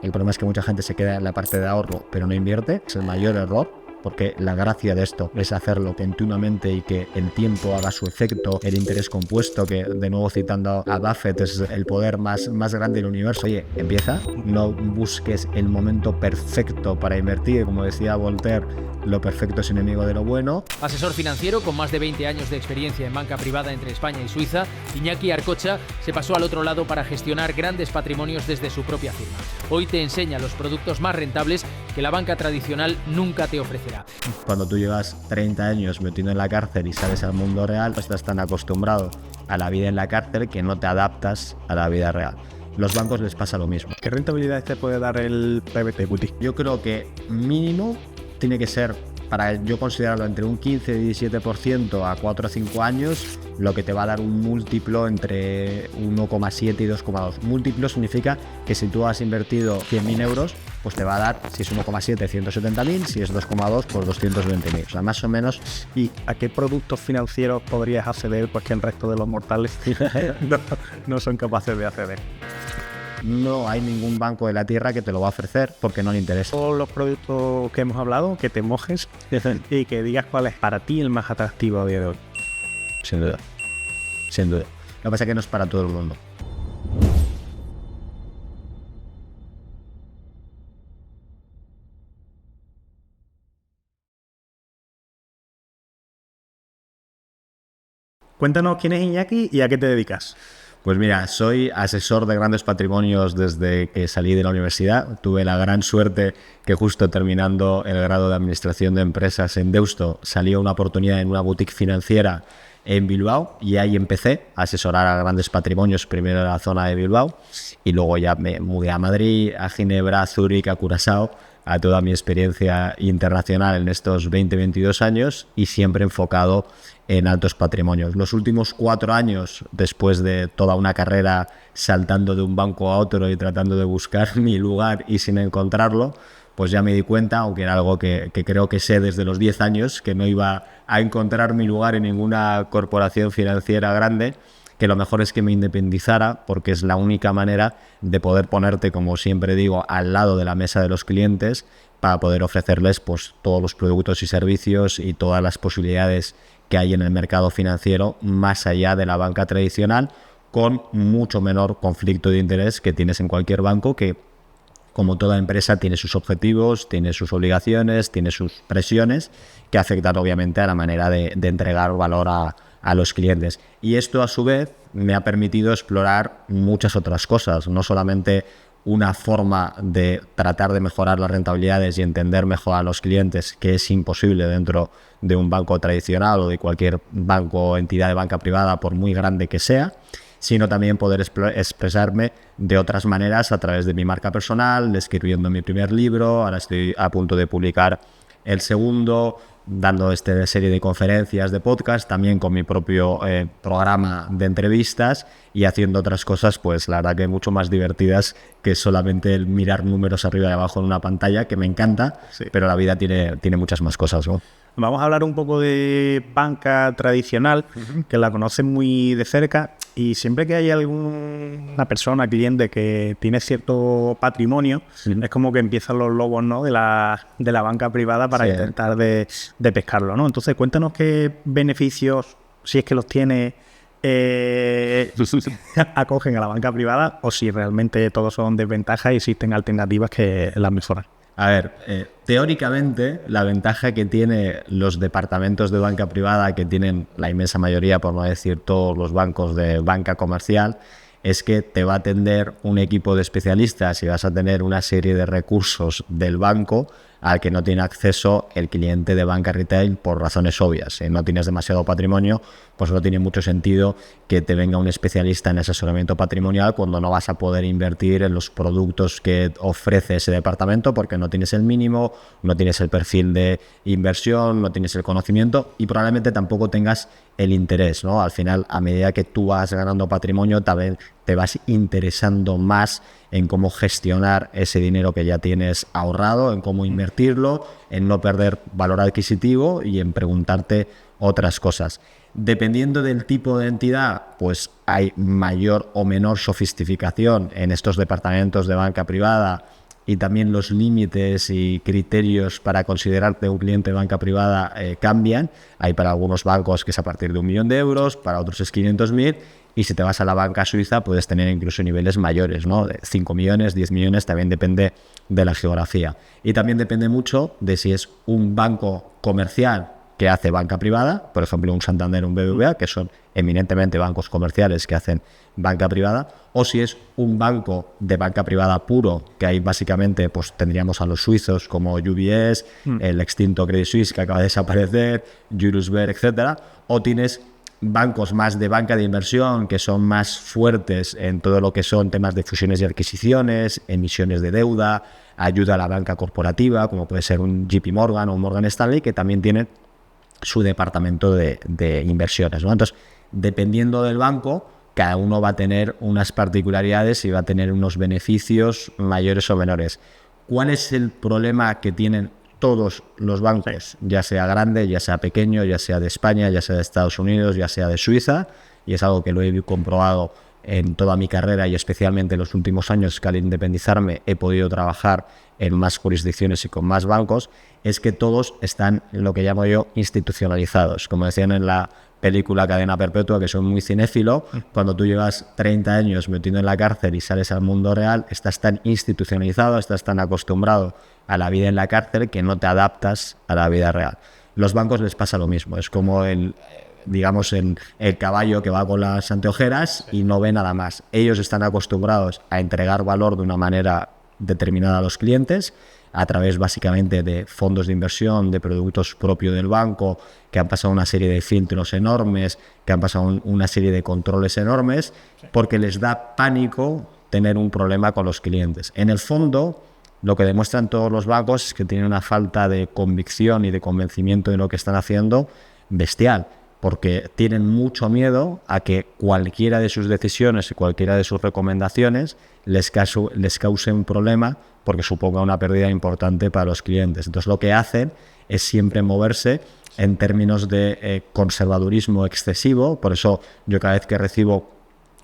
El problema es que mucha gente se queda en la parte de ahorro, pero no invierte. Es el mayor error. Porque la gracia de esto es hacerlo continuamente y que el tiempo haga su efecto, el interés compuesto, que de nuevo citando a Buffett es el poder más grande del universo. Oye, empieza, no busques el momento perfecto para invertir, como decía Voltaire, lo perfecto es enemigo de lo bueno. Asesor financiero con más de 20 años de experiencia en banca privada entre España y Suiza, Iñaki Arcocha se pasó al otro lado para gestionar grandes patrimonios desde su propia firma. Hoy te enseña los productos más rentables que la banca tradicional nunca te ofrecerá. Cuando tú llevas 30 años metido en la cárcel y sales al mundo real, estás tan acostumbrado a la vida en la cárcel que no te adaptas a la vida real. Los bancos les pasa lo mismo. ¿Qué rentabilidad te puede dar el private equity? Yo creo que mínimo tiene que ser, para yo considerarlo entre un 15-17% a 4 o 5 años, lo que te va a dar un múltiplo entre 1,7 y 2,2. Múltiplo significa que si tú has invertido 100.000 euros, pues te va a dar, si es 1,7, 170.000, si es 2,2, pues 220.000. O sea, más o menos. ¿Y a qué productos financieros podrías acceder pues que el resto de los mortales no son capaces de acceder? No hay ningún banco de la tierra que te lo va a ofrecer porque no le interesa. Todos los productos que hemos hablado, que te mojes y que digas cuál es para ti el más atractivo a día de hoy. Sin duda. Sin duda. Lo que pasa es que no es para todo el mundo. Cuéntanos quién es Iñaki y a qué te dedicas. Pues mira, soy asesor de grandes patrimonios desde que salí de la universidad. Tuve la gran suerte que justo terminando el grado de Administración de Empresas en Deusto salió una oportunidad en una boutique financiera en Bilbao y ahí empecé a asesorar a grandes patrimonios, primero en la zona de Bilbao y luego ya me mudé a Madrid, a Ginebra, a Zúrich, a Curazao, a toda mi experiencia internacional en estos 20-22 años y siempre enfocado en altos patrimonios. Los últimos 4 años, después de toda una carrera saltando de un banco a otro y tratando de buscar mi lugar y sin encontrarlo, pues ya me di cuenta, aunque era algo que creo que sé desde los 10 años, que no iba a encontrar mi lugar en ninguna corporación financiera grande, que lo mejor es que me independizara porque es la única manera de poder ponerte, como siempre digo, al lado de la mesa de los clientes para poder ofrecerles pues todos los productos y servicios y todas las posibilidades que hay en el mercado financiero más allá de la banca tradicional, con mucho menor conflicto de interés que tienes en cualquier banco, que como toda empresa tiene sus objetivos, tiene sus obligaciones, tiene sus presiones que afectan obviamente a la manera de entregar valor a los clientes. Y esto a su vez me ha permitido explorar muchas otras cosas, no solamente una forma de tratar de mejorar las rentabilidades y entender mejor a los clientes, que es imposible dentro de un banco tradicional o de cualquier banco o entidad de banca privada, por muy grande que sea, sino también poder expresarme de otras maneras a través de mi marca personal, escribiendo mi primer libro, ahora estoy a punto de publicar el segundo, dando esta serie de conferencias, de podcast, también con mi propio programa de entrevistas y haciendo otras cosas, pues la verdad que mucho más divertidas que solamente el mirar números arriba y abajo en una pantalla, que me encanta, sí, pero la vida tiene muchas más cosas, ¿no? Vamos a hablar un poco de banca tradicional, que la conocen muy de cerca, y siempre que hay alguna persona, cliente, que tiene cierto patrimonio, es como que empiezan los lobos, ¿no?, de la banca privada para intentar de pescarlo, ¿no? Entonces, cuéntanos qué beneficios, si es que los tiene, acogen a la banca privada, o si realmente todos son desventajas y existen alternativas que las mejoran. A ver, teóricamente la ventaja que tiene los departamentos de banca privada, que tienen la inmensa mayoría, por no decir todos los bancos de banca comercial, es que te va a atender un equipo de especialistas y vas a tener una serie de recursos del banco al que no tiene acceso el cliente de banca retail por razones obvias. Si no tienes demasiado patrimonio, pues no tiene mucho sentido que te venga un especialista en asesoramiento patrimonial cuando no vas a poder invertir en los productos que ofrece ese departamento porque no tienes el mínimo, no tienes el perfil de inversión, no tienes el conocimiento y probablemente tampoco tengas el interés, ¿no? Al final, a medida que tú vas ganando patrimonio, también te vas interesando más en cómo gestionar ese dinero que ya tienes ahorrado, en cómo invertirlo, en no perder valor adquisitivo y en preguntarte otras cosas. Dependiendo del tipo de entidad, pues hay mayor o menor sofisticación en estos departamentos de banca privada y también los límites y criterios para considerarte un cliente de banca privada cambian. Hay para algunos bancos que es a partir de 1 millón de euros, para otros es 500.000, y si te vas a la banca suiza puedes tener incluso niveles mayores, ¿no? De 5 millones, 10 millones, también depende de la geografía. Y también depende mucho de si es un banco comercial que hace banca privada, por ejemplo un Santander, un BBVA, que son eminentemente bancos comerciales que hacen banca privada, o si es un banco de banca privada puro, que ahí básicamente pues tendríamos a los suizos como UBS, el extinto Credit Suisse que acaba de desaparecer, Julius Baer, etcétera, o tienes bancos más de banca de inversión que son más fuertes en todo lo que son temas de fusiones y adquisiciones, emisiones de deuda, ayuda a la banca corporativa, como puede ser un JP Morgan o un Morgan Stanley, que también tienen su departamento de inversiones, ¿no? Entonces, dependiendo del banco, cada uno va a tener unas particularidades y va a tener unos beneficios mayores o menores. ¿Cuál es el problema que tienen todos los bancos, ya sea grande, ya sea pequeño, ya sea de España, ya sea de Estados Unidos, ya sea de Suiza? Y es algo que lo he comprobado en toda mi carrera y especialmente en los últimos años que al independizarme he podido trabajar en más jurisdicciones y con más bancos, es que todos están en lo que llamo yo institucionalizados. Como decían en la película Cadena Perpetua, que soy muy cinéfilo, cuando tú llevas 30 años metido en la cárcel y sales al mundo real, estás tan institucionalizado, estás tan acostumbrado a la vida en la cárcel que no te adaptas a la vida real. Los bancos les pasa lo mismo, es como el caballo que va con las anteojeras y no ve nada más. Ellos están acostumbrados a entregar valor de una manera determinada a los clientes, a través básicamente de fondos de inversión, de productos propios del banco, que han pasado una serie de filtros enormes, que han pasado una serie de controles enormes, porque les da pánico tener un problema con los clientes. En el fondo, lo que demuestran todos los bancos es que tienen una falta de convicción y de convencimiento de lo que están haciendo bestial, porque tienen mucho miedo a que cualquiera de sus decisiones y cualquiera de sus recomendaciones les cause un problema porque suponga una pérdida importante para los clientes. Entonces lo que hacen es siempre moverse en términos de conservadurismo excesivo. Por eso yo cada vez que recibo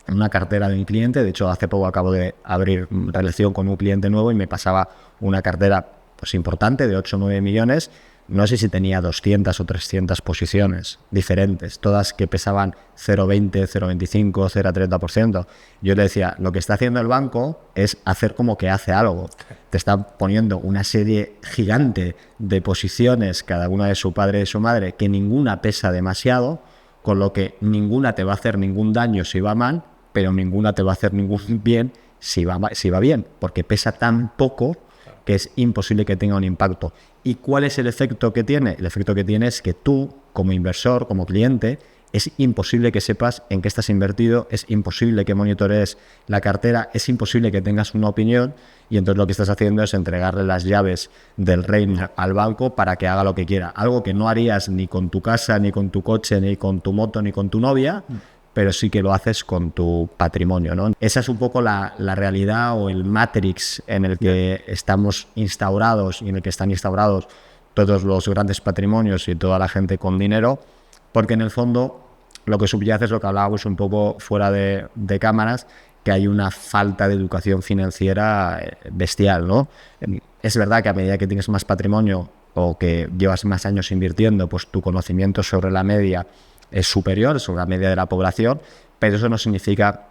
una cartera de un cliente, de hecho hace poco acabo de abrir relación con un cliente nuevo y me pasaba una cartera pues importante de 8 o 9 millones, no sé si tenía 200 o 300 posiciones diferentes, todas que pesaban 0,20, 0,25, 0,30%. Yo le decía, lo que está haciendo el banco es hacer como que hace algo. Te está poniendo una serie gigante de posiciones, cada una de su padre y de su madre, que ninguna pesa demasiado, con lo que ninguna te va a hacer ningún daño si va mal, pero ninguna te va a hacer ningún bien si va bien, porque pesa tan poco que es imposible que tenga un impacto. ¿Y cuál es el efecto que tiene? El efecto que tiene es que tú, como inversor, como cliente, es imposible que sepas en qué estás invertido, es imposible que monitorees la cartera, es imposible que tengas una opinión, y entonces lo que estás haciendo es entregarle las llaves del reino al banco para que haga lo que quiera. Algo que no harías ni con tu casa, ni con tu coche, ni con tu moto, ni con tu novia, pero sí que lo haces con tu patrimonio, ¿no? Esa es un poco la realidad o el matrix en el que estamos instaurados y en el que están instaurados todos los grandes patrimonios y toda la gente con dinero, porque en el fondo lo que subyace es lo que hablábamos un poco fuera de cámaras, que hay una falta de educación financiera bestial, ¿no? Es verdad que a medida que tienes más patrimonio o que llevas más años invirtiendo, pues tu conocimiento sobre la media es superior, sobre la media de la población, pero eso no significa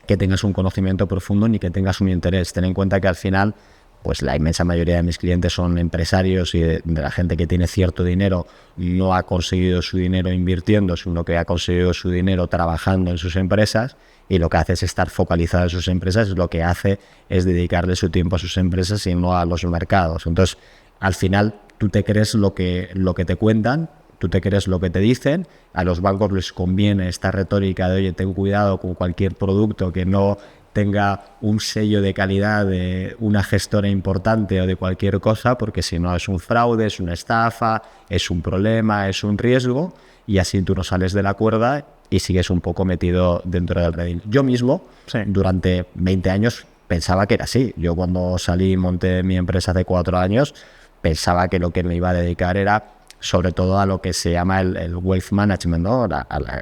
que tengas un conocimiento profundo ni que tengas un interés. Ten en cuenta que al final, pues la inmensa mayoría de mis clientes son empresarios y de la gente que tiene cierto dinero no ha conseguido su dinero invirtiendo, sino que ha conseguido su dinero trabajando en sus empresas, y lo que hace es estar focalizado en sus empresas, lo que hace es dedicarle su tiempo a sus empresas y no a los mercados. Entonces, al final, tú te crees lo que te cuentan, tú te crees lo que te dicen. A los bancos les conviene esta retórica de, oye, ten cuidado con cualquier producto que no tenga un sello de calidad de una gestora importante o de cualquier cosa, porque si no es un fraude, es una estafa, es un problema, es un riesgo, y así tú no sales de la cuerda y sigues un poco metido dentro del redil. Yo mismo, durante 20 años, pensaba que era así. Yo cuando salí y monté mi empresa hace 4 años, pensaba que lo que me iba a dedicar era sobre todo a lo que se llama el wealth management, ¿no?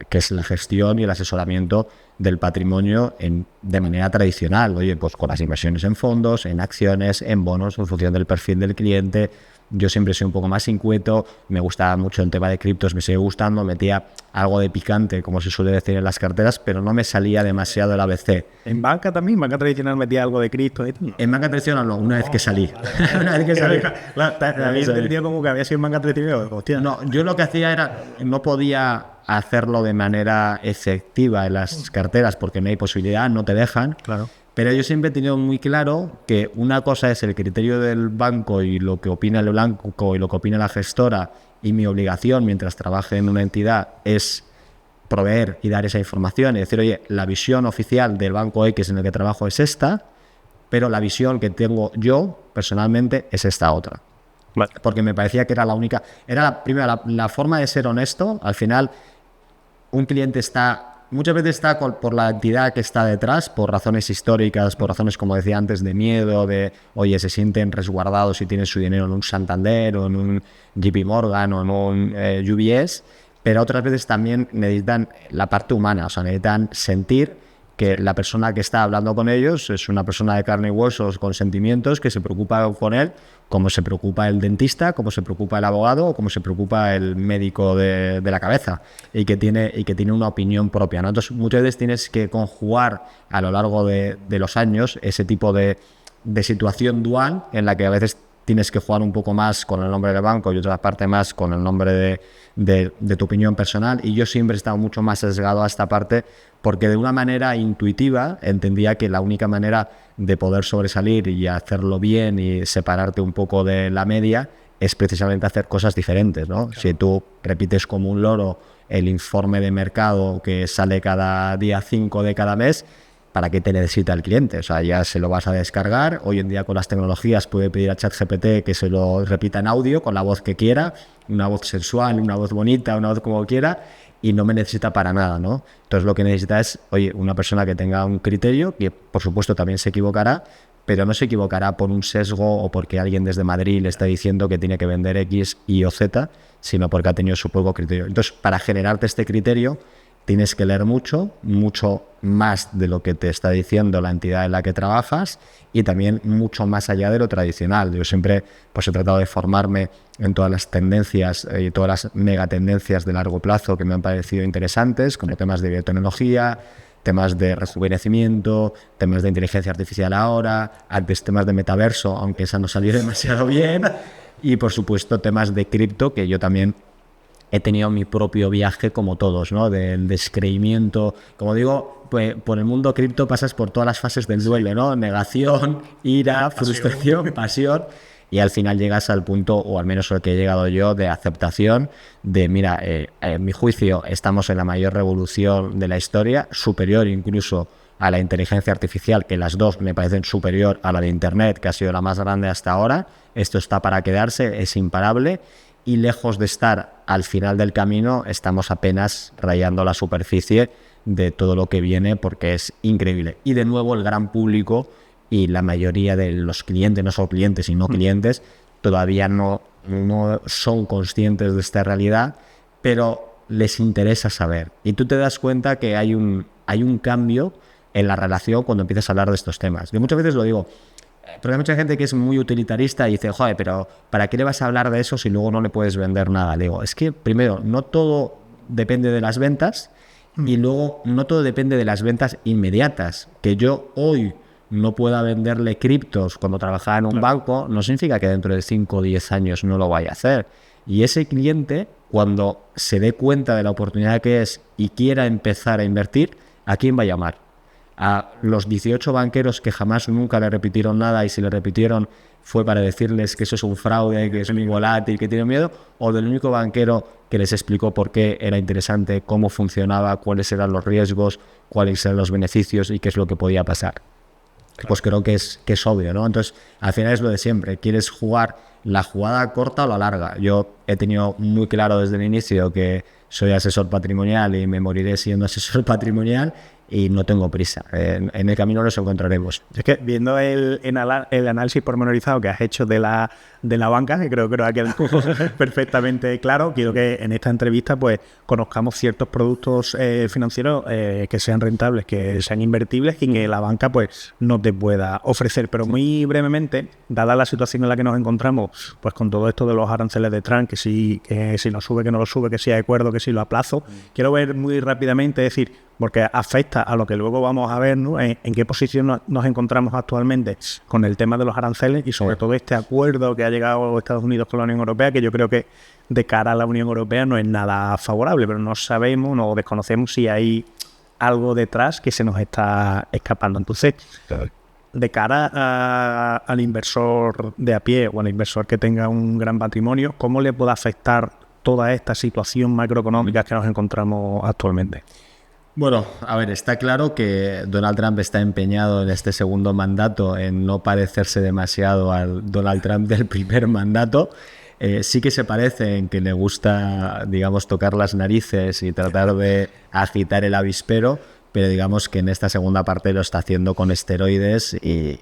Que es la gestión y el asesoramiento del patrimonio de manera tradicional. Oye, pues con las inversiones en fondos, en acciones, en bonos, en función del perfil del cliente. Yo siempre soy un poco más inquieto, me gustaba mucho el tema de criptos, me sigue gustando, metía algo de picante, como se suele decir en las carteras, pero no me salía demasiado el ABC. ¿En banca también? ¿Banca tradicional metía algo de cripto? En banca tradicional no, una vez que salí. Una vez que salí. Había entendido como que había sido en banca tradicional. Hostia. No, yo lo que hacía era, no podía hacerlo de manera efectiva en las carteras porque no hay posibilidad, no te dejan. Claro. Pero yo siempre he tenido muy claro que una cosa es el criterio del banco y lo que opina el banco y lo que opina la gestora, y mi obligación mientras trabaje en una entidad es proveer y dar esa información y decir, oye, la visión oficial del banco X en el que trabajo es esta, pero la visión que tengo yo personalmente es esta otra. Vale. Porque me parecía que era la única, primera, la forma de ser honesto. Al final, un cliente muchas veces está por la entidad que está detrás, por razones históricas, por razones, como decía antes, de miedo, oye, se sienten resguardados si tienen su dinero en un Santander o en un JP Morgan o en un UBS, pero otras veces también necesitan la parte humana, o sea, necesitan sentir que la persona que está hablando con ellos es una persona de carne y huesos con sentimientos, que se preocupa con él, como se preocupa el dentista, como se preocupa el abogado o como se preocupa el médico de la cabeza, y que tiene una opinión propia, ¿no? Entonces muchas veces tienes que conjugar a lo largo de los años ese tipo de situación dual en la que a veces tienes que jugar un poco más con el nombre del banco y otra parte más con el nombre de tu opinión personal, y yo siempre he estado mucho más sesgado a esta parte porque de una manera intuitiva entendía que la única manera de poder sobresalir y hacerlo bien y separarte un poco de la media es precisamente hacer cosas diferentes, ¿no? Claro. Si tú repites como un loro el informe de mercado que sale cada día 5 de cada mes, ¿para qué te necesita el cliente? O sea, ya se lo vas a descargar. Hoy en día con las tecnologías puede pedir a ChatGPT que se lo repita en audio con la voz que quiera, una voz sensual, una voz bonita, una voz como quiera, y no me necesita para nada, ¿no? Entonces lo que necesita es, oye, una persona que tenga un criterio, que por supuesto también se equivocará, pero no se equivocará por un sesgo o porque alguien desde Madrid le está diciendo que tiene que vender X, Y o Z, sino porque ha tenido su propio criterio. Entonces, para generarte este criterio, tienes que leer mucho más de lo que te está diciendo la entidad en la que trabajas, y también mucho más allá de lo tradicional. Yo siempre pues he tratado de formarme en todas las tendencias y todas las megatendencias de largo plazo que me han parecido interesantes, como temas de biotecnología, temas de rejuvenecimiento, temas de inteligencia artificial ahora, antes temas de metaverso, aunque esa no salió demasiado bien, y por supuesto temas de cripto, que yo también he tenido mi propio viaje como todos, ¿no? Del descreimiento. Como digo, pues, por el mundo cripto pasas por todas las fases del duelo, ¿no? Negación, ira, frustración, pasión, y al final llegas al punto, o al menos al que he llegado yo, de aceptación, de mira, en mi juicio estamos en la mayor revolución de la historia, superior incluso a la inteligencia artificial, que las dos me parecen superior a la de Internet, que ha sido la más grande hasta ahora. Esto está para quedarse, es imparable. Y lejos de estar al final del camino, estamos apenas rayando la superficie de todo lo que viene, porque es increíble. Y de nuevo el gran público y la mayoría de los clientes, no solo clientes sino clientes, todavía no son conscientes de esta realidad, pero les interesa saber. Y tú te das cuenta que hay un cambio en la relación cuando empiezas a hablar de estos temas. Yo muchas veces lo digo, porque hay mucha gente que es muy utilitarista y dice, joder, pero ¿para qué le vas a hablar de eso si luego no le puedes vender nada? Le digo, es que primero, no todo depende de las ventas, y luego no todo depende de las ventas inmediatas. Que yo hoy no pueda venderle criptos cuando trabajaba en un banco, no significa que dentro de 5 o 10 años no lo vaya a hacer. Y ese cliente, cuando se dé cuenta de la oportunidad que es y quiera empezar a invertir, ¿a quién va a llamar? A los 18 banqueros que jamás nunca le repitieron nada, y si le repitieron fue para decirles que eso es un fraude, que es muy volátil, que tiene miedo, o del único banquero que les explicó por qué era interesante, cómo funcionaba, cuáles eran los riesgos, cuáles eran los beneficios y qué es lo que podía pasar. Claro. Pues creo que es obvio, ¿no? Entonces, al final es lo de siempre. ¿Quieres jugar la jugada corta o la larga? Yo he tenido muy claro desde el inicio que soy asesor patrimonial y me moriré siendo asesor patrimonial, y no tengo prisa. En el camino nos encontraremos. Es que viendo el análisis pormenorizado que has hecho de la banca, que creo que ha quedado perfectamente claro, quiero que en esta entrevista pues conozcamos ciertos productos financieros que sean rentables, que sean invertibles y que la banca pues no te pueda ofrecer. Pero muy brevemente, dada la situación en la que nos encontramos, pues con todo esto de los aranceles de Trump, que si nos sube, que no lo sube, que si hay acuerdo, que si lo aplazo, quiero ver muy rápidamente, decir, porque afecta a lo que luego vamos a ver, ¿no? En qué posición nos encontramos actualmente con el tema de los aranceles y sobre todo este acuerdo que ha llegado Estados Unidos con la Unión Europea, que yo creo que de cara a la Unión Europea no es nada favorable, pero no sabemos, no desconocemos si hay algo detrás que se nos está escapando. Entonces, de cara al inversor de a pie o al inversor que tenga un gran patrimonio, ¿cómo le puede afectar toda esta situación macroeconómica que nos encontramos actualmente? Bueno, a ver, está claro que Donald Trump está empeñado en este segundo mandato en no parecerse demasiado al Donald Trump del primer mandato. Sí que se parece en que le gusta, digamos, tocar las narices y tratar de agitar el avispero, pero digamos que en esta segunda parte lo está haciendo con esteroides y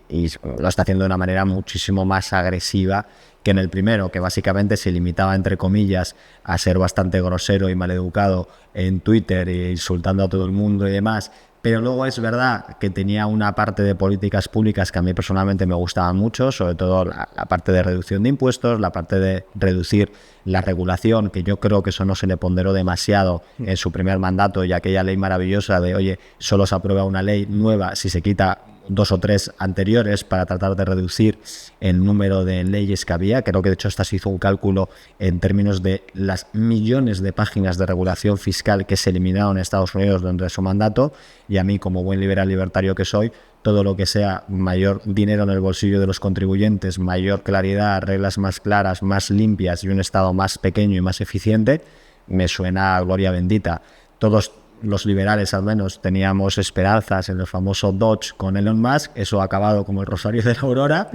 lo está haciendo de una manera muchísimo más agresiva que en el primero, que básicamente se limitaba, entre comillas, a ser bastante grosero y maleducado en Twitter e insultando a todo el mundo y demás. Pero luego es verdad que tenía una parte de políticas públicas que a mí personalmente me gustaba mucho, sobre todo la parte de reducción de impuestos, la parte de reducir la regulación, que yo creo que eso no se le ponderó demasiado en su primer mandato, y aquella ley maravillosa de, oye, solo se aprueba una ley nueva si se quita 2 o 3 anteriores para tratar de reducir el número de leyes que había. Creo que de hecho hasta se hizo un cálculo en términos de las millones de páginas de regulación fiscal que se eliminaron en Estados Unidos durante su mandato, y a mí, como buen liberal libertario que soy, todo lo que sea mayor dinero en el bolsillo de los contribuyentes, mayor claridad, reglas más claras, más limpias y un Estado más pequeño y más eficiente, me suena a gloria bendita. Todos los liberales al menos teníamos esperanzas en el famoso Dodge con Elon Musk, eso ha acabado como el rosario de la aurora,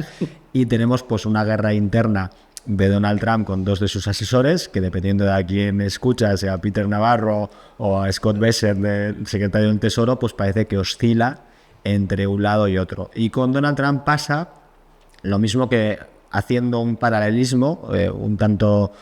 y tenemos pues una guerra interna de Donald Trump con 2 de sus asesores, que dependiendo de a quién escucha, sea Peter Navarro o a Scott Bessent, del secretario del Tesoro, pues parece que oscila entre un lado y otro. Y con Donald Trump pasa lo mismo, que haciendo un paralelismo un tanto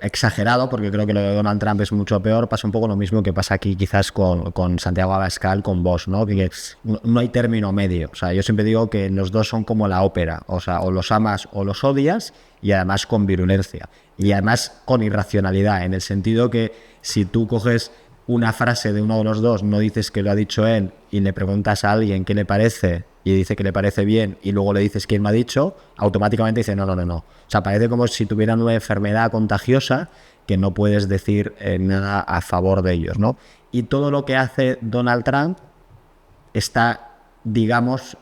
exagerado, porque creo que lo de Donald Trump es mucho peor, pasa un poco lo mismo que pasa aquí quizás con Santiago Abascal, con Vox, ¿no? Que no hay término medio. O sea, yo siempre digo que los dos son como la ópera, o sea, o los amas o los odias, y además con virulencia, y además con irracionalidad, en el sentido que si tú coges una frase de uno de los dos, no dices que lo ha dicho él y le preguntas a alguien qué le parece y dice que le parece bien y luego le dices quién me ha dicho, automáticamente dice no. O sea, parece como si tuvieran una enfermedad contagiosa que no puedes decir nada a favor de ellos, ¿no? Y todo lo que hace Donald Trump está, digamos,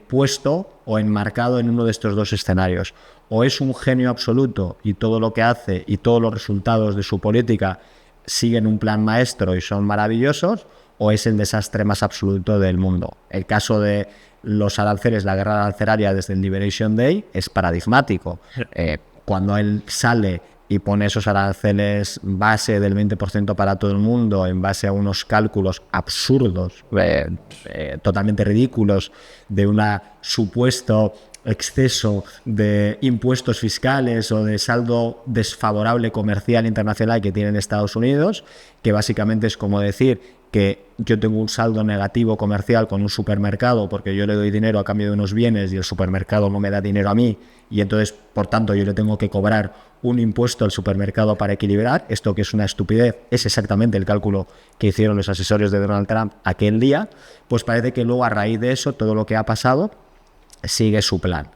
puesto o enmarcado en uno de estos dos escenarios. O es un genio absoluto y todo lo que hace y todos los resultados de su política siguen un plan maestro y son maravillosos, o es el desastre más absoluto del mundo. El caso de los aranceles, la guerra arancelaria desde el Liberation Day, es paradigmático. Cuando él sale y pone esos aranceles base del 20% para todo el mundo en base a unos cálculos absurdos, totalmente ridículos, de un supuesto exceso de impuestos fiscales o de saldo desfavorable comercial internacional que tienen Estados Unidos, que básicamente es como decir que yo tengo un saldo negativo comercial con un supermercado porque yo le doy dinero a cambio de unos bienes y el supermercado no me da dinero a mí, y entonces, por tanto, yo le tengo que cobrar un impuesto al supermercado para equilibrar. Esto, que es una estupidez, es exactamente el cálculo que hicieron los asesores de Donald Trump aquel día. Pues parece que luego, a raíz de eso, todo lo que ha pasado sigue su plan.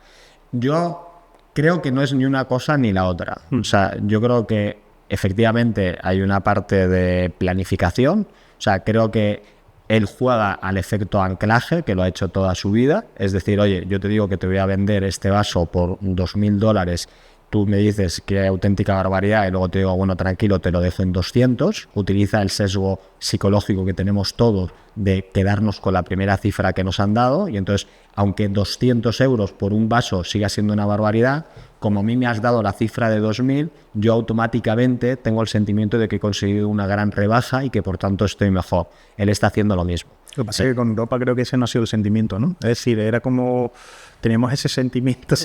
Yo creo que no es ni una cosa ni la otra. O sea, yo creo que efectivamente hay una parte de planificación. O sea, creo que él juega al efecto anclaje, que lo ha hecho toda su vida. Es decir, oye, yo te digo que te voy a vender este vaso por $2.000, tú me dices qué auténtica barbaridad y luego te digo, bueno, tranquilo, te lo dejo en 200. Utiliza el sesgo psicológico que tenemos todos de quedarnos con la primera cifra que nos han dado, y entonces, aunque 200 euros por un vaso siga siendo una barbaridad, como a mí me has dado la cifra de 2.000, yo automáticamente tengo el sentimiento de que he conseguido una gran rebaja y que por tanto estoy mejor. Él está haciendo lo mismo. Lo que pasa es que con Europa creo que ese no ha sido el sentimiento, ¿no? Es decir, era como... Teníamos ese sentimiento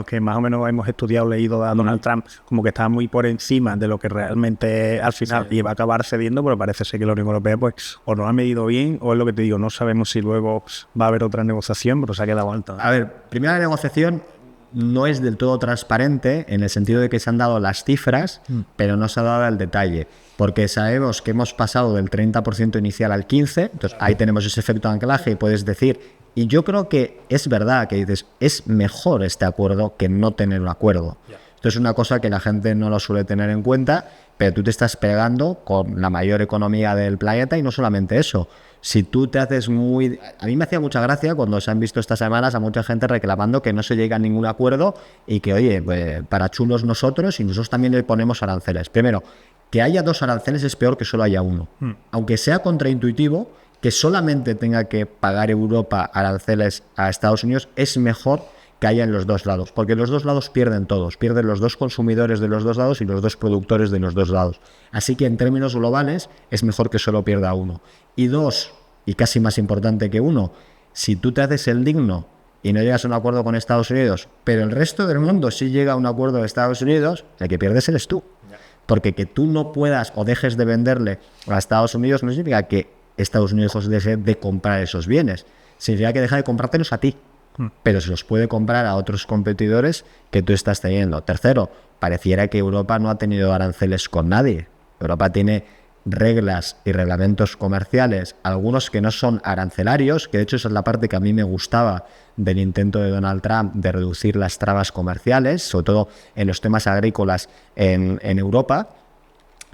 que más o menos hemos estudiado, leído a Donald Trump, como que estaba muy por encima de lo que realmente al final iba a acabar cediendo, pero parece ser que la Unión Europea pues o no ha medido bien, o es lo que te digo, no sabemos si luego va a haber otra negociación, pero se ha quedado alto. A ver, primera negociación no es del todo transparente en el sentido de que se han dado las cifras, pero no se ha dado el detalle, porque sabemos que hemos pasado del 30% inicial al 15%, entonces ahí tenemos ese efecto de anclaje y puedes decir... Y yo creo que es verdad que dices, es mejor este acuerdo que no tener un acuerdo. Esto es una cosa que la gente no lo suele tener en cuenta, pero tú te estás pegando con la mayor economía del planeta y no solamente eso. Si tú te haces muy... A mí me hacía mucha gracia cuando se han visto estas semanas a mucha gente reclamando que no se llega a ningún acuerdo y que, oye, pues, para chulos nosotros y nosotros también le ponemos aranceles. Primero, que haya 2 aranceles es peor que solo haya uno. Aunque sea contraintuitivo, que solamente tenga que pagar Europa aranceles a Estados Unidos es mejor que haya en los dos lados, porque los dos lados pierden todos, pierden los dos consumidores de los dos lados y los dos productores de los dos lados. Así que en términos globales es mejor que solo pierda uno. Y 2, y casi más importante que 1, si tú te haces el digno y no llegas a un acuerdo con Estados Unidos, pero el resto del mundo sí llega a un acuerdo de Estados Unidos, el que pierdes eres tú. Porque que tú no puedas o dejes de venderle a Estados Unidos no significa que Estados Unidos deje de comprar esos bienes, significa que deja de comprártelos a ti, pero se los puede comprar a otros competidores que tú estás teniendo. Tercero, pareciera que Europa no ha tenido aranceles con nadie. Europa tiene reglas y reglamentos comerciales, algunos que no son arancelarios, que de hecho esa es la parte que a mí me gustaba del intento de Donald Trump de reducir las trabas comerciales, sobre todo en los temas agrícolas en Europa.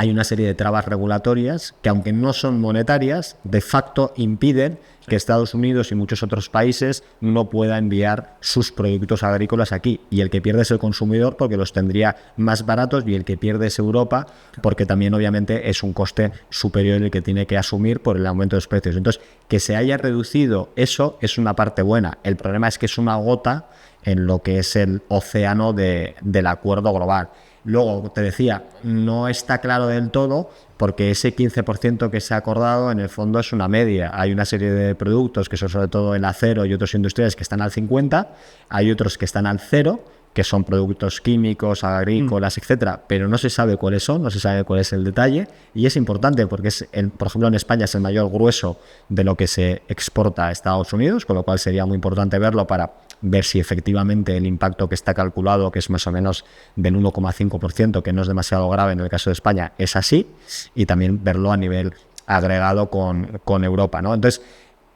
Hay una serie de trabas regulatorias que, aunque no son monetarias, de facto impiden que Estados Unidos y muchos otros países no puedan enviar sus productos agrícolas aquí. Y el que pierde es el consumidor porque los tendría más baratos, y el que pierde es Europa porque también obviamente es un coste superior el que tiene que asumir por el aumento de los precios. Entonces, que se haya reducido eso es una parte buena. El problema es que es una gota en lo que es el océano del acuerdo global. Luego, te decía, no está claro del todo porque ese 15% que se ha acordado en el fondo es una media. Hay una serie de productos que son sobre todo el acero y otros industriales que están al 50%, hay otros que están al 0%, que son productos químicos, agrícolas, etcétera, pero no se sabe cuáles son, no se sabe cuál es el detalle, y es importante porque, por ejemplo, en España es el mayor grueso de lo que se exporta a Estados Unidos, con lo cual sería muy importante verlo para ver si efectivamente el impacto que está calculado, que es más o menos del 1,5%, que no es demasiado grave en el caso de España, es así, y también verlo a nivel agregado con Europa, ¿no? Entonces,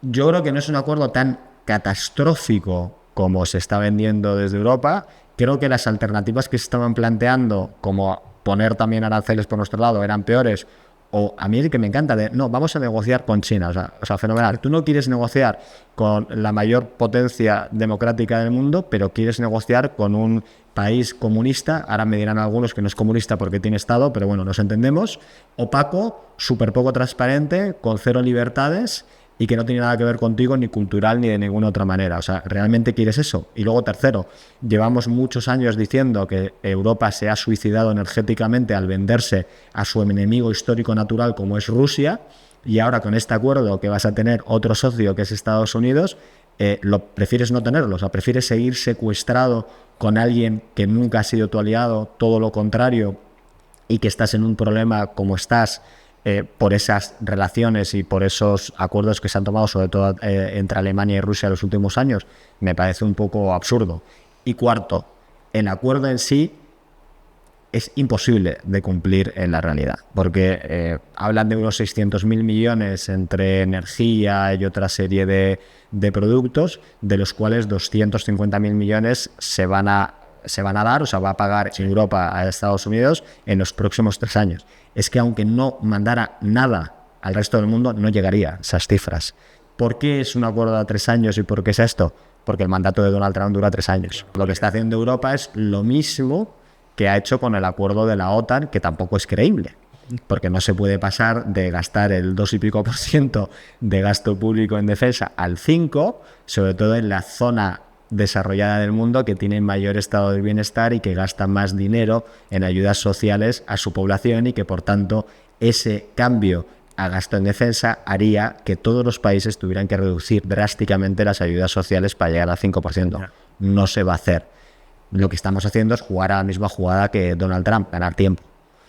yo creo que no es un acuerdo tan catastrófico como se está vendiendo desde Europa. Creo que las alternativas que se estaban planteando, como poner también aranceles por nuestro lado, eran peores. O a mí el que me encanta no, vamos a negociar con China, o sea, fenomenal. Tú no quieres negociar con la mayor potencia democrática del mundo, pero quieres negociar con un país comunista, ahora me dirán algunos que no es comunista porque tiene Estado, pero bueno, nos entendemos, opaco, súper poco transparente, con 0 libertades y que no tiene nada que ver contigo ni cultural ni de ninguna otra manera. O sea, ¿realmente quieres eso? Y luego tercero, llevamos muchos años diciendo que Europa se ha suicidado energéticamente al venderse a su enemigo histórico natural como es Rusia, y ahora con este acuerdo que vas a tener otro socio que es Estados Unidos, lo prefieres no tenerlo, o sea, prefieres seguir secuestrado con alguien que nunca ha sido tu aliado, todo lo contrario, y que estás en un problema como estás, por esas relaciones y por esos acuerdos que se han tomado, sobre todo entre Alemania y Rusia en los últimos años, me parece un poco absurdo. Y cuarto, el acuerdo en sí es imposible de cumplir en la realidad, porque hablan de unos 600.000 millones entre energía y otra serie de productos, de los cuales 250.000 millones se van a dar, o sea, va a pagar Europa a Estados Unidos en los próximos 3 años. Es que aunque no mandara nada al resto del mundo, no llegaría a esas cifras. ¿Por qué es un acuerdo a 3 años y por qué es esto? Porque el mandato de Donald Trump dura 3 años. Lo que está haciendo Europa es lo mismo que ha hecho con el acuerdo de la OTAN, que tampoco es creíble, porque no se puede pasar de gastar el 2 y pico % de gasto público en defensa al 5%, sobre todo en la zona desarrollada del mundo que tiene mayor estado de bienestar y que gasta más dinero en ayudas sociales a su población, y que por tanto ese cambio a gasto en defensa haría que todos los países tuvieran que reducir drásticamente las ayudas sociales para llegar al 5%. No se va a hacer. Lo que estamos haciendo es jugar a la misma jugada que Donald Trump, ganar tiempo.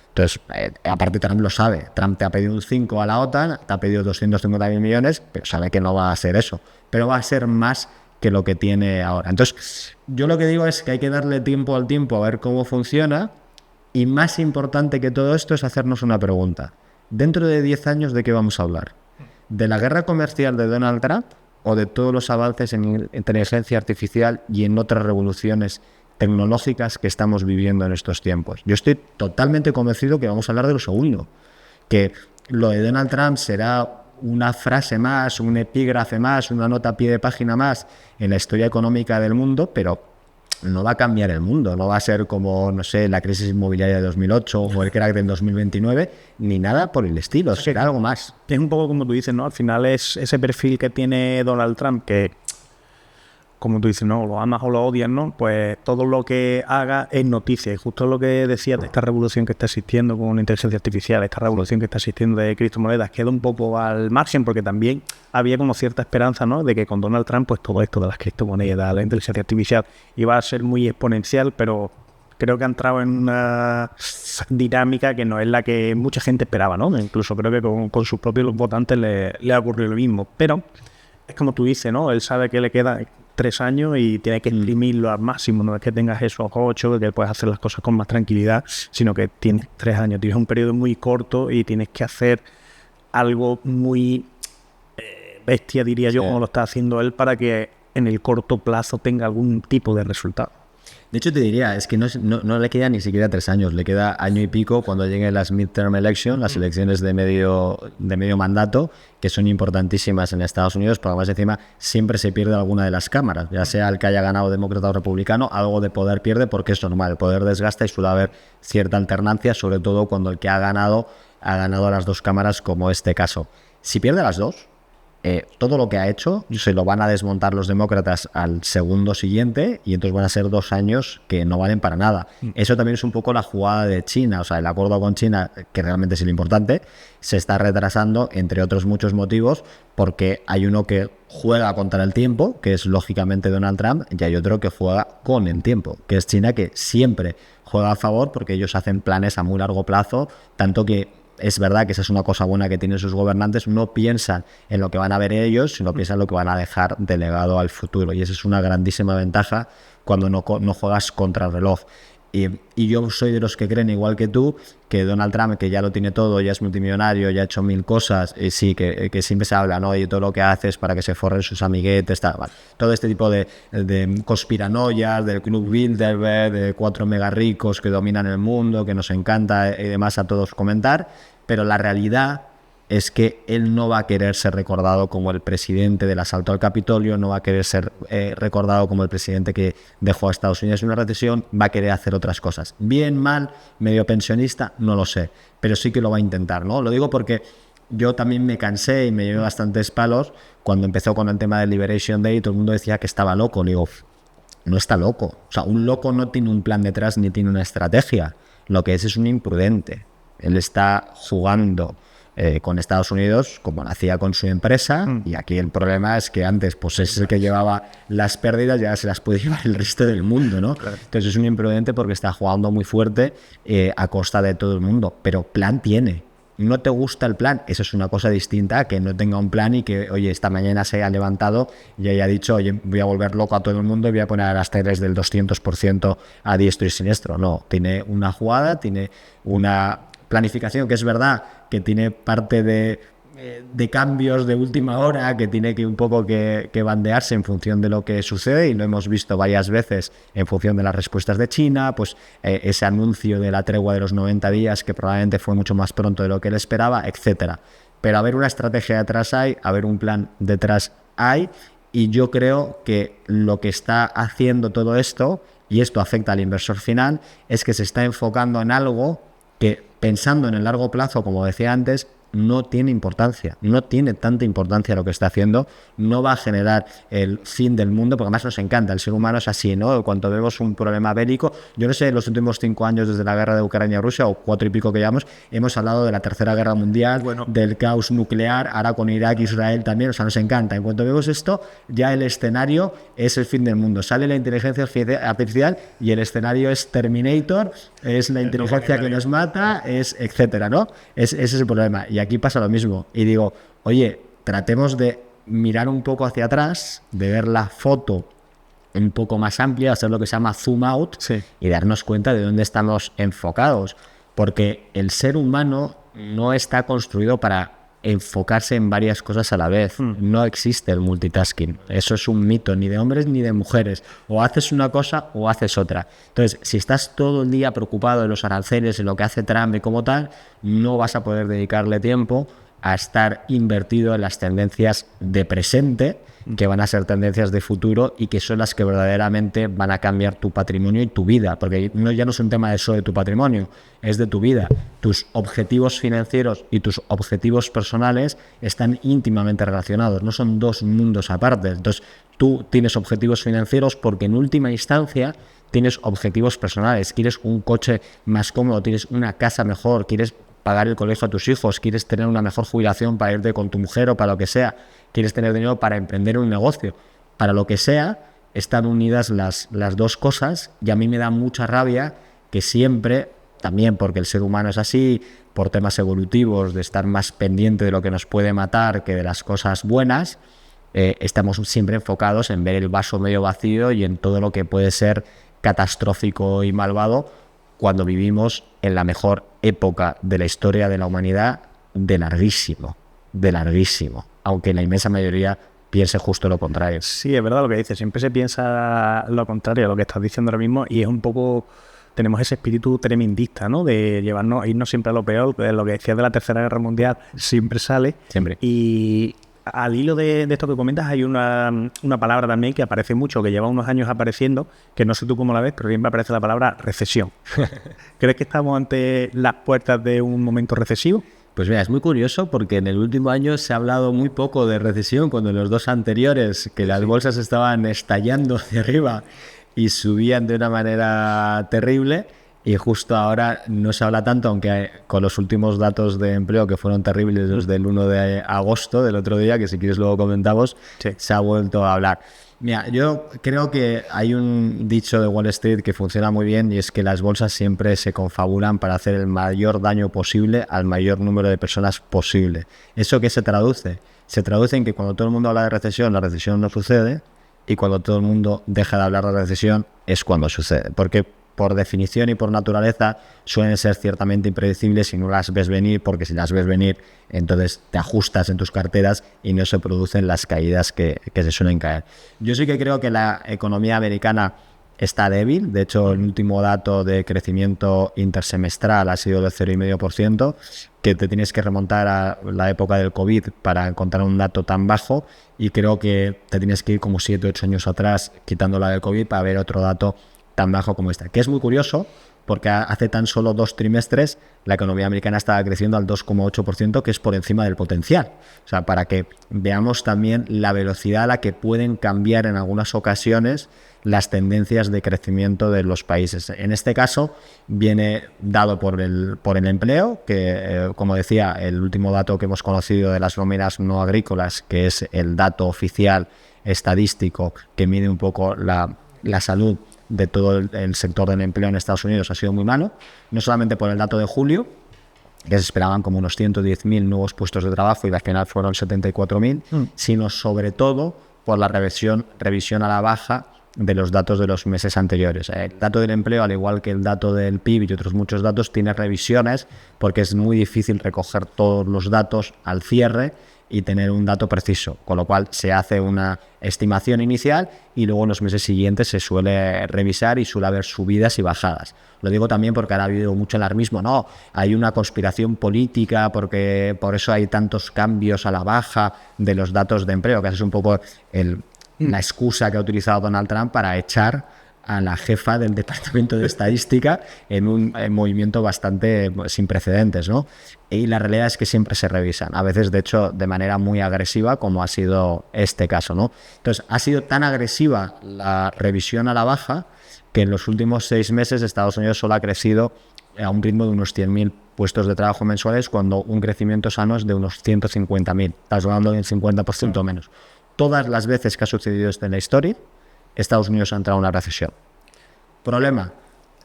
Entonces, aparte Trump lo sabe. Trump te ha pedido un 5 a la OTAN, te ha pedido 250.000 millones, pero sabe que no va a ser eso. Pero va a ser más que lo que tiene ahora. Entonces, yo lo que digo es que hay que darle tiempo al tiempo a ver cómo funciona, y más importante que todo esto es hacernos una pregunta. Dentro de 10 años, ¿de qué vamos a hablar? ¿De la guerra comercial de Donald Trump o de todos los avances en inteligencia artificial y en otras revoluciones tecnológicas que estamos viviendo en estos tiempos? Yo estoy totalmente convencido que vamos a hablar de lo segundo, que lo de Donald Trump será una frase más, un epígrafe más, una nota a pie de página más en la historia económica del mundo, pero no va a cambiar el mundo, no va a ser como, no sé, la crisis inmobiliaria de 2008 o el crack del 2029, ni nada por el estilo, será algo más. Es un poco como tú dices, ¿no? Al final es ese perfil que tiene Donald Trump, que, como tú dices, ¿no? Lo amas o lo odias, ¿no? Pues todo lo que haga es noticia. Y justo lo que decías de esta revolución que está existiendo con la inteligencia artificial, esta revolución que está existiendo de criptomonedas, queda un poco al margen, porque también había como cierta esperanza, ¿no? De que con Donald Trump, pues todo esto de las criptomonedas, la inteligencia artificial, iba a ser muy exponencial, pero creo que ha entrado en una dinámica que no es la que mucha gente esperaba, ¿no? Incluso creo que con sus propios votantes le ha ocurrido lo mismo. Pero es como tú dices, ¿no? Él sabe que le queda 3 años y tiene que exprimirlo al máximo. No es que tengas esos 8, que puedes hacer las cosas con más tranquilidad, sino que tienes 3 años, tienes un periodo muy corto y tienes que hacer algo muy bestia, diría yo, como lo está haciendo él, para que en el corto plazo tenga algún tipo de resultado. De hecho, te diría, es que no le queda ni siquiera 3 años, le queda año y pico cuando lleguen las midterm elections, las elecciones de medio mandato, que son importantísimas en Estados Unidos, porque además encima siempre se pierde alguna de las cámaras, ya sea el que haya ganado demócrata o republicano, algo de poder pierde porque es normal, el poder desgasta y suele haber cierta alternancia, sobre todo cuando el que ha ganado a las 2 cámaras, como este caso. Si pierde las 2, todo lo que ha hecho se lo van a desmontar los demócratas al segundo siguiente y entonces van a ser 2 años que no valen para nada. Eso también es un poco la jugada de China, o sea, el acuerdo con China, que realmente es lo importante, se está retrasando, entre otros muchos motivos, porque hay uno que juega contra el tiempo, que es lógicamente Donald Trump, y hay otro que juega con el tiempo, que es China, que siempre juega a favor porque ellos hacen planes a muy largo plazo, tanto que es verdad que esa es una cosa buena que tienen sus gobernantes, no piensan en lo que van a ver ellos, sino piensan en lo que van a dejar de legado al futuro. Y esa es una grandísima ventaja cuando no juegas contra el reloj. Y yo soy de los que creen, igual que tú, que Donald Trump, que ya lo tiene todo, ya es multimillonario, ya ha hecho 1000 cosas, y sí, que siempre se habla, ¿no? Y todo lo que hace es para que se forren sus amiguetes, tal, vale. Todo este tipo de conspiranoias, del Club Bilderberg, de 4 mega ricos que dominan el mundo, que nos encanta y demás a todos comentar, pero la realidad es que él no va a querer ser recordado como el presidente del asalto al Capitolio, no va a querer ser recordado como el presidente que dejó a Estados Unidos en una recesión, va a querer hacer otras cosas. Bien, mal, medio pensionista, no lo sé, pero sí que lo va a intentar, ¿no? Lo digo porque yo también me cansé y me llevé bastantes palos cuando empezó con el tema del Liberation Day, todo el mundo decía que estaba loco. Le digo, no está loco. O sea, un loco no tiene un plan detrás ni tiene una estrategia. Lo que es un imprudente. Él está jugando con Estados Unidos como lo hacía con su empresa, y aquí el problema es que antes pues es el que llevaba las pérdidas y ahora se las puede llevar el resto del mundo, ¿no? Claro. Entonces es un imprudente porque está jugando muy fuerte a costa de todo el mundo, pero plan tiene. No te gusta el plan, eso es una cosa distinta a que no tenga un plan y que, oye, esta mañana se haya levantado y haya dicho, oye, voy a volver loco a todo el mundo y voy a poner a las teles del 200% a diestro y siniestro. No, tiene una jugada, tiene una planificación que es verdad que tiene parte de cambios de última hora, que tiene que un poco que bandearse en función de lo que sucede, y lo hemos visto varias veces en función de las respuestas de China, pues ese anuncio de la tregua de los 90 días que probablemente fue mucho más pronto de lo que él esperaba, etcétera. Pero a ver, una estrategia detrás hay, a ver, un plan detrás hay, y yo creo que lo que está haciendo todo esto, y esto afecta al inversor final, es que se está enfocando en algo que, pensando en el largo plazo, como decía antes, no tiene importancia, no tiene tanta importancia lo que está haciendo, no va a generar el fin del mundo, porque además nos encanta, el ser humano es así, ¿no? Cuando vemos un problema bélico, yo no sé, en los últimos 5 años desde la guerra de Ucrania-Rusia, o 4 y pico que llevamos, hemos hablado de la Tercera Guerra Mundial, del caos nuclear, ahora con Irak, Israel también, o sea, nos encanta. En cuanto vemos esto, ya el escenario es el fin del mundo. Sale la inteligencia artificial y el escenario es Terminator, es la inteligencia que nos mata, es etcétera, ¿no? Ese es el problema. Y aquí pasa lo mismo. Y digo, oye, tratemos de mirar un poco hacia atrás, de ver la foto un poco más amplia, hacer lo que se llama zoom out, y darnos cuenta de dónde estamos enfocados. Porque el ser humano no está construido para enfocarse en varias cosas a la vez. No existe el multitasking. Eso es un mito, ni de hombres ni de mujeres. O haces una cosa o haces otra. Entonces, si estás todo el día preocupado en los aranceles, en lo que hace Trump y como tal, no vas a poder dedicarle tiempo a estar invertido en las tendencias de presente, que van a ser tendencias de futuro y que son las que verdaderamente van a cambiar tu patrimonio y tu vida, porque ya no es un tema de solo de tu patrimonio, es de tu vida. Tus objetivos financieros y tus objetivos personales están íntimamente relacionados, no son dos mundos aparte. Entonces, tú tienes objetivos financieros porque en última instancia tienes objetivos personales, quieres un coche más cómodo, tienes una casa mejor, quieres pagar el colegio a tus hijos, quieres tener una mejor jubilación para irte con tu mujer o para lo que sea, quieres tener dinero para emprender un negocio, para lo que sea, están unidas las dos cosas, y a mí me da mucha rabia que siempre, también porque el ser humano es así, por temas evolutivos, de estar más pendiente de lo que nos puede matar que de las cosas buenas, estamos siempre enfocados en ver el vaso medio vacío y en todo lo que puede ser catastrófico y malvado, cuando vivimos en la mejor época de la historia de la humanidad de larguísimo, aunque la inmensa mayoría piense justo lo contrario. Sí, es verdad lo que dices, siempre se piensa lo contrario a lo que estás diciendo ahora mismo, y es un poco, tenemos ese espíritu tremendista, ¿no? De irnos siempre a lo peor, lo que decías de la Tercera Guerra Mundial siempre sale. Siempre. Y al hilo de esto que comentas, hay una palabra también que aparece mucho, que lleva unos años apareciendo, que no sé tú cómo la ves, pero siempre aparece la palabra recesión. ¿Crees que estamos ante las puertas de un momento recesivo? Pues mira, es muy curioso porque en el último año se ha hablado muy poco de recesión, cuando en los dos anteriores, que las bolsas estaban estallando hacia arriba y subían de una manera terrible, y justo ahora no se habla tanto, aunque con los últimos datos de empleo que fueron terribles, los del 1 de agosto, del otro día, que si quieres luego comentamos, se ha vuelto a hablar. Mira, yo creo que hay un dicho de Wall Street que funciona muy bien, y es que las bolsas siempre se confabulan para hacer el mayor daño posible al mayor número de personas posible. ¿Eso qué se traduce? Se traduce en que cuando todo el mundo habla de recesión, la recesión no sucede, y cuando todo el mundo deja de hablar de recesión es cuando sucede. Porque por definición y por naturaleza suelen ser ciertamente impredecibles si no las ves venir, porque si las ves venir, entonces te ajustas en tus carteras y no se producen las caídas que se suelen caer. Yo sí que creo que la economía americana está débil. De hecho, el último dato de crecimiento intersemestral ha sido del 0,5%, que te tienes que remontar a la época del COVID para encontrar un dato tan bajo, y creo que te tienes que ir como 7 o 8 años atrás, quitando la del COVID, para ver otro dato tan bajo como esta, que es muy curioso porque hace tan solo 2 trimestres la economía americana estaba creciendo al 2,8%, que es por encima del potencial. O sea, para que veamos también la velocidad a la que pueden cambiar en algunas ocasiones las tendencias de crecimiento de los países. En este caso viene dado por el empleo, que como decía, el último dato que hemos conocido de las nóminas no agrícolas, que es el dato oficial estadístico que mide un poco la salud de todo el sector del empleo en Estados Unidos, ha sido muy malo, no solamente por el dato de julio, que se esperaban como unos 110.000 nuevos puestos de trabajo y al final fueron 74.000, sino sobre todo por la revisión a la baja de los datos de los meses anteriores. El dato del empleo, al igual que el dato del PIB y otros muchos datos, tiene revisiones porque es muy difícil recoger todos los datos al cierre y tener un dato preciso, con lo cual se hace una estimación inicial y luego en los meses siguientes se suele revisar y suele haber subidas y bajadas. Lo digo también porque ahora ha habido mucho alarmismo, no, hay una conspiración política porque por eso hay tantos cambios a la baja de los datos de empleo, que es un poco la excusa que ha utilizado Donald Trump para echar a la jefa del Departamento de Estadística en un movimiento bastante sin precedentes, ¿no? Y la realidad es que siempre se revisan, a veces de hecho de manera muy agresiva, como ha sido este caso, ¿no? Entonces, ha sido tan agresiva la revisión a la baja que en los últimos 6 meses Estados Unidos solo ha crecido a un ritmo de unos 100.000 puestos de trabajo mensuales, cuando un crecimiento sano es de unos 150.000. Estás hablando del 50% menos. Todas las veces que ha sucedido esto en la historia, Estados Unidos ha entrado en una recesión. Problema,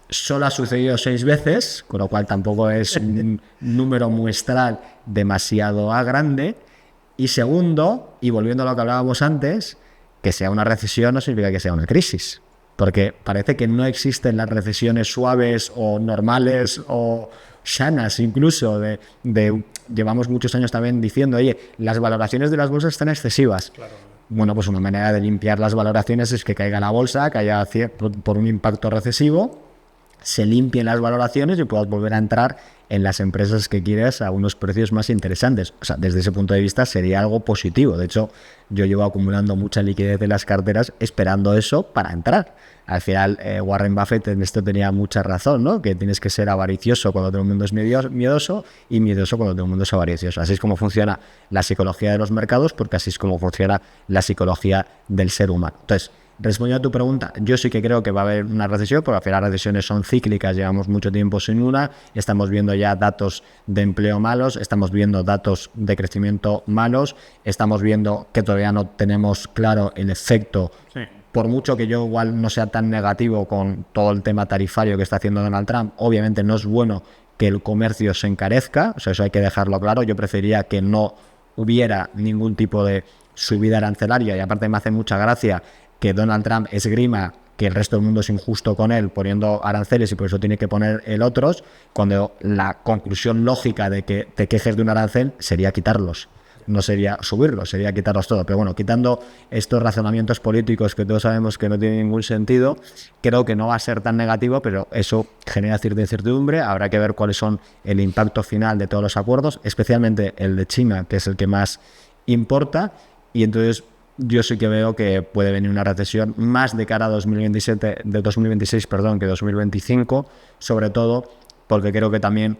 solo ha sucedido 6 veces, con lo cual tampoco es un número muestral demasiado grande. Y segundo, y volviendo a lo que hablábamos antes, que sea una recesión no significa que sea una crisis. Porque parece que no existen las recesiones suaves o normales o sanas incluso. Llevamos muchos años también diciendo, oye, las valoraciones de las bolsas están excesivas. Claro. Bueno, pues una manera de limpiar las valoraciones es que caiga la bolsa, que haya por un impacto recesivo, se limpien las valoraciones y puedas volver a entrar en las empresas que quieras a unos precios más interesantes. O sea, desde ese punto de vista sería algo positivo. De hecho, yo llevo acumulando mucha liquidez en las carteras esperando eso para entrar. Al final, Warren Buffett en esto tenía mucha razón, ¿no? Que tienes que ser avaricioso cuando todo el mundo es miedoso y miedoso cuando todo el mundo es avaricioso. Así es como funciona la psicología de los mercados, porque así es como funciona la psicología del ser humano. Entonces, respondiendo a tu pregunta, yo sí que creo que va a haber una recesión, porque al final las recesiones son cíclicas, llevamos mucho tiempo sin una, estamos viendo ya datos de empleo malos, estamos viendo datos de crecimiento malos, estamos viendo que todavía no tenemos claro el efecto. Sí. Por mucho que yo igual no sea tan negativo con todo el tema tarifario que está haciendo Donald Trump, obviamente no es bueno que el comercio se encarezca, o sea, eso hay que dejarlo claro. Yo preferiría que no hubiera ningún tipo de subida arancelaria, y aparte me hace mucha gracia que Donald Trump esgrima que el resto del mundo es injusto con él poniendo aranceles y por eso tiene que poner el otros, cuando la conclusión lógica de que te quejes de un arancel sería quitarlos. No sería subirlos, sería quitarlos todo. Pero bueno, quitando estos razonamientos políticos que todos sabemos que no tienen ningún sentido, creo que no va a ser tan negativo, pero eso genera cierta incertidumbre. Habrá que ver cuáles son el impacto final de todos los acuerdos, especialmente el de China, que es el que más importa. Y entonces yo sí que veo que puede venir una recesión más de cara a 2026, que 2025, sobre todo porque creo que también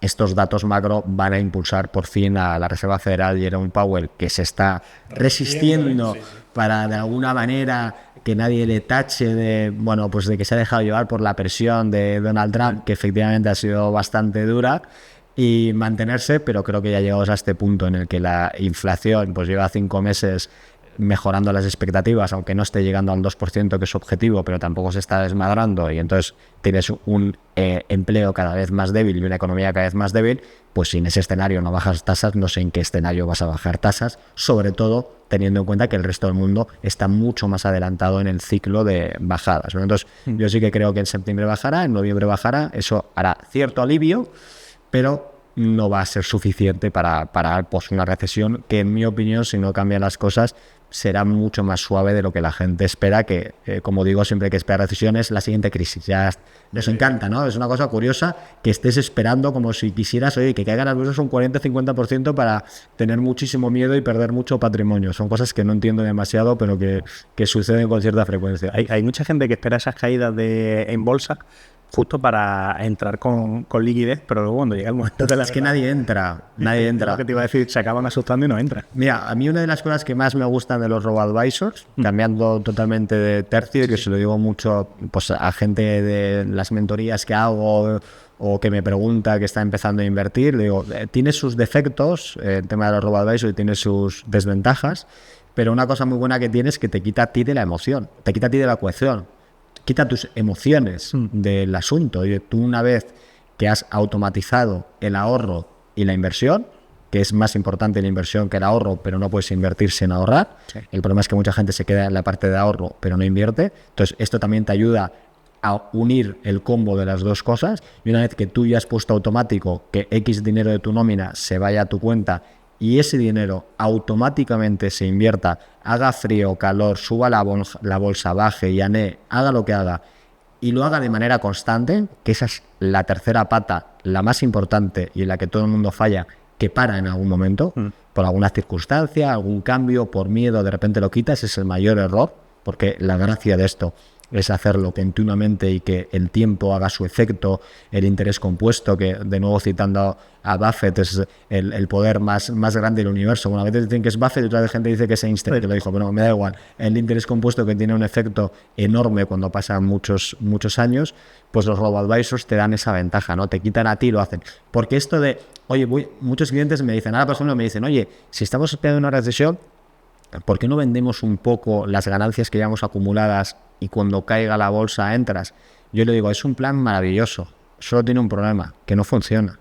estos datos macro van a impulsar por fin a la Reserva Federal y Jerome Powell, que se está resistiendo para de alguna manera que nadie le tache de, bueno, pues de que se ha dejado llevar por la presión de Donald Trump, que efectivamente ha sido bastante dura, y mantenerse, pero creo que ya llegamos a este punto en el que la inflación pues lleva 5 meses mejorando las expectativas, aunque no esté llegando al 2%, que es su objetivo, pero tampoco se está desmadrando, y entonces tienes un empleo cada vez más débil y una economía cada vez más débil. Pues si en ese escenario no bajas tasas, no sé en qué escenario vas a bajar tasas, sobre todo teniendo en cuenta que el resto del mundo está mucho más adelantado en el ciclo de bajadas, ¿no? Entonces yo sí que creo que en septiembre bajará, en noviembre bajará, eso hará cierto alivio, pero no va a ser suficiente para pues, una recesión que, en mi opinión, si no cambian las cosas, será mucho más suave de lo que la gente espera, que, como digo, siempre que espera recesión es la siguiente crisis. Ya les encanta, ¿no? Es una cosa curiosa que estés esperando como si quisieras, oye, que caigan las bolsas un 40-50% para tener muchísimo miedo y perder mucho patrimonio. Son cosas que no entiendo demasiado, pero que suceden con cierta frecuencia. Hay mucha gente que espera esas caídas en bolsa justo para entrar con liquidez, pero luego cuando llega el momento de la... Es que nadie entra. Lo que te iba a decir, se acaban asustando y no entran. Mira, a mí una de las cosas que más me gustan de los robo-advisors, cambiando totalmente de tercio, y que se lo digo mucho pues, a gente de las mentorías que hago o que me pregunta, que está empezando a invertir, le digo, tiene sus defectos, el tema de los robo-advisors, y tiene sus desventajas, pero una cosa muy buena que tiene es que te quita a ti de la emoción, te quita a ti de la cohesión, quita tus emociones del asunto. Y tú, una vez que has automatizado el ahorro y la inversión, que es más importante la inversión que el ahorro, pero no puedes invertir sin ahorrar. Sí. El problema es que mucha gente se queda en la parte de ahorro, pero no invierte. Entonces, esto también te ayuda a unir el combo de las dos cosas. Y una vez que tú ya has puesto automático que X dinero de tu nómina se vaya a tu cuenta y ese dinero automáticamente se invierta, haga frío, calor, suba la bolsa, baje, llane, haga lo que haga, y lo haga de manera constante, que esa es la tercera pata, la más importante y en la que todo el mundo falla, que para en algún momento, por alguna circunstancia, algún cambio, por miedo, de repente lo quitas, es el mayor error, porque la gracia de esto es hacerlo continuamente y que el tiempo haga su efecto, el interés compuesto, que de nuevo citando a Buffett es el poder más grande del universo. Bueno, a veces dicen que es Buffett y otra gente dice que es Einstein, que lo dijo, pero me da igual. El interés compuesto, que tiene un efecto enorme cuando pasan muchos años, pues los robo-advisors te dan esa ventaja, ¿no? Te quitan a ti y lo hacen. Porque esto de, oye, muchos clientes me dicen, ahora por ejemplo me dicen, oye, si estamos esperando una recesión, ¿por qué no vendemos un poco las ganancias que llevamos acumuladas y cuando caiga la bolsa entras? Yo le digo, es un plan maravilloso, solo tiene un problema, que no funciona.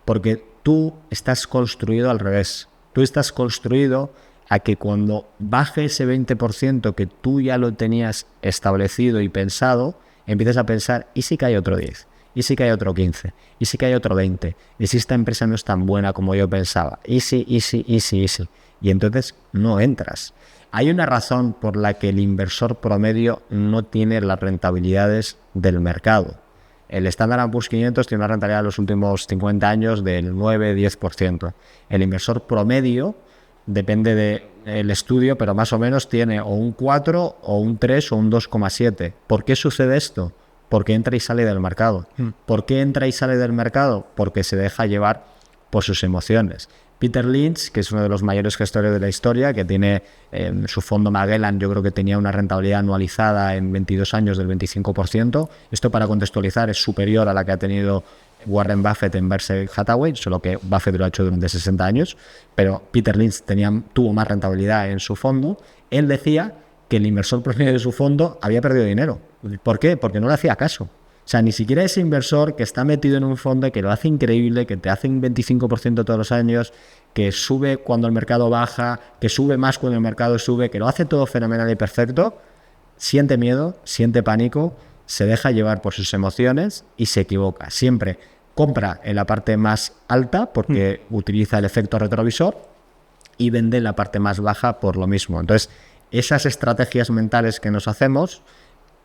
Porque tú estás construido al revés. Tú estás construido a que cuando baje ese 20% que tú ya lo tenías establecido y pensado, empieces a pensar, ¿y si cae otro 10? ¿Y si cae otro 15? ¿Y si cae otro 20? ¿Y si esta empresa no es tan buena como yo pensaba? ¿Y si? Y entonces no entras. Hay una razón por la que el inversor promedio no tiene las rentabilidades del mercado. El Standard & Poor's 500 tiene una rentabilidad en los últimos 50 años del 9-10%. El inversor promedio, depende del estudio, pero más o menos tiene o un 4, o un 3, o un 2,7. ¿Por qué sucede esto? Porque entra y sale del mercado. ¿Por qué entra y sale del mercado? Porque se deja llevar por sus emociones. Peter Lynch, que es uno de los mayores gestores de la historia, que tiene su fondo Magellan, yo creo que tenía una rentabilidad anualizada en 22 años del 25%. Esto, para contextualizar, es superior a la que ha tenido Warren Buffett en Berkshire Hathaway, solo que Buffett lo ha hecho durante 60 años, pero Peter Lynch tuvo más rentabilidad en su fondo. Él decía que el inversor promedio de su fondo había perdido dinero. ¿Por qué? Porque no le hacía caso. O sea, ni siquiera ese inversor que está metido en un fondo que lo hace increíble, que te hace un 25% todos los años, que sube cuando el mercado baja, que sube más cuando el mercado sube, que lo hace todo fenomenal y perfecto, siente miedo, siente pánico, se deja llevar por sus emociones y se equivoca. Siempre compra en la parte más alta porque utiliza el efecto retrovisor y vende en la parte más baja por lo mismo. Entonces, esas estrategias mentales que nos hacemos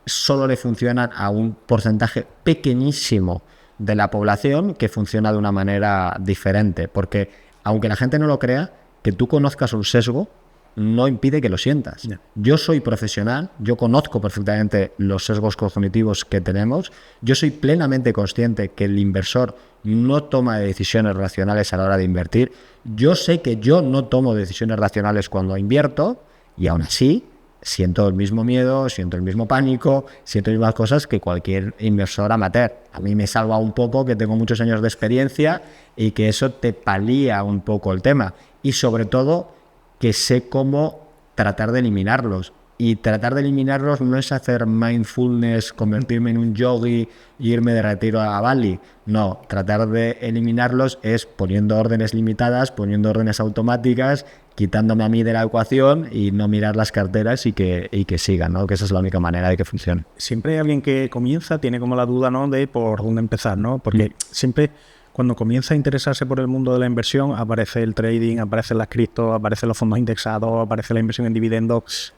solo le funcionan a un porcentaje pequeñísimo de la población que funciona de una manera diferente, porque aunque la gente no lo crea, que tú conozcas un sesgo no impide que lo sientas. Yeah. Yo soy profesional, yo conozco perfectamente los sesgos cognitivos que tenemos, yo soy plenamente consciente que el inversor no toma decisiones racionales a la hora de invertir, yo sé que yo no tomo decisiones racionales cuando invierto y aún así siento el mismo miedo, siento el mismo pánico, siento las mismas cosas que cualquier inversor amateur. A mí me salva un poco que tengo muchos años de experiencia y que eso te palía un poco el tema. Y sobre todo, que sé cómo tratar de eliminarlos. Y tratar de eliminarlos no es hacer mindfulness, convertirme en un yogi e irme de retiro a Bali. No, tratar de eliminarlos es poniendo órdenes limitadas, poniendo órdenes automáticas, quitándome a mí de la ecuación y no mirar las carteras y que sigan, ¿no? Que esa es la única manera de que funcione. Siempre hay alguien que comienza, tiene como la duda, ¿no?, de por dónde empezar, ¿no? Porque siempre cuando comienza a interesarse por el mundo de la inversión, aparece el trading, aparecen las criptos, aparecen los fondos indexados, aparece la inversión en dividendos.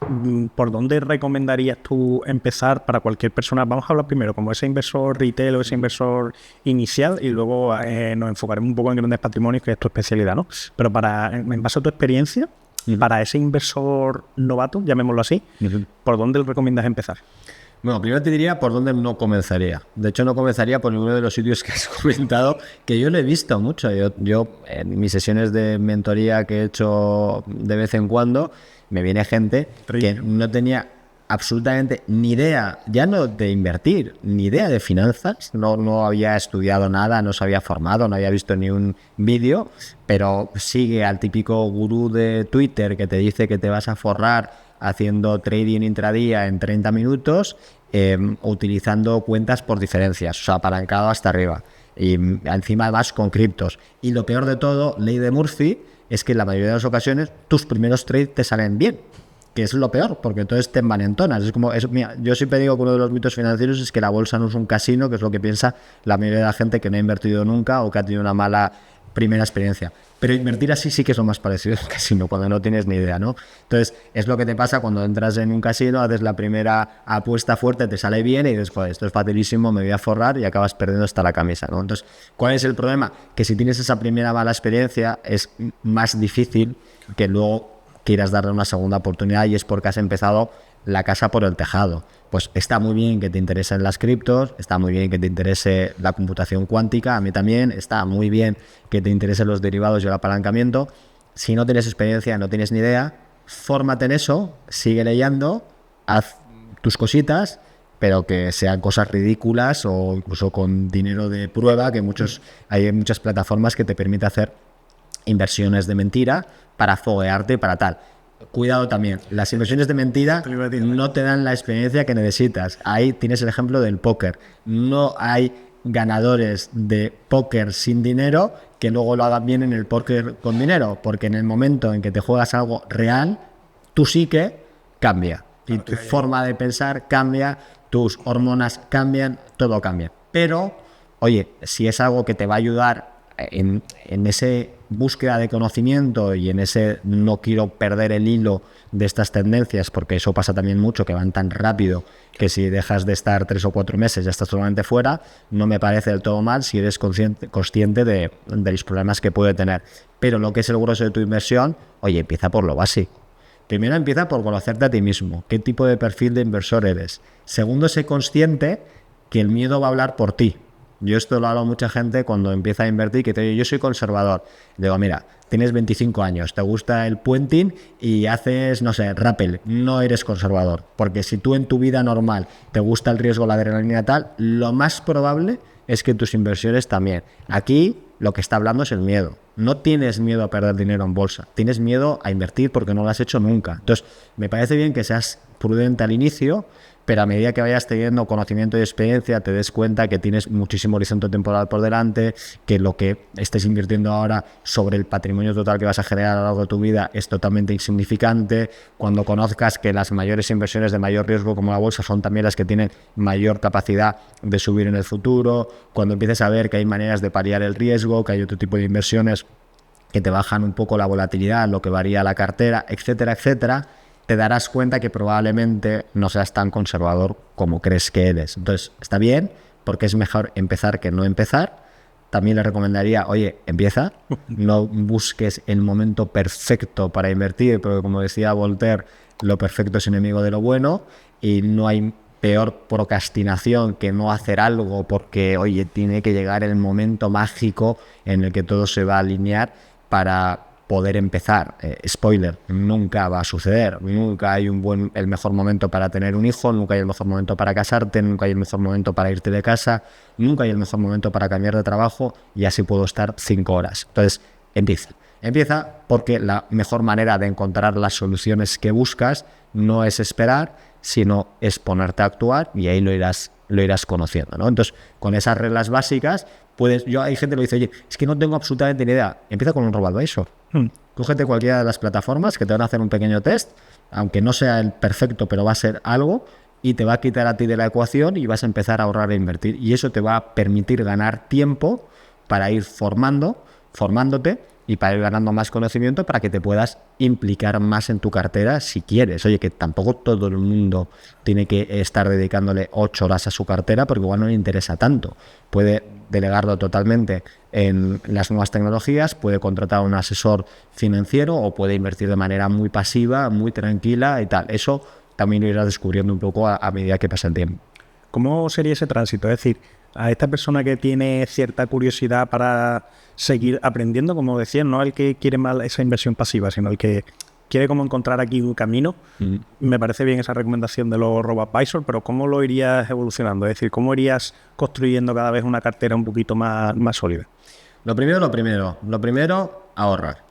¿Por dónde recomendarías tú empezar para cualquier persona? Vamos a hablar primero como ese inversor retail o ese inversor inicial y luego nos enfocaremos un poco en grandes patrimonios, que es tu especialidad, ¿no? Pero en base a tu experiencia, para ese inversor novato, llamémoslo así, ¿por dónde le recomiendas empezar? Bueno, primero te diría por dónde no comenzaría. De hecho, no comenzaría por ninguno de los sitios que has comentado, que yo lo he visto mucho. Yo en mis sesiones de mentoría que he hecho de vez en cuando, me viene gente que no tenía absolutamente ni idea, ya no de invertir, ni idea de finanzas, no había estudiado nada, no se había formado, no había visto ni un vídeo, pero sigue al típico gurú de Twitter que te dice que te vas a forrar haciendo trading intradía en 30 minutos, utilizando cuentas por diferencias, o sea, apalancado hasta arriba. Y encima vas con criptos. Y lo peor de todo, ley de Murphy, es que en la mayoría de las ocasiones tus primeros trades te salen bien, que es lo peor, porque entonces te envalentonas. Mira, yo siempre digo que uno de los mitos financieros es que la bolsa no es un casino, que es lo que piensa la mayoría de la gente que no ha invertido nunca o que ha tenido una mala primera experiencia. Pero invertir así sí que es lo más parecido al casino, cuando no tienes ni idea, ¿no? Entonces, es lo que te pasa cuando entras en un casino, haces la primera apuesta fuerte, te sale bien y dices, joder, esto es facilísimo, me voy a forrar, y acabas perdiendo hasta la camisa, ¿no? Entonces, ¿cuál es el problema? Que si tienes esa primera mala experiencia, es más difícil que luego quieras darle una segunda oportunidad, y es porque has empezado la casa por el tejado. Pues está muy bien que te interesen las criptos, está muy bien que te interese la computación cuántica, a mí también, está muy bien que te interesen los derivados y el apalancamiento. Si no tienes experiencia, no tienes ni idea, fórmate en eso, sigue leyendo, haz tus cositas, pero que sean cosas ridículas o incluso con dinero de prueba, que hay muchas plataformas que te permiten hacer inversiones de mentira para foguearte y para tal. Cuidado también, las inversiones de mentira no te dan la experiencia que necesitas. Ahí tienes el ejemplo del póker. No hay ganadores de póker sin dinero que luego lo hagan bien en el póker con dinero, porque en el momento en que te juegas algo real, tu psique cambia y tu forma de pensar cambia, tus hormonas cambian, todo cambia. Pero, oye, si es algo que te va a ayudar en ese búsqueda de conocimiento y en ese no quiero perder el hilo de estas tendencias, porque eso pasa también mucho, que van tan rápido que si dejas de estar 3 o 4 meses ya estás totalmente fuera, no me parece del todo mal si eres consciente de los problemas que puede tener. Pero lo que es el grueso de tu inversión, oye, empieza por lo básico. Primero empieza por conocerte a ti mismo, qué tipo de perfil de inversor eres. Segundo, sé consciente que el miedo va a hablar por ti. Yo esto lo hablo a mucha gente cuando empieza a invertir, que te digo, yo soy conservador. Digo, mira, tienes 25 años, te gusta el puenting y haces, no sé, rappel, no eres conservador. Porque si tú en tu vida normal te gusta el riesgo, la adrenalina tal, lo más probable es que tus inversiones también. Aquí lo que está hablando es el miedo. No tienes miedo a perder dinero en bolsa, tienes miedo a invertir porque no lo has hecho nunca. Entonces, me parece bien que seas prudente al inicio, pero a medida que vayas teniendo conocimiento y experiencia, te des cuenta que tienes muchísimo horizonte temporal por delante, que lo que estés invirtiendo ahora sobre el patrimonio total que vas a generar a lo largo de tu vida es totalmente insignificante. Cuando conozcas que las mayores inversiones de mayor riesgo como la bolsa son también las que tienen mayor capacidad de subir en el futuro, cuando empieces a ver que hay maneras de paliar el riesgo, que hay otro tipo de inversiones que te bajan un poco la volatilidad, lo que varía la cartera, etcétera, etcétera, te darás cuenta que probablemente no seas tan conservador como crees que eres. Entonces, está bien, porque es mejor empezar que no empezar. También le recomendaría, oye, empieza, no busques el momento perfecto para invertir, porque como decía Voltaire, lo perfecto es enemigo de lo bueno, y no hay peor procrastinación que no hacer algo porque, oye, tiene que llegar el momento mágico en el que todo se va a alinear para poder empezar. Spoiler, nunca va a suceder. Nunca hay el mejor momento para tener un hijo, nunca hay el mejor momento para casarte, nunca hay el mejor momento para irte de casa, nunca hay el mejor momento para cambiar de trabajo, y así puedo estar 5 horas. Entonces, empieza porque la mejor manera de encontrar las soluciones que buscas no es esperar, sino es ponerte a actuar, y ahí lo irás conociendo, ¿no? Entonces, con esas reglas básicas, hay gente que lo dice, oye, es que no tengo absolutamente ni idea. Empieza con un robo-advisor. Cógete cualquiera de las plataformas que te van a hacer un pequeño test, aunque no sea el perfecto, pero va a ser algo, y te va a quitar a ti de la ecuación y vas a empezar a ahorrar e invertir. Y eso te va a permitir ganar tiempo para ir formándote y para ir ganando más conocimiento para que te puedas implicar más en tu cartera si quieres. Oye, que tampoco todo el mundo tiene que estar dedicándole 8 horas a su cartera porque igual no le interesa tanto. Puede delegarlo totalmente en las nuevas tecnologías, puede contratar a un asesor financiero o puede invertir de manera muy pasiva, muy tranquila y tal. Eso también lo irás descubriendo un poco a medida que pasa el tiempo. ¿Cómo sería ese tránsito? Es decir, a esta persona que tiene cierta curiosidad para seguir aprendiendo, como decía, no el que quiere más esa inversión pasiva, sino el que quiere como encontrar aquí un camino. Me parece bien esa recomendación de los robo-advisor, pero ¿cómo lo irías evolucionando? Es decir, ¿cómo irías construyendo cada vez una cartera un poquito más sólida? Lo primero, ahorrar.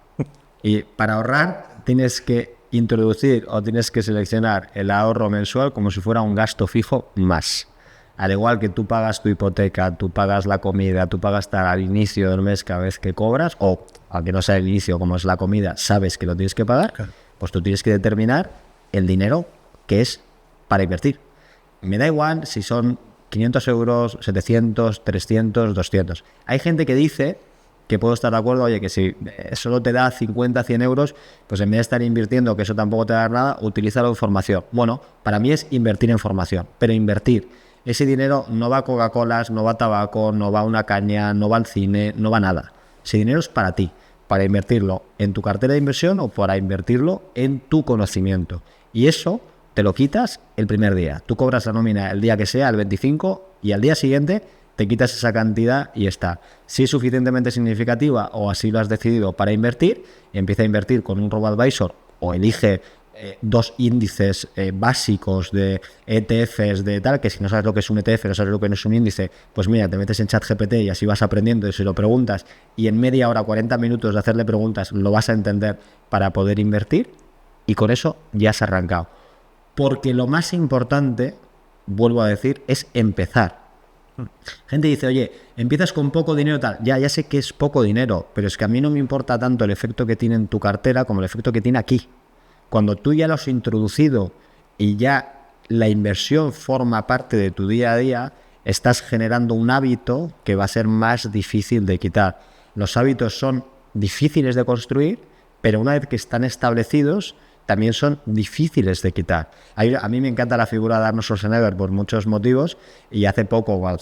Y para ahorrar tienes que introducir o tienes que seleccionar el ahorro mensual como si fuera un gasto fijo más. Al igual que tú pagas tu hipoteca, tú pagas la comida, tú pagas hasta al inicio del mes cada vez que cobras, o aunque no sea el inicio, como es la comida, sabes que lo tienes que pagar, claro. Pues tú tienes que determinar el dinero que es para invertir. Me da igual si son 500 euros, 700, 300, 200. Hay gente que dice, que puedo estar de acuerdo, oye, que si solo te da 50, 100 euros, pues en vez de estar invirtiendo, que eso tampoco te da nada, utilízalo en formación. Bueno, para mí es invertir en formación, pero invertir. Ese dinero no va a Coca-Colas, no va a tabaco, no va a una caña, no va al cine, no va a nada. Ese dinero es para ti, para invertirlo en tu cartera de inversión o para invertirlo en tu conocimiento. Y eso te lo quitas el primer día. Tú cobras la nómina el día que sea, el 25, y al día siguiente te quitas esa cantidad y está. Si es suficientemente significativa o así lo has decidido para invertir, empieza a invertir con un robo-advisor o elige 2 índices básicos de ETFs de tal, que si no sabes lo que es un ETF, no sabes lo que no es un índice, pues mira, te metes en ChatGPT y así vas aprendiendo y se lo preguntas y en media hora, 40 minutos de hacerle preguntas lo vas a entender para poder invertir y con eso ya has arrancado. Porque lo más importante, vuelvo a decir, es empezar. Gente dice, oye, empiezas con poco dinero tal. Ya sé que es poco dinero, pero es que a mí no me importa tanto el efecto que tiene en tu cartera como el efecto que tiene aquí. Cuando tú ya lo has introducido y ya la inversión forma parte de tu día a día, estás generando un hábito que va a ser más difícil de quitar. Los hábitos son difíciles de construir, pero una vez que están establecidos, también son difíciles de quitar. A mí me encanta la figura de Arnold Schwarzenegger por muchos motivos, y hace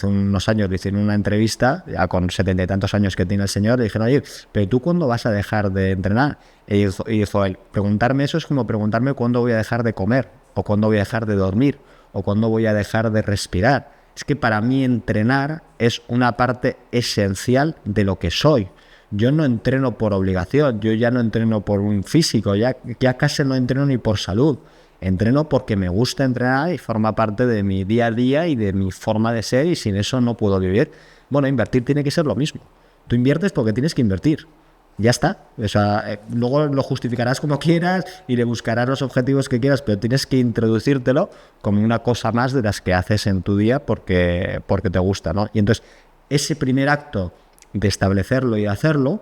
unos años, le hicieron una entrevista, ya con 70 y tantos años que tiene el señor, le dijeron, oye, ¿pero tú cuándo vas a dejar de entrenar? Y dijo él, preguntarme eso es como preguntarme cuándo voy a dejar de comer, o cuándo voy a dejar de dormir, o cuándo voy a dejar de respirar. Es que para mí entrenar es una parte esencial de lo que soy. Yo no entreno por obligación, yo ya no entreno por un físico, ya casi no entreno ni por salud. Entreno porque me gusta entrenar y forma parte de mi día a día y de mi forma de ser, y sin eso no puedo vivir. Bueno, invertir tiene que ser lo mismo. Tú inviertes porque tienes que invertir. Ya está. O sea, luego lo justificarás como quieras y le buscarás los objetivos que quieras, pero tienes que introducírtelo como una cosa más de las que haces en tu día porque te gusta, ¿no? Y entonces, ese primer acto de establecerlo y hacerlo,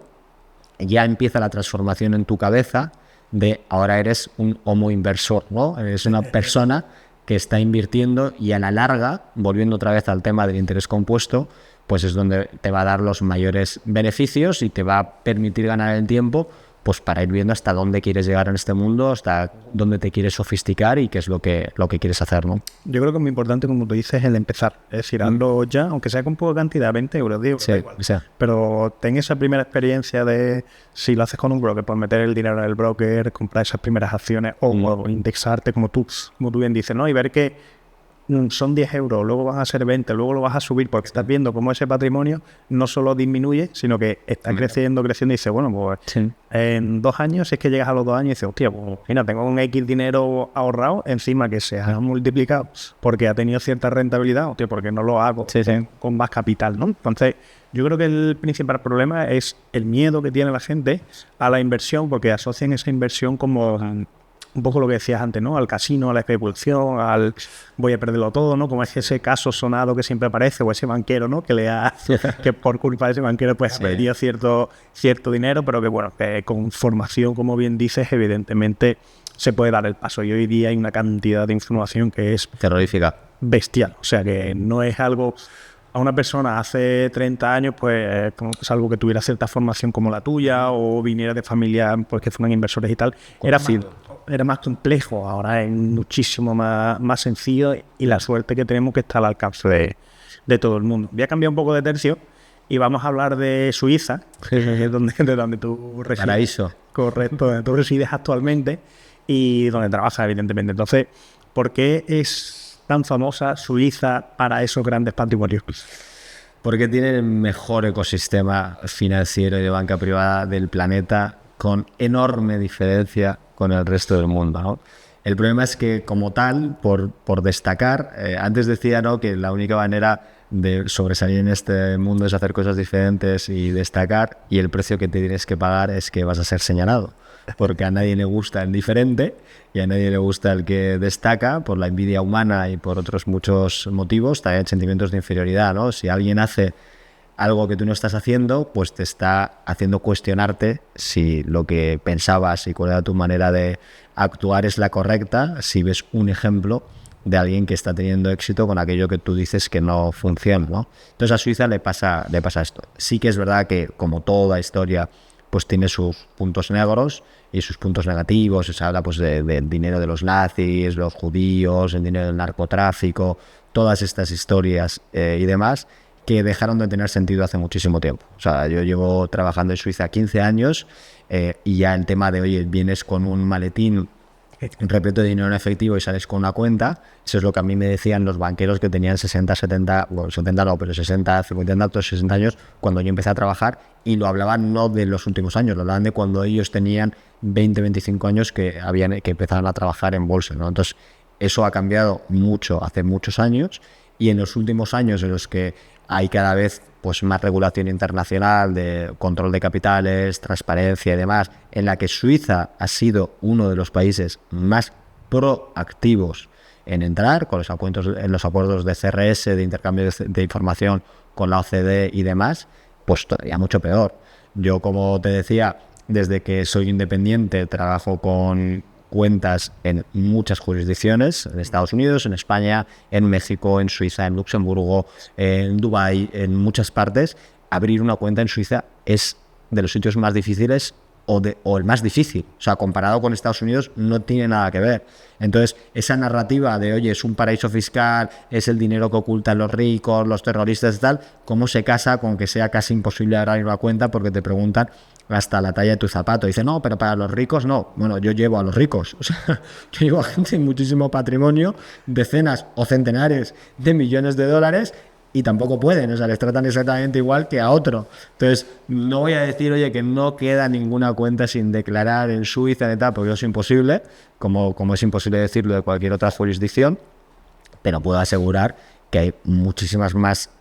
ya empieza la transformación en tu cabeza de ahora eres un homo inversor, ¿no? Eres una persona que está invirtiendo y a la larga, volviendo otra vez al tema del interés compuesto, pues es donde te va a dar los mayores beneficios y te va a permitir ganar el tiempo, pues para ir viendo hasta dónde quieres llegar en este mundo, hasta dónde te quieres sofisticar y qué es lo que quieres hacer, ¿no? Yo creo que es muy importante, como tú dices, el empezar. Es decir, hazlo ya, aunque sea con poca cantidad, 20 euros, digo, sí, da igual. Sí. Pero ten esa primera experiencia de, si lo haces con un broker, pues meter el dinero en el broker, comprar esas primeras acciones o indexarte, como tú bien dices, ¿no? Y ver que son 10 euros, luego van a ser 20, luego lo vas a subir, porque estás viendo cómo ese patrimonio no solo disminuye, sino que está creciendo y dices, bueno, pues en 2 años, si es que llegas a los 2 años y dices, hostia, pues mira, tengo un X dinero ahorrado, encima que se ha multiplicado porque ha tenido cierta rentabilidad, hostia, porque no lo hago con más capital, ¿no? Entonces, yo creo que el principal problema es el miedo que tiene la gente a la inversión, porque asocian esa inversión como un poco lo que decías antes, ¿no? Al casino, a la especulación, al voy a perderlo todo, ¿no? Como es ese caso sonado que siempre aparece, o ese banquero, ¿no? Que por culpa de ese banquero pues ha perdido cierto dinero, pero que bueno, que con formación, como bien dices, evidentemente se puede dar el paso. Y hoy día hay una cantidad de información que es terrorífica, bestial. O sea, que no es algo... A una persona hace 30 años, pues es algo que tuviera cierta formación como la tuya o viniera de familia pues, que fueran inversores y tal, era más complejo. Ahora es muchísimo más sencillo y la suerte que tenemos que está al alcance de todo el mundo. Voy a cambiar un poco de tercio y vamos a hablar de Suiza, de donde tú resides. Paraíso. Correcto, donde tú resides actualmente y donde trabajas, evidentemente. Entonces, ¿por qué es tan famosa Suiza para esos grandes patrimonios? Porque tiene el mejor ecosistema financiero y de banca privada del planeta, con enorme diferencia con el resto del mundo, ¿no? El problema es que, como tal, por destacar, antes decía, ¿no?, que la única manera de sobresalir en este mundo es hacer cosas diferentes y destacar, y el precio que te tienes que pagar es que vas a ser señalado, porque a nadie le gusta el diferente y a nadie le gusta el que destaca, por la envidia humana y por otros muchos motivos, también sentimientos de inferioridad, ¿no? Si alguien hace algo que tú no estás haciendo, pues te está haciendo cuestionarte si lo que pensabas y cuál era tu manera de actuar es la correcta, si ves un ejemplo de alguien que está teniendo éxito con aquello que tú dices que no funciona, ¿no? Entonces a Suiza le pasa esto. Sí que es verdad que, como toda historia, pues tiene sus puntos negros y sus puntos negativos. Se habla pues del dinero de los nazis, los judíos, el dinero del narcotráfico, todas estas historias y demás, que dejaron de tener sentido hace muchísimo tiempo. O sea, yo llevo trabajando en Suiza 15 años y ya el tema de, oye, vienes con un maletín repleto de dinero en efectivo y sales con una cuenta. Eso es lo que a mí me decían los banqueros que tenían 60, 70, bueno, 70 no, pero 60, 50, 60 años cuando yo empecé a trabajar, y lo hablaban no de los últimos años, lo hablaban de cuando ellos tenían 20, 25 años que empezaron a trabajar en bolsa, ¿no? Entonces, eso ha cambiado mucho hace muchos años, y en los últimos años en los que hay cada vez pues más regulación internacional de control de capitales, transparencia y demás, en la que Suiza ha sido uno de los países más proactivos en entrar con en los acuerdos de CRS, de intercambio de información con la OCDE y demás, pues todavía mucho peor. Yo, como te decía, desde que soy independiente trabajo con cuentas en muchas jurisdicciones, en Estados Unidos, en España, en México, en Suiza, en Luxemburgo, en Dubái, en muchas partes. Abrir una cuenta en Suiza es de los sitios más difíciles o el más difícil. O sea, comparado con Estados Unidos, no tiene nada que ver. Entonces, esa narrativa de, oye, es un paraíso fiscal, es el dinero que ocultan los ricos, los terroristas y tal, ¿cómo se casa con que sea casi imposible abrir una cuenta porque te preguntan hasta la talla de tu zapato? Dice, no, pero para los ricos no. Bueno, yo llevo a los ricos. O sea, yo llevo a gente sin muchísimo patrimonio, decenas o centenares de millones de dólares, y tampoco pueden. O sea, les tratan exactamente igual que a otro. Entonces, no voy a decir, oye, que no queda ninguna cuenta sin declarar en Suiza y tal, porque eso es imposible, como es imposible decirlo de cualquier otra jurisdicción, pero puedo asegurar que hay muchísimas más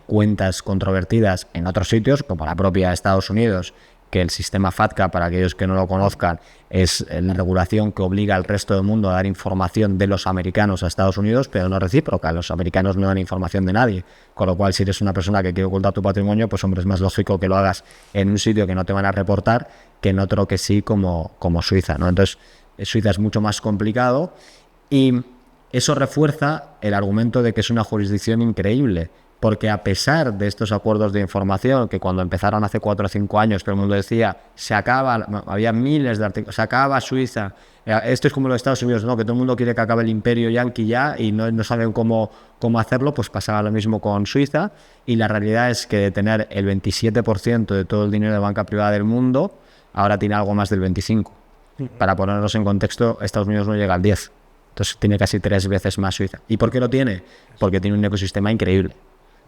cuentas controvertidas en otros sitios, como la propia Estados Unidos, que el sistema FATCA, para aquellos que no lo conozcan, es la regulación que obliga al resto del mundo a dar información de los americanos a Estados Unidos, pero no recíproca. Los americanos no dan información de nadie, con lo cual, si eres una persona que quiere ocultar tu patrimonio, pues hombre, es más lógico que lo hagas en un sitio que no te van a reportar que en otro que sí, como Suiza, ¿no? Entonces, Suiza es mucho más complicado, y eso refuerza el argumento de que es una jurisdicción increíble, porque a pesar de estos acuerdos de información, que cuando empezaron hace 4 o 5 años, todo el mundo decía, se acaba, había miles de artículos, se acaba Suiza, esto es como los Estados Unidos, ¿no? Que todo el mundo quiere que acabe el imperio yanqui ya y no saben cómo hacerlo, pues pasaba lo mismo con Suiza, y la realidad es que de tener el 27% de todo el dinero de banca privada del mundo, ahora tiene algo más del 25%. Para ponernos en contexto, Estados Unidos no llega al 10%, entonces tiene casi 3 veces más Suiza. ¿Y por qué lo tiene? Porque tiene un ecosistema increíble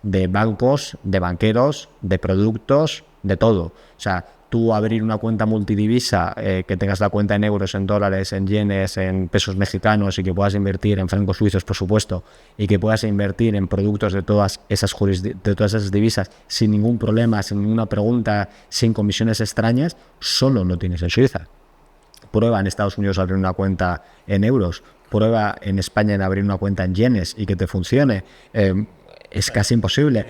de bancos, de banqueros, de productos, de todo. O sea, tú abrir una cuenta multidivisa, que tengas la cuenta en euros, en dólares, en yenes, en pesos mexicanos, y que puedas invertir en francos suizos, por supuesto, y que puedas invertir en productos de todas esas divisas sin ningún problema, sin ninguna pregunta, sin comisiones extrañas, solo lo tienes en Suiza. Prueba en Estados Unidos abrir una cuenta en euros, prueba en España en abrir una cuenta en yenes y que te funcione. Es casi imposible.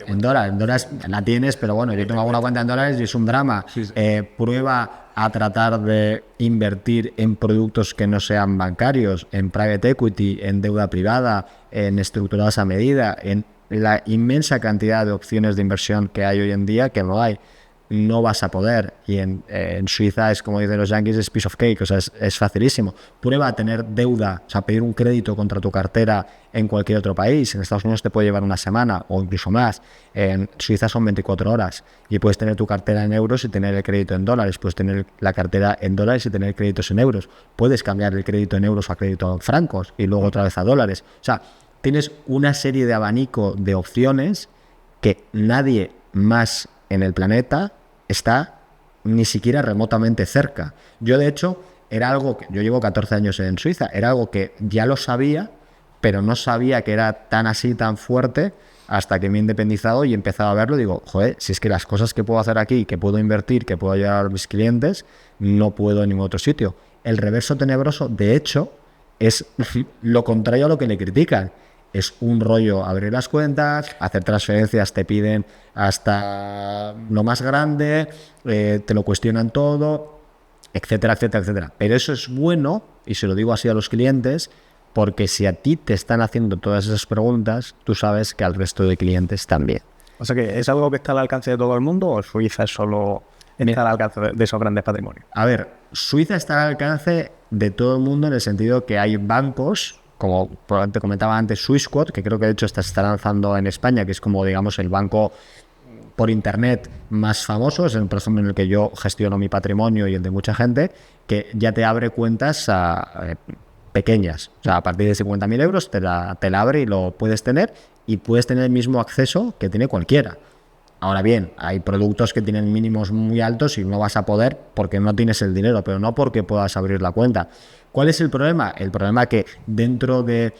En dólares la tienes, pero bueno, yo tengo alguna cuenta en dólares y es un drama. Prueba a tratar de invertir en productos que no sean bancarios, en private equity, en deuda privada, en estructuradas a medida, en la inmensa cantidad de opciones de inversión que hay hoy en día, que no hay. No vas a poder, y en Suiza es como dicen los yankees, es piece of cake, o sea, es facilísimo. Prueba a tener deuda, o sea, pedir un crédito contra tu cartera en cualquier otro país. En Estados Unidos te puede llevar una semana o incluso más. En Suiza son 24 horas y puedes tener tu cartera en euros y tener el crédito en dólares, puedes tener la cartera en dólares y tener créditos en euros, puedes cambiar el crédito en euros a crédito en francos y luego otra vez a dólares. O sea, tienes una serie de abanico de opciones que nadie más en el planeta está ni siquiera remotamente cerca. Yo, de hecho, era algo que yo llevo 14 años en Suiza, era algo que ya lo sabía, pero no sabía que era tan así, tan fuerte, hasta que me he independizado y he empezado a verlo. Digo, joder, si es que las cosas que puedo hacer aquí, que puedo invertir, que puedo ayudar a mis clientes, no puedo en ningún otro sitio. El reverso tenebroso, de hecho, es lo contrario a lo que le critican. Es un rollo abrir las cuentas, hacer transferencias, te piden hasta lo más grande, te lo cuestionan todo, etcétera, etcétera, etcétera. Pero eso es bueno, y se lo digo así a los clientes, porque si a ti te están haciendo todas esas preguntas, tú sabes que al resto de clientes también. O sea, que ¿es algo que está al alcance de todo el mundo o Suiza es solo está al alcance de esos grandes patrimonios? A ver, Suiza está al alcance de todo el mundo en el sentido que hay bancos, como te comentaba antes, Swissquote, que creo que de hecho se está lanzando en España, que es como, digamos, el banco por internet más famosos, por ejemplo en el que yo gestiono mi patrimonio y el de mucha gente, que ya te abre cuentas pequeñas. O sea, a partir de 50.000 euros te la abre y lo puedes tener, y puedes tener el mismo acceso que tiene cualquiera. Ahora bien, hay productos que tienen mínimos muy altos y no vas a poder porque no tienes el dinero, pero no porque puedas abrir la cuenta. ¿Cuál es el problema? El problema es que dentro de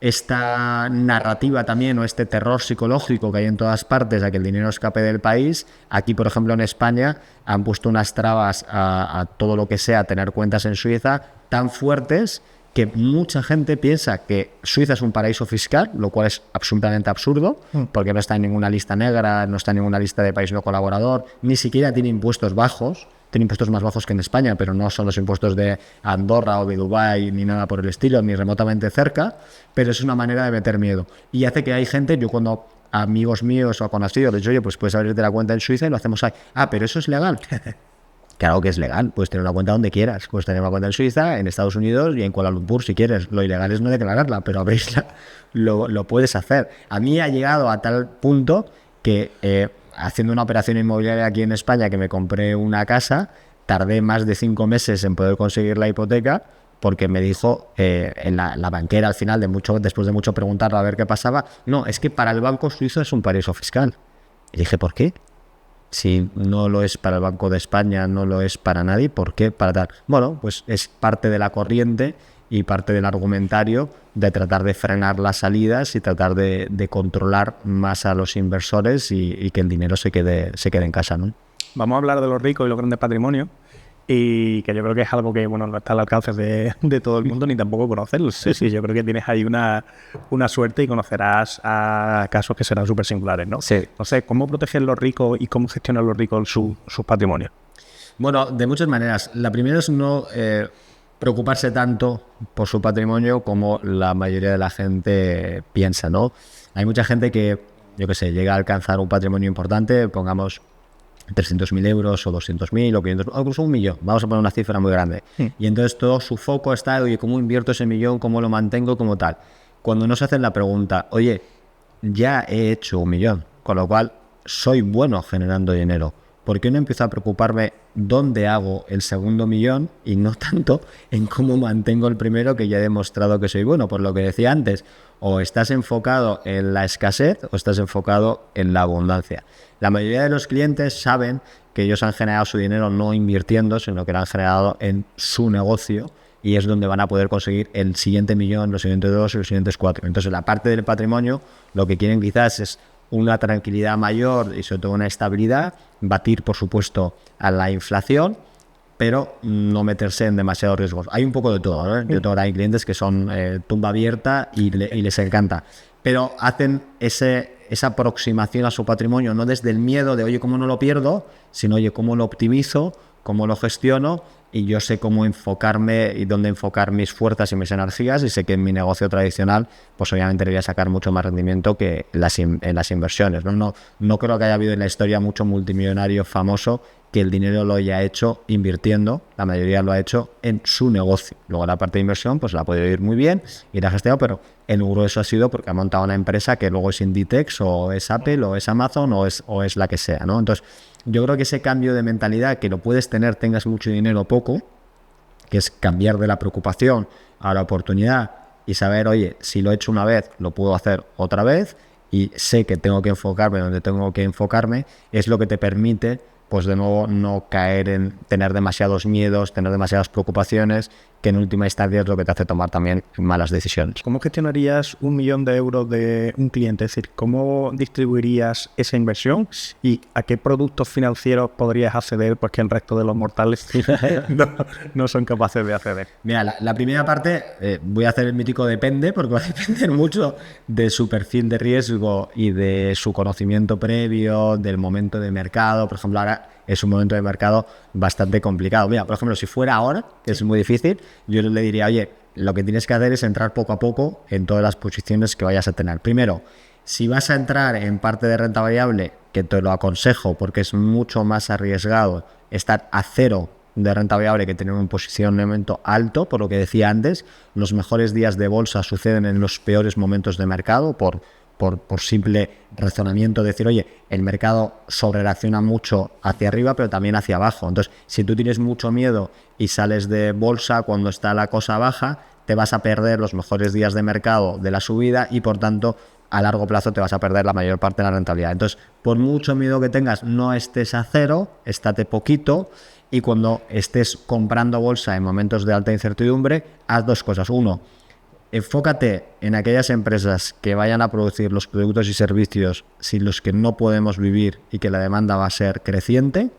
esta narrativa también, o este terror psicológico que hay en todas partes a que el dinero escape del país, aquí por ejemplo en España han puesto unas trabas a todo lo que sea tener cuentas en Suiza tan fuertes que mucha gente piensa que Suiza es un paraíso fiscal, lo cual es absolutamente absurdo, porque no está en ninguna lista negra, no está en ninguna lista de país no colaborador, ni siquiera tiene impuestos bajos, tiene impuestos más bajos que en España, pero no son los impuestos de Andorra o de Dubái ni nada por el estilo, ni remotamente cerca, pero es una manera de meter miedo. Y hace que hay gente, yo cuando amigos míos o conocidos les digo, oye, pues puedes abrirte la cuenta en Suiza y lo hacemos ahí. Ah, pero eso es legal. Claro que es legal, puedes tener una cuenta donde quieras, puedes tener una cuenta en Suiza, en Estados Unidos y en Kuala Lumpur si quieres. Lo ilegal es no declararla, pero abrirla lo puedes hacer. A mí ha llegado a tal punto que haciendo una operación inmobiliaria aquí en España, que me compré una casa, tardé más de 5 meses en poder conseguir la hipoteca, porque me dijo en la banquera al final, después de mucho preguntarlo a ver qué pasaba, no, es que para el banco suizo es un paraíso fiscal. Y dije, ¿por qué? Si no lo es para el Banco de España, no lo es para nadie, ¿por qué para tal? Bueno, pues es parte de la corriente y parte del argumentario de tratar de frenar las salidas y tratar de controlar más a los inversores y que el dinero se quede en casa, ¿no? Vamos a hablar de los ricos y los grandes patrimonios, y que yo creo que es algo que no está al alcance de todo el mundo, ni tampoco conocerlo. Sí, yo creo que tienes ahí una suerte y conocerás a casos que serán súper singulares, ¿no? Sí. Entonces, ¿cómo protegen los ricos y cómo gestionan los ricos sus patrimonios? Bueno, de muchas maneras. La primera es no preocuparse tanto por su patrimonio como la mayoría de la gente piensa, ¿no? Hay mucha gente que, yo qué sé, llega a alcanzar un patrimonio importante, pongamos 300.000 euros o 200.000 o 500, o incluso 1.000.000, vamos a poner una cifra muy grande. Y entonces todo su foco está, oye, ¿cómo invierto ese millón? ¿Cómo lo mantengo? Como tal. Cuando no se hacen la pregunta, oye, ya he hecho 1.000.000, con lo cual soy bueno generando dinero, ¿por qué no empiezo a preocuparme dónde hago el segundo millón y no tanto en cómo mantengo el primero, que ya he demostrado que soy bueno? Por lo que decía antes, o estás enfocado en la escasez o estás enfocado en la abundancia. La mayoría de los clientes saben que ellos han generado su dinero no invirtiendo, sino que lo han generado en su negocio, y es donde van a poder conseguir el siguiente millón, los siguientes 2 y los siguientes 4. Entonces, la parte del patrimonio, lo que quieren quizás es una tranquilidad mayor y sobre todo una estabilidad, batir por supuesto a la inflación, pero no meterse en demasiados riesgos. Hay un poco de todo, ¿no? Yo tengo hay clientes que son tumba abierta y les encanta, pero hacen esa aproximación a su patrimonio no desde el miedo de, oye, ¿cómo no lo pierdo?, sino, oye, ¿cómo lo optimizo?, ¿cómo lo gestiono? Y yo sé cómo enfocarme y dónde enfocar mis fuerzas y mis energías, y sé que en mi negocio tradicional pues obviamente le voy a sacar mucho más rendimiento que en las inversiones, ¿no? No creo que haya habido en la historia mucho multimillonario famoso que el dinero lo haya hecho invirtiendo. La mayoría lo ha hecho en su negocio. Luego la parte de inversión pues la ha podido ir muy bien y la ha gestionado, pero el grueso ha sido porque ha montado una empresa que luego es Inditex o es Apple o es Amazon o es la que sea, ¿no? Entonces yo creo que ese cambio de mentalidad, que lo puedes tener, tengas mucho dinero o poco, que es cambiar de la preocupación a la oportunidad y saber, oye, si lo he hecho una vez, lo puedo hacer otra vez, y sé que tengo que enfocarme donde tengo que enfocarme, es lo que te permite, pues de nuevo, no caer en tener demasiados miedos, tener demasiadas preocupaciones, que en última instancia es lo que te hace tomar también malas decisiones. ¿Cómo gestionarías 1.000.000 de euros de un cliente? Es decir, ¿cómo distribuirías esa inversión y a qué productos financieros podrías acceder, pues que el resto de los mortales no son capaces de acceder? Mira, la primera parte, voy a hacer el mítico depende, porque va a depender mucho de su perfil de riesgo y de su conocimiento previo, del momento de mercado. Por ejemplo, ahora es un momento de mercado bastante complicado. Mira, por ejemplo, si fuera ahora, que es muy difícil, yo le diría, oye, lo que tienes que hacer es entrar poco a poco en todas las posiciones que vayas a tener. Primero, si vas a entrar en parte de renta variable, que te lo aconsejo porque es mucho más arriesgado estar a cero de renta variable que tener un posicionamiento alto. Por lo que decía antes, los mejores días de bolsa suceden en los peores momentos de mercado por por simple razonamiento, decir, oye, el mercado sobrereacciona mucho hacia arriba, pero también hacia abajo. Entonces, si tú tienes mucho miedo y sales de bolsa cuando está la cosa baja, te vas a perder los mejores días de mercado de la subida y, por tanto, a largo plazo te vas a perder la mayor parte de la rentabilidad. Entonces, por mucho miedo que tengas, no estés a cero, estate poquito, y cuando estés comprando bolsa en momentos de alta incertidumbre, haz dos cosas. Uno, enfócate en aquellas empresas que vayan a producir los productos y servicios sin los que no podemos vivir y que la demanda va a ser creciente,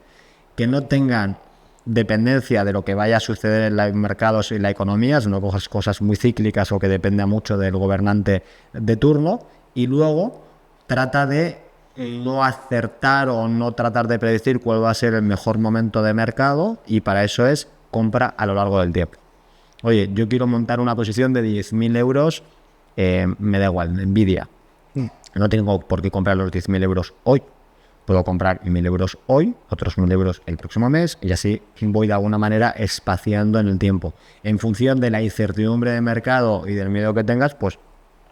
que no tengan dependencia de lo que vaya a suceder en los mercados y la economía, no cojas cosas muy cíclicas o que dependa mucho del gobernante de turno, y luego trata de no acertar o no tratar de predecir cuál va a ser el mejor momento de mercado, y para eso es compra a lo largo del tiempo. Oye, yo quiero montar una posición de 10.000 euros, me da igual, Nvidia. No tengo por qué comprar los 10.000 euros hoy. Puedo comprar 1.000 euros hoy, otros 1.000 euros el próximo mes, y así voy de alguna manera espaciando en el tiempo. En función de la incertidumbre de mercado y del miedo que tengas, pues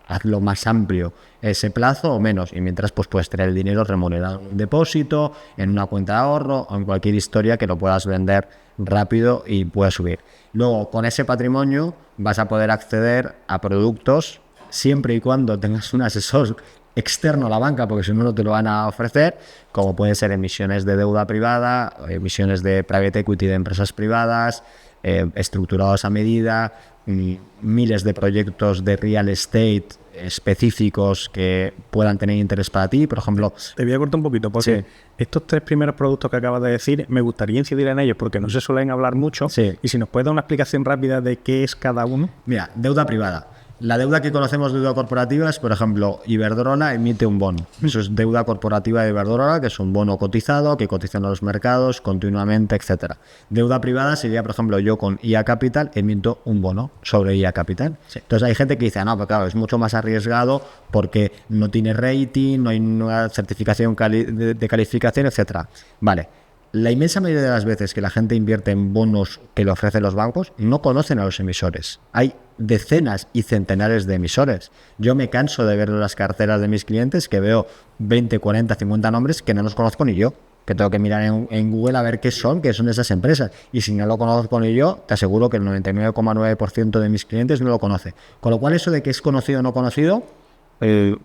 hazlo más amplio ese plazo o menos, y mientras pues puedes tener el dinero remunerado en un depósito, en una cuenta de ahorro o en cualquier historia que lo puedas vender rápido y pueda subir. Luego, con ese patrimonio vas a poder acceder a productos siempre y cuando tengas un asesor externo a la banca, porque si no, no te lo van a ofrecer, como pueden ser emisiones de deuda privada, emisiones de private equity de empresas privadas, estructurados a medida, miles de proyectos de real estate específicos que puedan tener interés para ti. Por ejemplo, te voy a cortar un poquito porque estos tres primeros productos que acabas de decir me gustaría incidir en ellos porque no se suelen hablar mucho, y si nos puedes dar una explicación rápida de qué es cada uno. Mira, deuda privada. La deuda que conocemos de deuda corporativa es, por ejemplo, Iberdrola emite un bono. Eso es deuda corporativa de Iberdrola, que es un bono cotizado, que cotiza en los mercados continuamente, etcétera. Deuda privada sería, por ejemplo, yo con IA Capital emito un bono sobre IA Capital. Entonces hay gente que dice, no, pero claro, es mucho más arriesgado porque no tiene rating, no hay una certificación de calificación, etcétera. Vale. La inmensa mayoría de las veces que la gente invierte en bonos que le ofrecen los bancos, no conocen a los emisores. Hay decenas y centenares de emisores. Yo me canso de ver las carteras de mis clientes que veo 20, 40, 50 nombres que no los conozco ni yo, que tengo que mirar en Google a ver qué son esas empresas. Y si no lo conozco ni yo, te aseguro que el 99,9% de mis clientes no lo conoce. Con lo cual, eso de que es conocido o no conocido,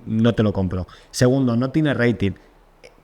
no te lo compro. Segundo, no tiene rating.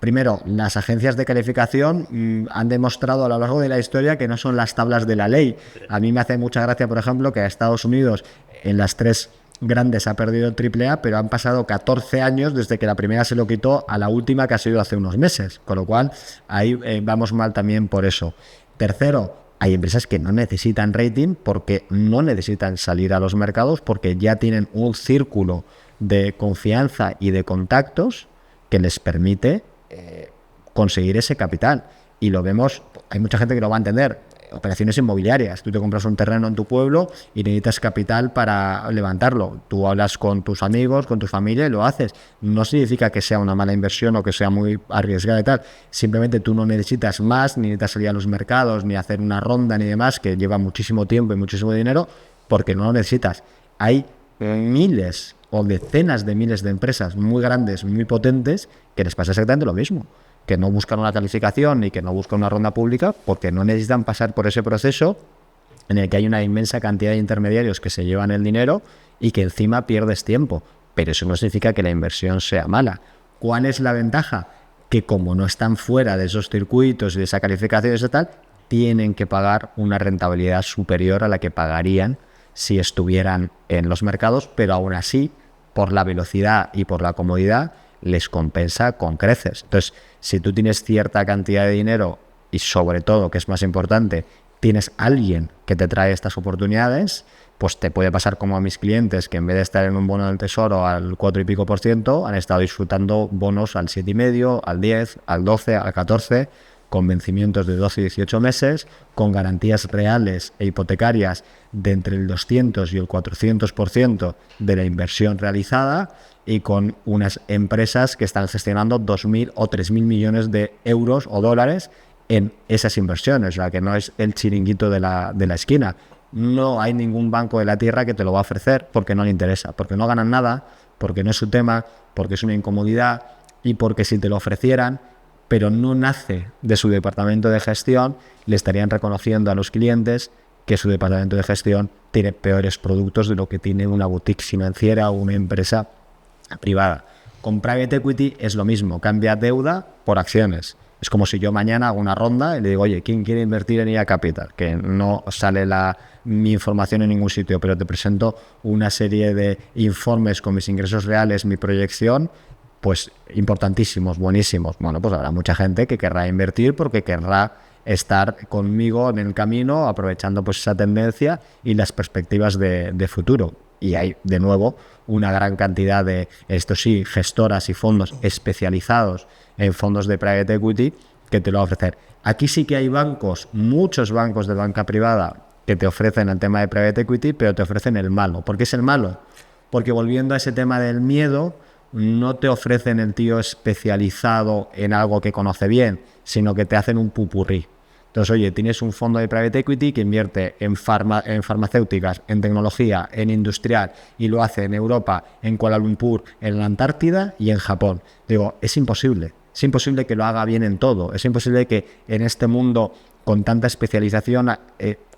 Primero, las agencias de calificación han demostrado a lo largo de la historia que no son las tablas de la ley. A mí me hace mucha gracia, por ejemplo, que a Estados Unidos en las tres grandes ha perdido el AAA, pero han pasado 14 años desde que la primera se lo quitó a la última, que ha sido hace unos meses. Con lo cual, ahí vamos mal también por eso. Tercero, hay empresas que no necesitan rating porque no necesitan salir a los mercados, porque ya tienen un círculo de confianza y de contactos que les permite conseguir ese capital. Y lo vemos, hay mucha gente que lo va a entender. Operaciones inmobiliarias, tú te compras un terreno en tu pueblo y necesitas capital para levantarlo. Tú hablas con tus amigos, con tu familia y lo haces. No significa que sea una mala inversión o que sea muy arriesgada y tal. Simplemente tú no necesitas más, ni necesitas salir a los mercados, ni hacer una ronda ni demás, que lleva muchísimo tiempo y muchísimo dinero, porque no lo necesitas. Hay miles o decenas de miles de empresas muy grandes, muy potentes, que les pasa exactamente lo mismo, que no buscan una calificación y que no buscan una ronda pública porque no necesitan pasar por ese proceso en el que hay una inmensa cantidad de intermediarios que se llevan el dinero y que encima pierdes tiempo. Pero eso no significa que la inversión sea mala. ¿Cuál es la ventaja? Que como no están fuera de esos circuitos y de esa calificación y tal, tienen que pagar una rentabilidad superior a la que pagarían si estuvieran en los mercados, pero aún así, por la velocidad y por la comodidad, les compensa con creces. Entonces, si tú tienes cierta cantidad de dinero y, sobre todo, que es más importante, tienes alguien que te trae estas oportunidades, pues te puede pasar como a mis clientes, que en vez de estar en un bono del Tesoro al 4 y pico %, han estado disfrutando bonos al 7,5, al 10, al 12, al 14, con vencimientos de 12 y 18 meses, con garantías reales e hipotecarias de entre el 200 y el 400% de la inversión realizada, y con unas empresas que están gestionando 2.000 o 3.000 millones de euros o dólares en esas inversiones. O sea, que no es el chiringuito de la esquina. No hay ningún banco de la tierra que te lo va a ofrecer porque no le interesa, porque no ganan nada, porque no es su tema, porque es una incomodidad y porque si te lo ofrecieran, pero no nace de su departamento de gestión, le estarían reconociendo a los clientes que su departamento de gestión tiene peores productos de lo que tiene una boutique financiera o una empresa privada. Con Private Equity es lo mismo, cambia deuda por acciones. Es como si yo mañana hago una ronda y le digo, oye, ¿quién quiere invertir en IA Capital? Que no sale mi información en ningún sitio, pero te presento una serie de informes con mis ingresos reales, mi proyección, pues importantísimos, buenísimos. Bueno, pues habrá mucha gente que querrá invertir porque querrá estar conmigo en el camino, aprovechando pues esa tendencia y las perspectivas de futuro. Y hay, de nuevo, una gran cantidad de, esto sí, gestoras y fondos especializados en fondos de private equity que te lo van a ofrecer. Aquí sí que hay bancos, muchos bancos de banca privada que te ofrecen el tema de private equity, pero te ofrecen el malo. ¿Por qué es el malo? Porque volviendo a ese tema del miedo, no te ofrecen el tío especializado en algo que conoce bien, sino que te hacen un pupurrí. Entonces, oye, tienes un fondo de private equity que invierte en farmacéuticas, en tecnología, en industrial, y lo hace en Europa, en Kuala Lumpur, en la Antártida y en Japón. Digo, es imposible que lo haga bien en todo, es imposible que en este mundo con tanta especialización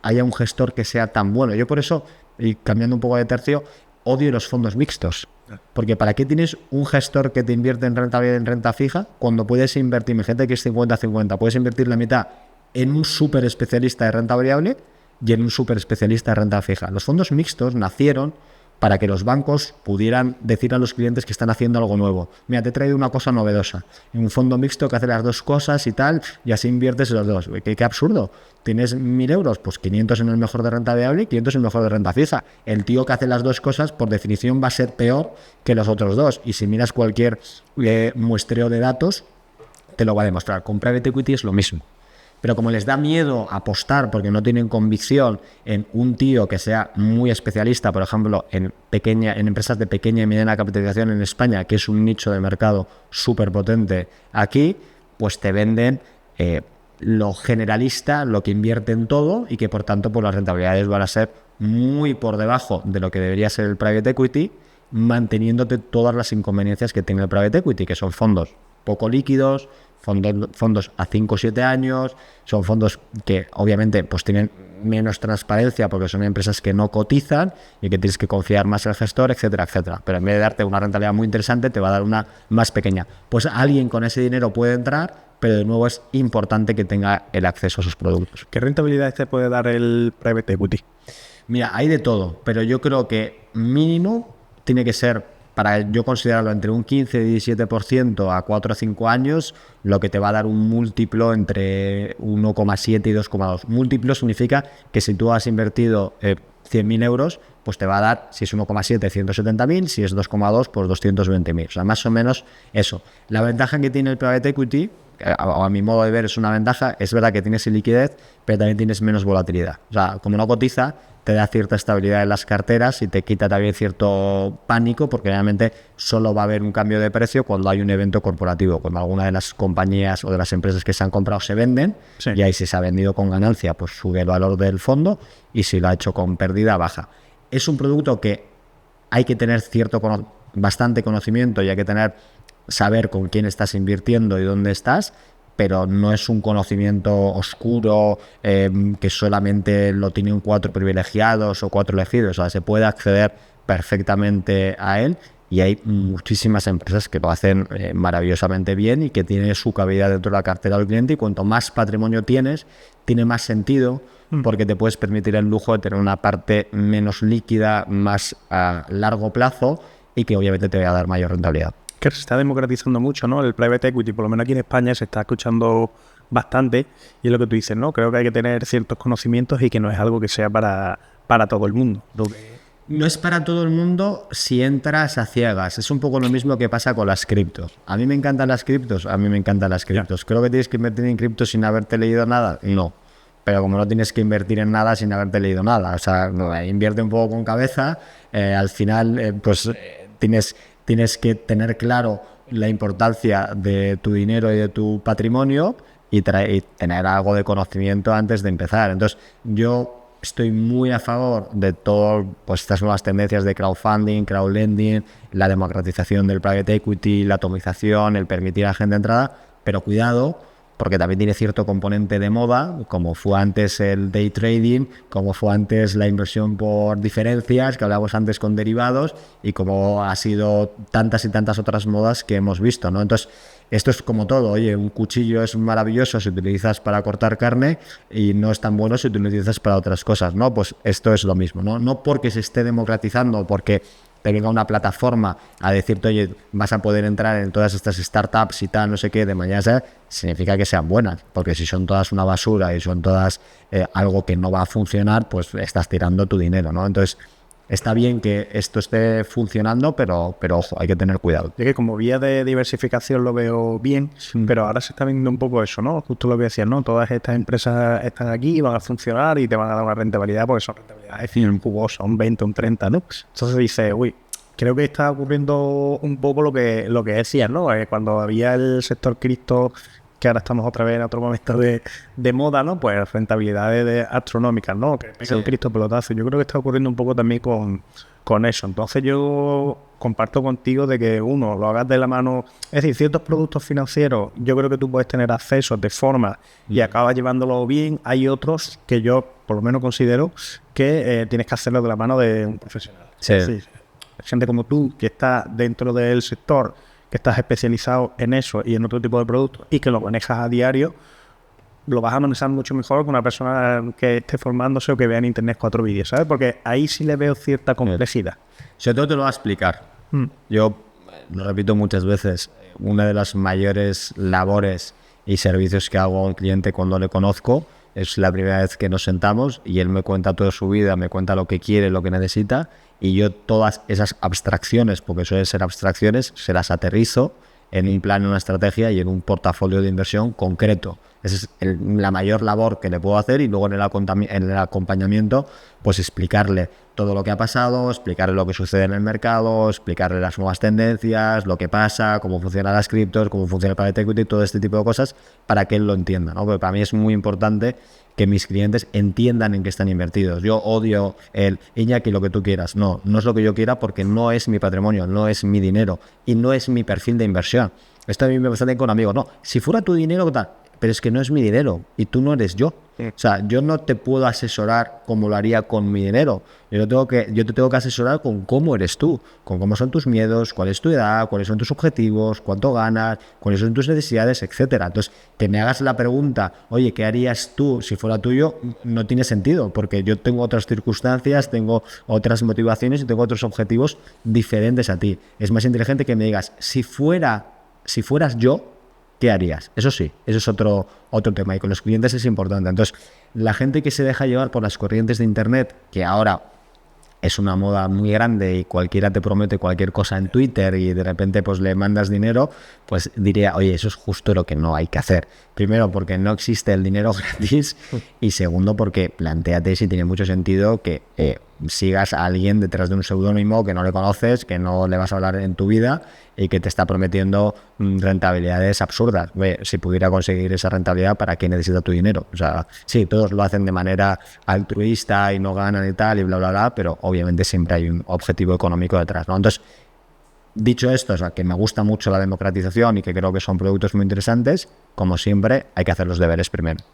haya un gestor que sea tan bueno. Yo por eso, y cambiando un poco de tercio, odio los fondos mixtos. Porque ¿para qué tienes un gestor que te invierte en rentabilidad en renta fija cuando puedes invertir, gente que es 50-50, puedes invertir la mitad en un súper especialista de renta variable y en un súper especialista de renta fija? Los fondos mixtos nacieron para que los bancos pudieran decir a los clientes que están haciendo algo nuevo. Mira, te he traído una cosa novedosa, un fondo mixto que hace las dos cosas y tal, y así inviertes en los dos. ¡Qué absurdo! Tienes 1.000 euros, pues 500 en el mejor de renta variable y 500 en el mejor de renta fija. El tío que hace las dos cosas, por definición, va a ser peor que los otros dos. Y si miras cualquier muestreo de datos, te lo va a demostrar. Con private equity es lo mismo. Pero como les da miedo apostar porque no tienen convicción en un tío que sea muy especialista, por ejemplo, en empresas de pequeña y mediana capitalización en España, que es un nicho de mercado súper potente aquí, pues te venden lo generalista, lo que invierte en todo y que por tanto pues las rentabilidades van a ser muy por debajo de lo que debería ser el private equity, manteniéndote todas las inconveniencias que tiene el private equity, que son fondos poco líquidos, fondos a 5 o 7 años, son fondos que obviamente pues tienen menos transparencia porque son empresas que no cotizan y que tienes que confiar más en el gestor, etcétera, etcétera. Pero en vez de darte una rentabilidad muy interesante, te va a dar una más pequeña. Pues alguien con ese dinero puede entrar, pero de nuevo es importante que tenga el acceso a sus productos. ¿Qué rentabilidad te puede dar el private equity? Mira, hay de todo, pero yo creo que mínimo tiene que ser, para yo considerarlo entre un 15-17% a 4 o 5 años, lo que te va a dar un múltiplo entre 1,7 y 2,2. Múltiplo significa que si tú has invertido 100.000 euros, pues te va a dar, si es 1,7, 170.000, si es 2,2, pues 220.000. O sea, más o menos eso. La ventaja que tiene el private equity, a mi modo de ver es una ventaja, es verdad que tienes liquidez, pero también tienes menos volatilidad. O sea, como no cotiza, te da cierta estabilidad en las carteras y te quita también cierto pánico, porque realmente solo va a haber un cambio de precio cuando hay un evento corporativo, cuando alguna de las compañías o de las empresas que se han comprado se venden, sí. Y ahí si se ha vendido con ganancia, pues sube el valor del fondo, y si lo ha hecho con pérdida, baja. Es un producto que hay que tener bastante conocimiento y hay que saber con quién estás invirtiendo y dónde estás, pero no es un conocimiento oscuro que solamente lo tienen 4 privilegiados o 4 elegidos. O sea, se puede acceder perfectamente a él y hay muchísimas empresas que lo hacen maravillosamente bien y que tienen su cabida dentro de la cartera del cliente, y cuanto más patrimonio tienes, tiene más sentido porque te puedes permitir el lujo de tener una parte menos líquida, más a largo plazo, y que obviamente te va a dar mayor rentabilidad. Que se está democratizando mucho, ¿no? El private equity, por lo menos aquí en España, se está escuchando bastante, y es lo que tú dices, ¿no? Creo que hay que tener ciertos conocimientos y que no es algo que sea para todo el mundo. No es para todo el mundo si entras a ciegas. Es un poco lo mismo que pasa con las criptos. A mí me encantan las criptos, Creo que tienes que invertir en criptos sin haberte leído nada, no. Pero como no tienes que invertir en nada sin haberte leído nada, o sea, invierte un poco con cabeza, al final tienes que tener claro la importancia de tu dinero y de tu patrimonio y tener algo de conocimiento antes de empezar. Entonces, yo estoy muy a favor de todo, pues estas nuevas tendencias de crowdfunding, crowdlending, la democratización del private equity, la atomización, el permitir a la gente entrada, pero cuidado, porque también tiene cierto componente de moda, como fue antes el day trading, como fue antes la inversión por diferencias, que hablábamos antes con derivados, y como ha sido tantas y tantas otras modas que hemos visto, ¿no? Entonces, esto es como todo, oye, un cuchillo es maravilloso si utilizas para cortar carne y no es tan bueno si utilizas para otras cosas, ¿no? Pues esto es lo mismo, ¿no? No porque se esté democratizando, porque te venga una plataforma a decirte, oye, vas a poder entrar en todas estas startups y tal, no sé qué, de mañana, significa que sean buenas, porque si son todas una basura y son todas algo que no va a funcionar, pues estás tirando tu dinero, ¿no? Entonces, está bien que esto esté funcionando, pero ojo, hay que tener cuidado. Yo que como vía de diversificación lo veo bien, pero ahora se está viendo un poco eso, ¿no? Justo lo que decías, ¿no? Todas estas empresas están aquí y van a funcionar y te van a dar una rentabilidad, porque son rentabilidades jugosas, un 20, un 30, ¿no? Entonces dices, uy, creo que está ocurriendo un poco lo que decías, ¿no? Cuando había el sector cripto, que ahora estamos otra vez en otro momento de moda, ¿no? Pues rentabilidades astronómicas, ¿no? Que pega el cripto pelotazo. Yo creo que está ocurriendo un poco también con eso. Entonces yo comparto contigo de que uno, lo hagas de la mano. Es decir, ciertos productos financieros yo creo que tú puedes tener acceso de forma y acabas llevándolo bien. Hay otros que yo por lo menos considero que tienes que hacerlo de la mano de un profesional. Sí. Gente como tú que está dentro del sector, que estás especializado en eso y en otro tipo de productos y que lo manejas a diario, lo vas a manejar mucho mejor que una persona que esté formándose o que vea en internet 4 vídeos, ¿sabes? Porque ahí sí le veo cierta complejidad. Sobre todo te lo voy a explicar. Yo lo repito muchas veces, una de las mayores labores y servicios que hago a un cliente cuando le conozco es la primera vez que nos sentamos y él me cuenta toda su vida, me cuenta lo que quiere, lo que necesita, y yo todas esas abstracciones, porque suelen ser abstracciones, se las aterrizo en un plan, en una estrategia y en un portafolio de inversión concreto. Esa es la mayor labor que le puedo hacer, y luego en el acompañamiento pues explicarle todo lo que ha pasado, explicarle lo que sucede en el mercado, explicarle las nuevas tendencias, lo que pasa, cómo funcionan las criptos, cómo funciona el private equity, todo este tipo de cosas para que él lo entienda, ¿no? Porque para mí es muy importante que mis clientes entiendan en qué están invertidos. Yo odio el Iñaki, lo que tú quieras. No es lo que yo quiera, porque no es mi patrimonio, no es mi dinero y no es mi perfil de inversión. Esto a mí me pasa con amigos. No, si fuera tu dinero, tal, pero es que no es mi dinero y tú no eres yo. O sea, yo no te puedo asesorar como lo haría con mi dinero. Yo te tengo que asesorar con cómo eres tú, con cómo son tus miedos, cuál es tu edad, cuáles son tus objetivos, cuánto ganas, cuáles son tus necesidades, etcétera. Entonces, que me hagas la pregunta, oye, ¿qué harías tú si fuera tuyo? No tiene sentido, porque yo tengo otras circunstancias, tengo otras motivaciones y tengo otros objetivos diferentes a ti. Es más inteligente que me digas, si fueras yo, ¿qué harías? Eso sí, eso es otro tema, y con los clientes es importante. Entonces, la gente que se deja llevar por las corrientes de internet, que ahora es una moda muy grande y cualquiera te promete cualquier cosa en Twitter y de repente pues le mandas dinero, pues diría, oye, eso es justo lo que no hay que hacer. Primero, porque no existe el dinero gratis, y segundo, porque plantéate si tiene mucho sentido que sigas a alguien detrás de un seudónimo que no le conoces, que no le vas a hablar en tu vida y que te está prometiendo rentabilidades absurdas. Si pudiera conseguir esa rentabilidad, ¿para qué necesita tu dinero? O sea, sí, todos lo hacen de manera altruista y no ganan y tal y bla, bla, bla, pero obviamente siempre hay un objetivo económico detrás, ¿no? Entonces, dicho esto, o sea, que me gusta mucho la democratización y que creo que son productos muy interesantes, como siempre, hay que hacer los deberes primero.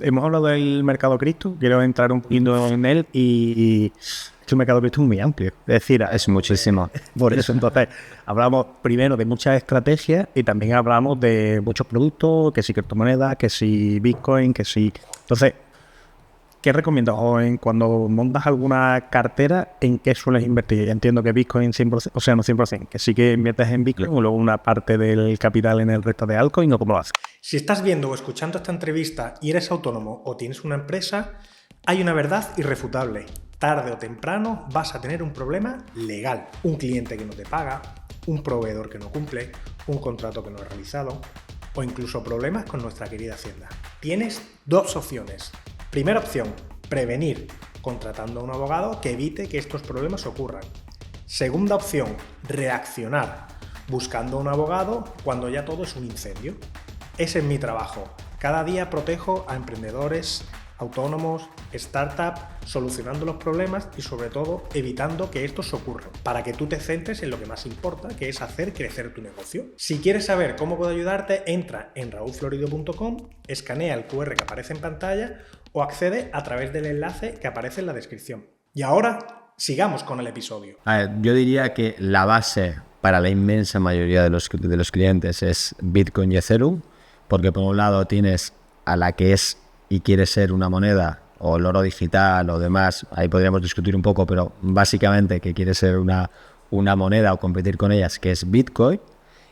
Hemos hablado del mercado cripto, quiero entrar un poquito en él, y el mercado cripto es muy amplio. Es decir, es muchísimo. Por eso, entonces, hablamos primero de muchas estrategias y también hablamos de muchos productos, que si criptomonedas, que si Bitcoin, que si... Entonces, ¿qué recomiendas cuando montas alguna cartera? ¿En qué sueles invertir? Entiendo que Bitcoin 100%, o sea, no 100%, que sí que inviertes en Bitcoin o luego una parte del capital en el resto de altcoin, ¿o cómo lo haces? Si estás viendo o escuchando esta entrevista y eres autónomo o tienes una empresa, hay una verdad irrefutable. Tarde o temprano vas a tener un problema legal. Un cliente que no te paga, un proveedor que no cumple, un contrato que no ha realizado, o incluso problemas con nuestra querida Hacienda. Tienes dos opciones. Primera opción, prevenir, contratando a un abogado que evite que estos problemas ocurran. Segunda opción, reaccionar, buscando a un abogado cuando ya todo es un incendio. Ese es mi trabajo. Cada día protejo a emprendedores, autónomos, startups, solucionando los problemas y sobre todo evitando que estos ocurran, para que tú te centres en lo que más importa, que es hacer crecer tu negocio. Si quieres saber cómo puedo ayudarte, entra en raulflorido.com, escanea el QR que aparece en pantalla o accede a través del enlace que aparece en la descripción. Y ahora, sigamos con el episodio. A ver, yo diría que la base para la inmensa mayoría de los clientes es Bitcoin y Ethereum, porque por un lado tienes a la que es y quiere ser una moneda, o el oro digital o demás, ahí podríamos discutir un poco, pero básicamente que quiere ser una moneda o competir con ellas, que es Bitcoin,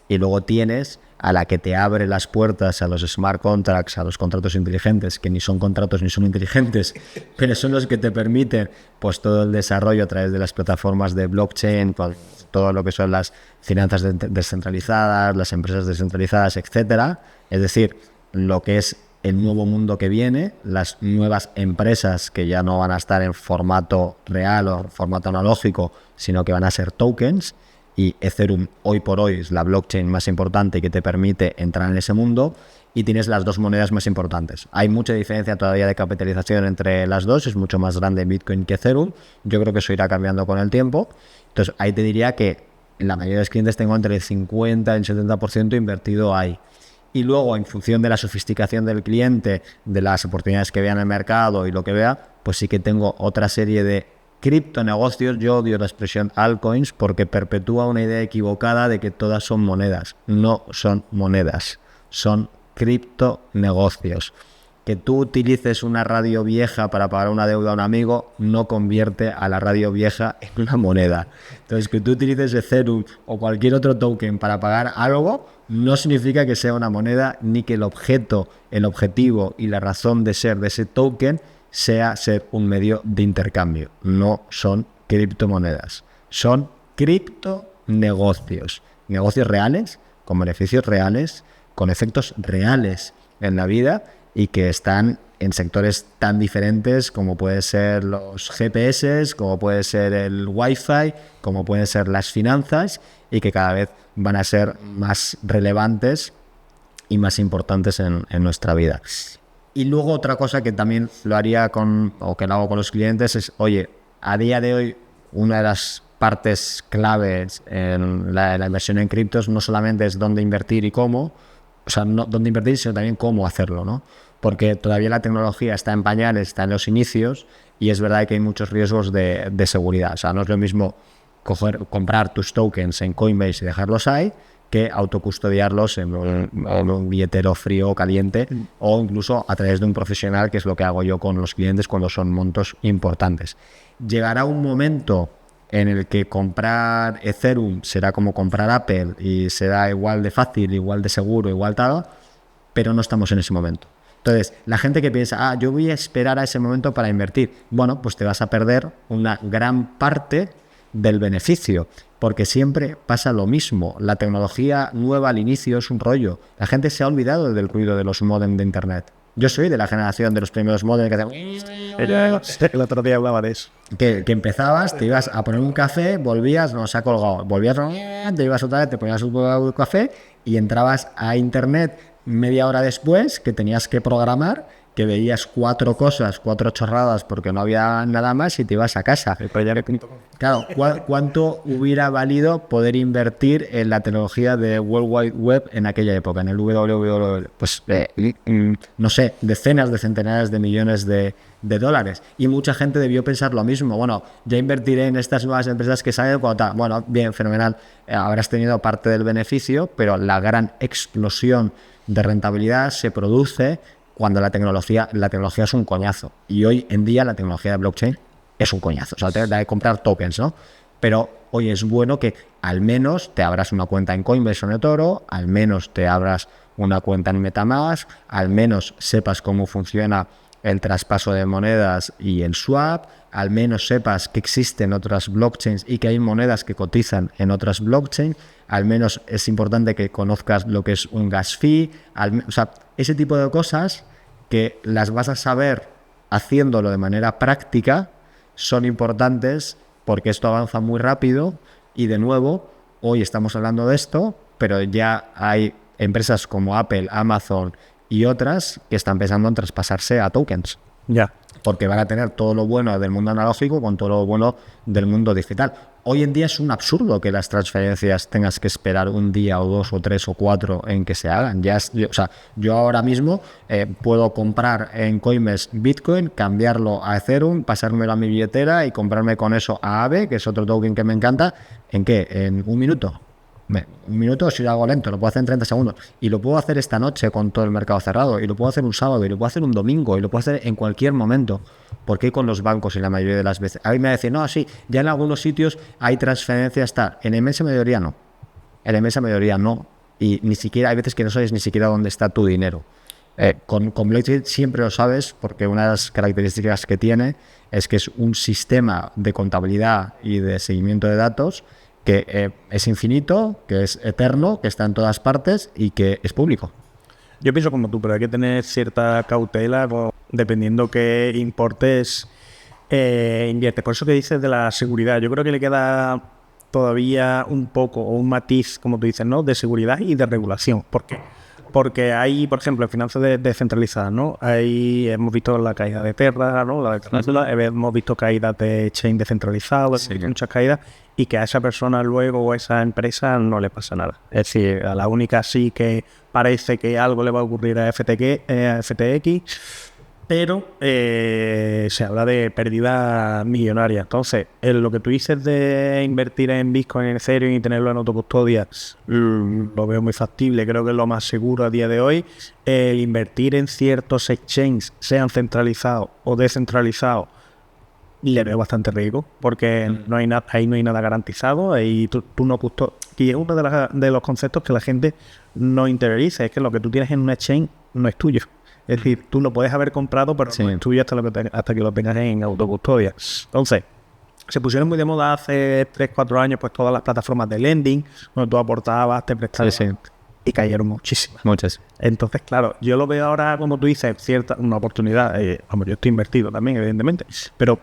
y luego tienes a la que te abre las puertas a los smart contracts, a los contratos inteligentes, que ni son contratos ni son inteligentes, pero son los que te permiten pues todo el desarrollo a través de las plataformas de blockchain, con todo lo que son las finanzas descentralizadas, las empresas descentralizadas, etcétera. Es decir, lo que es el nuevo mundo que viene, las nuevas empresas que ya no van a estar en formato real o formato analógico, sino que van a ser tokens. Y Ethereum hoy por hoy es la blockchain más importante que te permite entrar en ese mundo, y tienes las dos monedas más importantes. Hay mucha diferencia todavía de capitalización entre las dos, es mucho más grande Bitcoin que Ethereum. Yo creo que eso irá cambiando con el tiempo. Entonces ahí te diría que la mayoría de los clientes tengo entre el 50 y el 70% invertido ahí. Y luego, en función de la sofisticación del cliente, de las oportunidades que vea en el mercado y lo que vea, pues sí que tengo otra serie de criptonegocios. Yo odio la expresión altcoins porque perpetúa una idea equivocada de que todas son monedas. No son monedas, son criptonegocios. Que tú utilices una radio vieja para pagar una deuda a un amigo no convierte a la radio vieja en una moneda. Entonces, que tú utilices Ethereum o cualquier otro token para pagar algo no significa que sea una moneda, ni que el objetivo y la razón de ser de ese token sea ser un medio de intercambio. No son criptomonedas, son criptonegocios. Negocios reales, con beneficios reales, con efectos reales en la vida, y que están en sectores tan diferentes como pueden ser los GPS, como puede ser el Wi-Fi, como pueden ser las finanzas, y que cada vez van a ser más relevantes y más importantes en nuestra vida. Y luego otra cosa que también lo haría que lo hago con los clientes es, oye, a día de hoy una de las partes claves en la inversión en criptos no solamente es dónde invertir y cómo, o sea, no dónde invertir, sino también cómo hacerlo, ¿no? Porque todavía la tecnología está en pañales, está en los inicios, y es verdad que hay muchos riesgos de seguridad. O sea, no es lo mismo comprar tus tokens en Coinbase y dejarlos ahí, que autocustodiarlos en un billetero frío o caliente, o incluso a través de un profesional, que es lo que hago yo con los clientes cuando son montos importantes. Llegará un momento en el que comprar Ethereum será como comprar Apple y será igual de fácil, igual de seguro, igual tal, pero no estamos en ese momento. Entonces, la gente que piensa, yo voy a esperar a ese momento para invertir, bueno, pues te vas a perder una gran parte del beneficio, porque siempre pasa lo mismo. La tecnología nueva al inicio es un rollo. La gente se ha olvidado del ruido de los módems de internet. Yo soy de la generación de los primeros modems que hacían... El otro día hablaba de eso. Que empezabas, te ibas a poner un café, volvías, no, se ha colgado, volvías, te ibas otra vez, te ponías un café y entrabas a internet media hora después, que tenías que programar, que veías 4 chorradas porque no había nada más, y te ibas a casa. Claro, ¿cuánto hubiera valido poder invertir en la tecnología de World Wide Web en aquella época, en el www? Pues no sé, decenas de centenares de millones de dólares. Y mucha gente debió pensar lo mismo. Bueno, ya invertiré en estas nuevas empresas que salen cuando tal. Bueno, bien, fenomenal. Habrás tenido parte del beneficio, pero la gran explosión de rentabilidad se produce cuando la tecnología es un coñazo. Y hoy en día la tecnología de blockchain es un coñazo. O sea, te da de comprar tokens, ¿no? Pero hoy es bueno que al menos te abras una cuenta en Coinbase o en eToro, al menos te abras una cuenta en MetaMask, al menos sepas cómo funciona el traspaso de monedas y el swap, al menos sepas que existen otras blockchains y que hay monedas que cotizan en otras blockchains, al menos es importante que conozcas lo que es un gas fee, o sea, ese tipo de cosas que las vas a saber haciéndolo de manera práctica son importantes, porque esto avanza muy rápido. Y de nuevo, hoy estamos hablando de esto, pero ya hay empresas como Apple, Amazon y otras que están pensando en traspasarse a tokens. Ya. Porque van a tener todo lo bueno del mundo analógico con todo lo bueno del mundo digital. Hoy en día es un absurdo que las transferencias tengas que esperar un día o 2 o 3 o 4 en que se hagan. Yo ahora mismo puedo comprar en Coinbase Bitcoin, cambiarlo a Ethereum, pasármelo a mi billetera y comprarme con eso a Aave, que es otro token que me encanta. ¿En qué? ¿En un minuto? Un minuto si lo hago lento, lo puedo hacer en 30 segundos. Y lo puedo hacer esta noche con todo el mercado cerrado, y lo puedo hacer un sábado, y lo puedo hacer un domingo, y lo puedo hacer en cualquier momento. Porque con los bancos y la mayoría de las veces. A mí me dicen, no, sí, ya en algunos sitios hay transferencias, tal. En la inmensa mayoría no. En la inmensa mayoría no. Y ni siquiera, hay veces que no sabes ni siquiera dónde está tu dinero. Con blockchain siempre lo sabes, porque una de las características que tiene es que es un sistema de contabilidad y de seguimiento de datos que es infinito, que es eterno, que está en todas partes y que es público. Yo pienso como tú, pero hay que tener cierta cautela dependiendo qué importes inviertes. Por eso que dices de la seguridad, yo creo que le queda todavía un poco, o un matiz, como tú dices, ¿no?, de seguridad y de regulación. ¿Por qué? Porque hay, por ejemplo, en finanzas descentralizadas, ¿no? Hemos visto la caída de Terra, ¿no? La de Terra, hemos visto caídas de chain descentralizadas, sí, muchas caídas, y que a esa persona luego o a esa empresa no le pasa nada. Es decir, a la única sí que parece que algo le va a ocurrir a FTX, pero se habla de pérdida millonaria. Entonces, lo que tú dices de invertir en Bitcoin, en Ethereum y tenerlo en autocustodia, lo veo muy factible. Creo que es lo más seguro a día de hoy. Invertir en ciertos exchanges, sean centralizados o descentralizados, le veo bastante riesgo, porque ahí no hay nada garantizado. Ahí tú no custodias. Y es uno de los conceptos que la gente no interioriza, es que lo que tú tienes en un exchange no es tuyo. Es decir, tú lo puedes haber comprado, pero no es tuyo hasta que lo tengas en autocustodia. Entonces, se pusieron muy de moda hace 3-4 años pues todas las plataformas de lending, donde tú aportabas, te prestabas, y cayeron muchísimas. Muchas. Entonces, claro, yo lo veo ahora, como tú dices, una oportunidad. Yo estoy invertido también, evidentemente, pero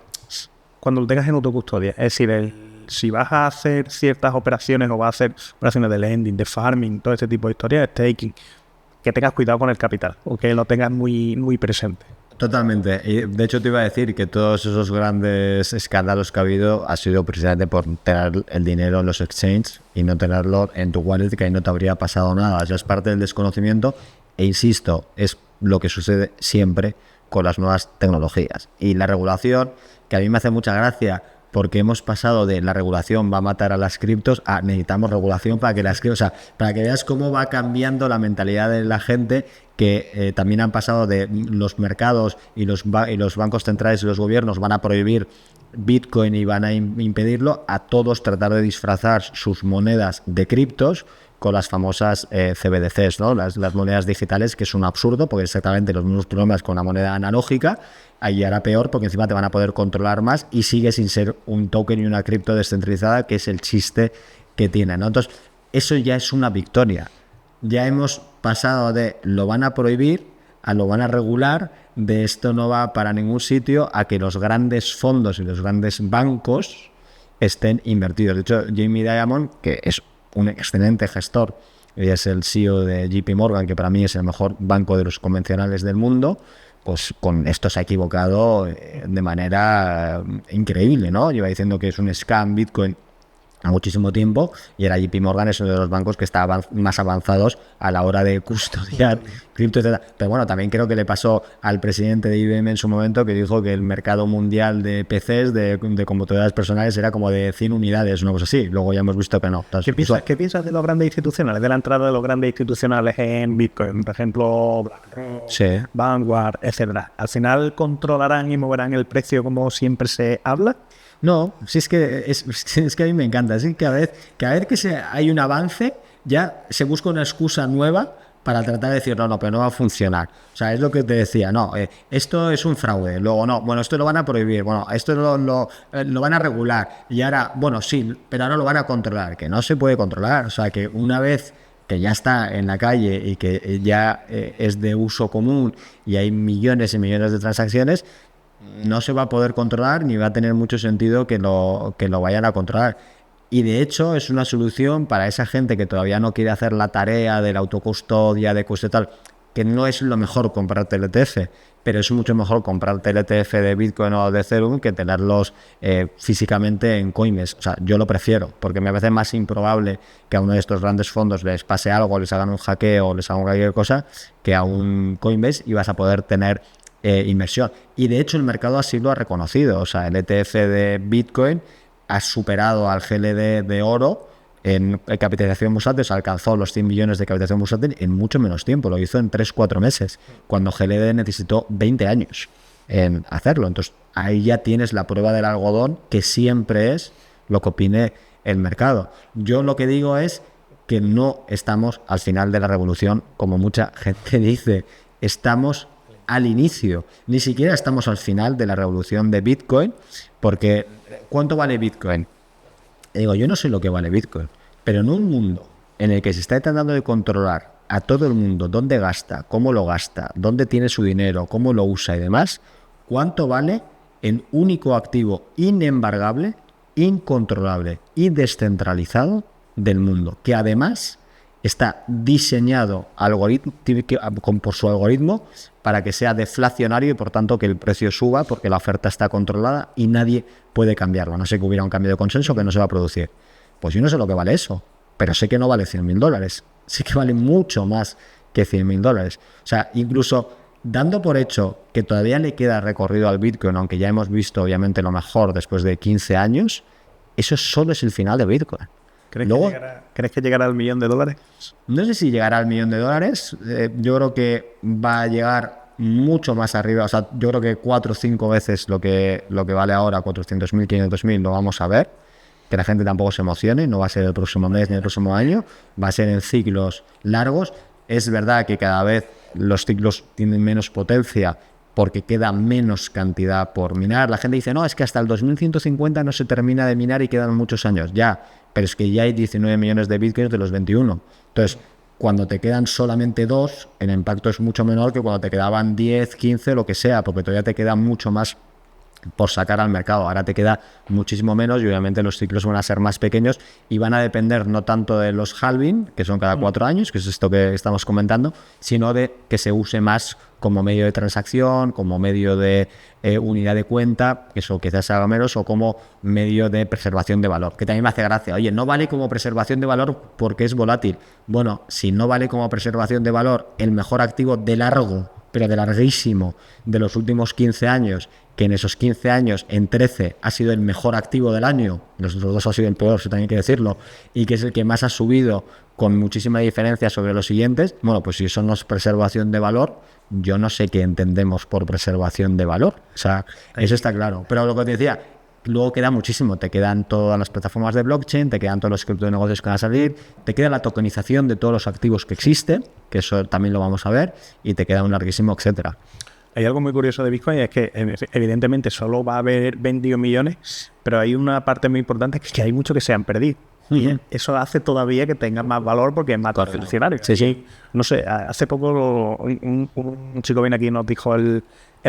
cuando lo tengas en autocustodia, es decir, si vas a hacer ciertas operaciones o vas a hacer operaciones de lending, de farming, todo este tipo de historias, de staking, que tengas cuidado con el capital, o que lo tengas muy, muy presente. Totalmente. Y de hecho te iba a decir que todos esos grandes escándalos que ha habido ha sido precisamente por tener el dinero en los exchanges y no tenerlo en tu wallet, que ahí no te habría pasado nada. Eso es parte del desconocimiento e insisto, es lo que sucede siempre con las nuevas tecnologías. Y la regulación, que a mí me hace mucha gracia, porque hemos pasado de la regulación va a matar a las criptos a necesitamos regulación para que las criptos, o sea, para que veas cómo va cambiando la mentalidad de la gente, que también han pasado de los mercados y los bancos centrales y los gobiernos van a prohibir Bitcoin y van a impedirlo, a todos tratar de disfrazar sus monedas de criptos con las famosas CBDCs, ¿no? Las monedas digitales, que es un absurdo, porque exactamente los mismos problemas con la moneda analógica, ahí hará peor, porque encima te van a poder controlar más y sigue sin ser un token y una cripto descentralizada, que es el chiste que tiene, ¿no? Entonces, eso ya es una victoria. Ya hemos pasado de lo van a prohibir a lo van a regular, de esto no va para ningún sitio, a que los grandes fondos y los grandes bancos estén invertidos. De hecho, Jamie Dimon, que es un excelente gestor, y es el CEO de JP Morgan, que para mí es el mejor banco de los convencionales del mundo, pues con esto se ha equivocado de manera increíble, ¿no? Lleva diciendo que es un scam Bitcoin a muchísimo tiempo, y ahora JP Morgan es uno de los bancos que está más avanzados a la hora de custodiar cripto, etc. Pero bueno, también creo que le pasó al presidente de IBM en su momento, que dijo que el mercado mundial de PCs, de computadoras personales, era como de 100 unidades, una cosa así. Luego ya hemos visto que no. Entonces, ¿Qué piensas de los grandes institucionales, de la entrada de los grandes institucionales en Bitcoin? Por ejemplo, BlackRock, Vanguard, etcétera. ¿Al final controlarán y moverán el precio como siempre se habla? No, si es que a mí me encanta. Es que cada vez que hay un avance, ya se busca una excusa nueva para tratar de decir, no, pero no va a funcionar. O sea, es lo que te decía, no, esto es un fraude. Luego, no, bueno, esto lo van a prohibir. Bueno, esto lo van a regular. Y ahora, bueno, sí, pero ahora lo van a controlar. Que no se puede controlar. O sea, que una vez que ya está en la calle y que ya es de uso común y hay millones y millones de transacciones, no se va a poder controlar ni va a tener mucho sentido que lo vayan a controlar. Y de hecho es una solución para esa gente que todavía no quiere hacer la tarea de la autocustodia, de custo y tal, que no es lo mejor comprarte el ETF, pero es mucho mejor comprarte el ETF de Bitcoin o de Ethereum que tenerlos físicamente en Coinbase. O sea, yo lo prefiero, porque me parece más improbable que a uno de estos grandes fondos les pase algo, les hagan un hackeo o les hagan cualquier cosa, que a un Coinbase, y vas a poder tener inversión. Y de hecho el mercado así lo ha reconocido. O sea, el ETF de Bitcoin ha superado al GLD de oro en capitalización bursátil, alcanzó los 100 millones de capitalización bursátil en mucho menos tiempo, lo hizo en 3-4 meses, cuando GLD necesitó 20 años en hacerlo. Entonces ahí ya tienes la prueba del algodón, que siempre es lo que opine el mercado. Yo lo que digo es que no estamos al final de la revolución, como mucha gente dice, estamos al inicio, ni siquiera estamos al final de la revolución de Bitcoin, porque ¿cuánto vale Bitcoin? Digo, yo no sé lo que vale Bitcoin, pero en un mundo en el que se está tratando de controlar a todo el mundo dónde gasta, cómo lo gasta, dónde tiene su dinero, cómo lo usa y demás, ¿cuánto vale el único activo inembargable, incontrolable y descentralizado del mundo? Que además está diseñado por su algoritmo para que sea deflacionario y por tanto que el precio suba, porque la oferta está controlada y nadie puede cambiarlo. No sé que hubiera un cambio de consenso que no se va a producir. Pues yo no sé lo que vale eso, pero sé que no vale $100.000. Sí que vale mucho más que $100.000. O sea, incluso dando por hecho que todavía le queda recorrido al Bitcoin, aunque ya hemos visto obviamente lo mejor después de 15 años, eso solo es el final de Bitcoin. ¿Crees que llegará al $1.000.000? No sé si llegará al $1.000.000. Yo creo que va a llegar mucho más arriba. O sea, yo creo que 4 o 5 veces lo que vale ahora, 400.000, 500.000, lo vamos a ver. Que la gente tampoco se emocione. No va a ser el próximo mes ni el próximo año. Va a ser en ciclos largos. Es verdad que cada vez los ciclos tienen menos potencia porque queda menos cantidad por minar. La gente dice, no, es que hasta el 2150 no se termina de minar y quedan muchos años. Ya, pero es que ya hay 19 millones de bitcoins de los 21. Entonces, cuando te quedan solamente 2, el impacto es mucho menor que cuando te quedaban 10, 15, lo que sea, porque todavía te queda mucho más por sacar al mercado. Ahora te queda muchísimo menos y obviamente los ciclos van a ser más pequeños y van a depender no tanto de los halving, que son cada 4 años, que es esto que estamos comentando, sino de que se use más como medio de transacción, como medio de unidad de cuenta, que eso quizás se haga menos, o como medio de preservación de valor, que también me hace gracia. Oye, no vale como preservación de valor porque es volátil. Bueno, si no vale como preservación de valor el mejor activo de largo, pero de larguísimo, de los últimos 15 años, que en esos 15 años, en 13, ha sido el mejor activo del año, los otros 2 ha sido el peor, eso también hay que decirlo, y que es el que más ha subido con muchísima diferencia sobre los siguientes, bueno, pues si eso no es preservación de valor, yo no sé qué entendemos por preservación de valor. O sea, eso está claro. Pero lo que te decía, luego queda muchísimo. Te quedan todas las plataformas de blockchain, te quedan todos los criptonegocios que van a salir, te queda la tokenización de todos los activos que existen, que eso también lo vamos a ver, y te queda un larguísimo etcétera. Hay algo muy curioso de Bitcoin, es que evidentemente solo va a haber 22 millones, pero hay una parte muy importante, que es que hay muchos que se han perdido. Y eso hace todavía que tenga más valor porque es más revolucionario. Sí. No sé, hace poco un chico viene aquí y nos dijo el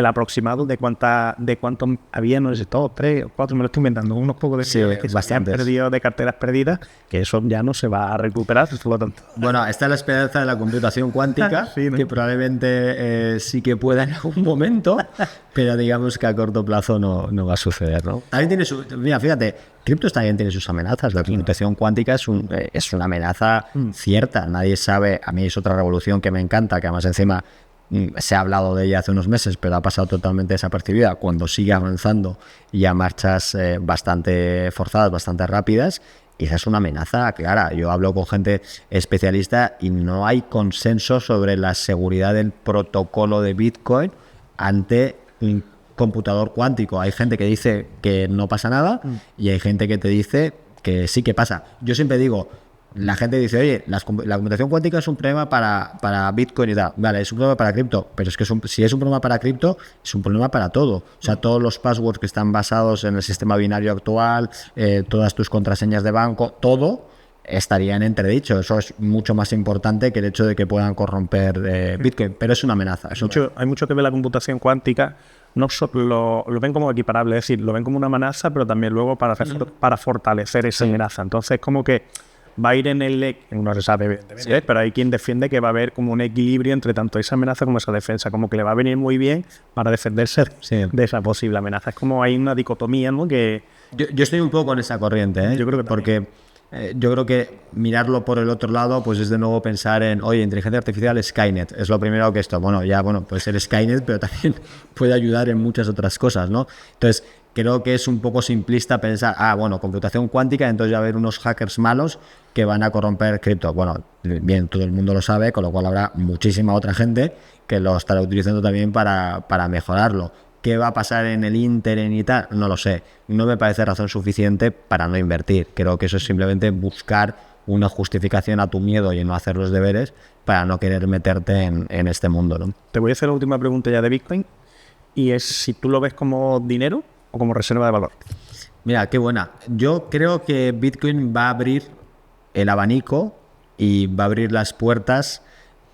aproximado de cuánto había, no sé, 2, 3 o 4, me lo estoy inventando, unos pocos de que se han perdido de carteras perdidas, que eso ya no se va a recuperar, por lo tanto. Bueno, está la esperanza de la computación cuántica, sí, ¿no? Que probablemente sí que pueda en algún momento, pero digamos que a corto plazo no va a suceder, ¿no? También tiene mira, fíjate, criptos también tiene sus amenazas. La computación cuántica es una amenaza cierta. Nadie sabe, a mí es otra revolución que me encanta, que además encima se ha hablado de ella hace unos meses, pero ha pasado totalmente desapercibida cuando sigue avanzando y a marchas bastante forzadas, bastante rápidas. Y esa es una amenaza clara. Yo hablo con gente especialista y no hay consenso sobre la seguridad del protocolo de Bitcoin ante un computador cuántico. Hay gente que dice que no pasa nada y hay gente que te dice que sí que pasa. Yo siempre digo, la gente dice, oye, la computación cuántica es un problema para Bitcoin y tal. Vale, es un problema para cripto, pero es que si es un problema para cripto, es un problema para todo. O sea, todos los passwords que están basados en el sistema binario actual, todas tus contraseñas de banco, todo estaría en entredicho. Eso es mucho más importante que el hecho de que puedan corromper Bitcoin, pero es una amenaza. Hay mucho que ver la computación cuántica, no solo lo ven como equiparable, es decir, lo ven como una amenaza, pero también luego para fortalecer esa amenaza. Entonces, como que va a ir en el... No se sabe, evidentemente, pero hay quien defiende que va a haber como un equilibrio entre tanto esa amenaza como esa defensa, como que le va a venir muy bien para defenderse de esa posible amenaza. Es como hay una dicotomía, ¿no? Que... Yo estoy un poco con esa corriente, ¿eh? Yo creo que porque yo creo que mirarlo por el otro lado pues es de nuevo pensar en, oye, inteligencia artificial, Skynet, es lo primero que esto, puede ser Skynet, pero también puede ayudar en muchas otras cosas, ¿no? Entonces, creo que es un poco simplista pensar, computación cuántica, entonces ya va a haber unos hackers malos que van a corromper cripto. Bueno, bien, todo el mundo lo sabe, con lo cual habrá muchísima otra gente que lo estará utilizando también para mejorarlo. ¿Qué va a pasar en el ínterin y tal? No lo sé. No me parece razón suficiente para no invertir. Creo que eso es simplemente buscar una justificación a tu miedo y no hacer los deberes para no querer meterte en este mundo, ¿no? Te voy a hacer la última pregunta ya de Bitcoin, y es si tú lo ves como dinero o como reserva de valor. Mira, qué buena. Yo creo que Bitcoin va a abrir el abanico y va a abrir las puertas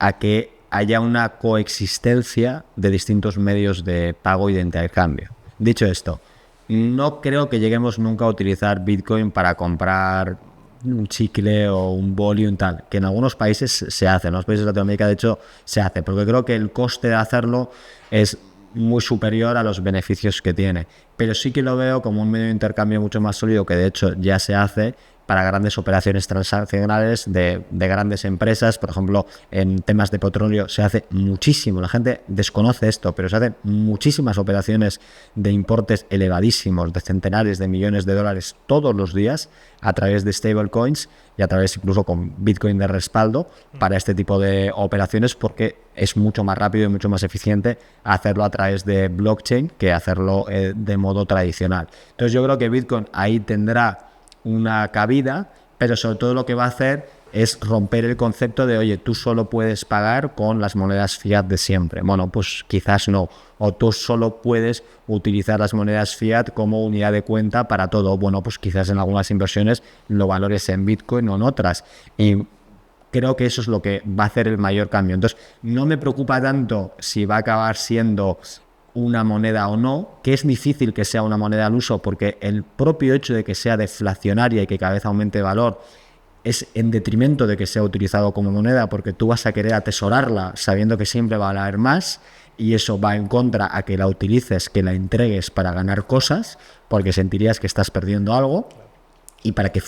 a que haya una coexistencia de distintos medios de pago y de intercambio. Dicho esto, no creo que lleguemos nunca a utilizar Bitcoin para comprar un chicle o un bolio y tal, que en algunos países se hace, en los países de Latinoamérica de hecho se hace, porque creo que el coste de hacerlo es muy superior a los beneficios que tiene, pero sí que lo veo como un medio de intercambio mucho más sólido, que de hecho ya se hace para grandes operaciones transaccionales de grandes empresas. Por ejemplo, en temas de petróleo se hace muchísimo, la gente desconoce esto, pero se hacen muchísimas operaciones de importes elevadísimos, de centenares de millones de dólares todos los días a través de stablecoins y a través incluso con Bitcoin de respaldo para este tipo de operaciones, porque es mucho más rápido y mucho más eficiente hacerlo a través de blockchain que hacerlo de modo tradicional. Entonces yo creo que Bitcoin ahí tendrá una cabida, pero sobre todo lo que va a hacer es romper el concepto de, oye, tú solo puedes pagar con las monedas fiat de siempre. Bueno, pues quizás no. O tú solo puedes utilizar las monedas fiat como unidad de cuenta para todo. Bueno, pues quizás en algunas inversiones lo valores en Bitcoin o en otras. Y creo que eso es lo que va a hacer el mayor cambio. Entonces, no me preocupa tanto si va a acabar siendo una moneda o no, que es difícil que sea una moneda al uso, porque el propio hecho de que sea deflacionaria y que cada vez aumente de valor es en detrimento de que sea utilizado como moneda, porque tú vas a querer atesorarla sabiendo que siempre va a valer más, y eso va en contra a que la utilices, que la entregues para ganar cosas, porque sentirías que estás perdiendo algo. Y para que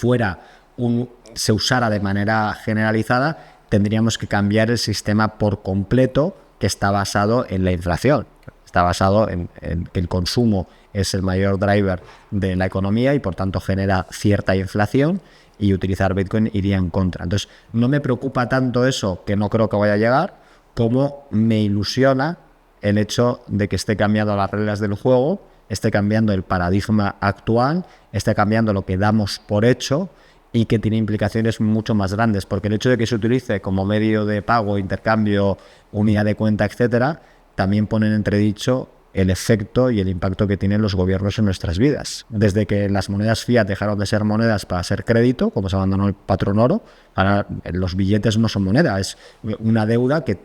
se usara de manera generalizada, tendríamos que cambiar el sistema por completo, que está basado en la inflación. Está basado en que el consumo es el mayor driver de la economía y por tanto genera cierta inflación, y utilizar Bitcoin iría en contra. Entonces no me preocupa tanto eso, que no creo que vaya a llegar, como me ilusiona el hecho de que esté cambiando las reglas del juego, esté cambiando el paradigma actual, esté cambiando lo que damos por hecho, y que tiene implicaciones mucho más grandes, porque el hecho de que se utilice como medio de pago, intercambio, unidad de cuenta, etcétera, también pone en entredicho el efecto y el impacto que tienen los gobiernos en nuestras vidas. Desde que las monedas fiat dejaron de ser monedas para ser crédito, como se abandonó el patrón oro, ahora los billetes no son moneda, es una deuda que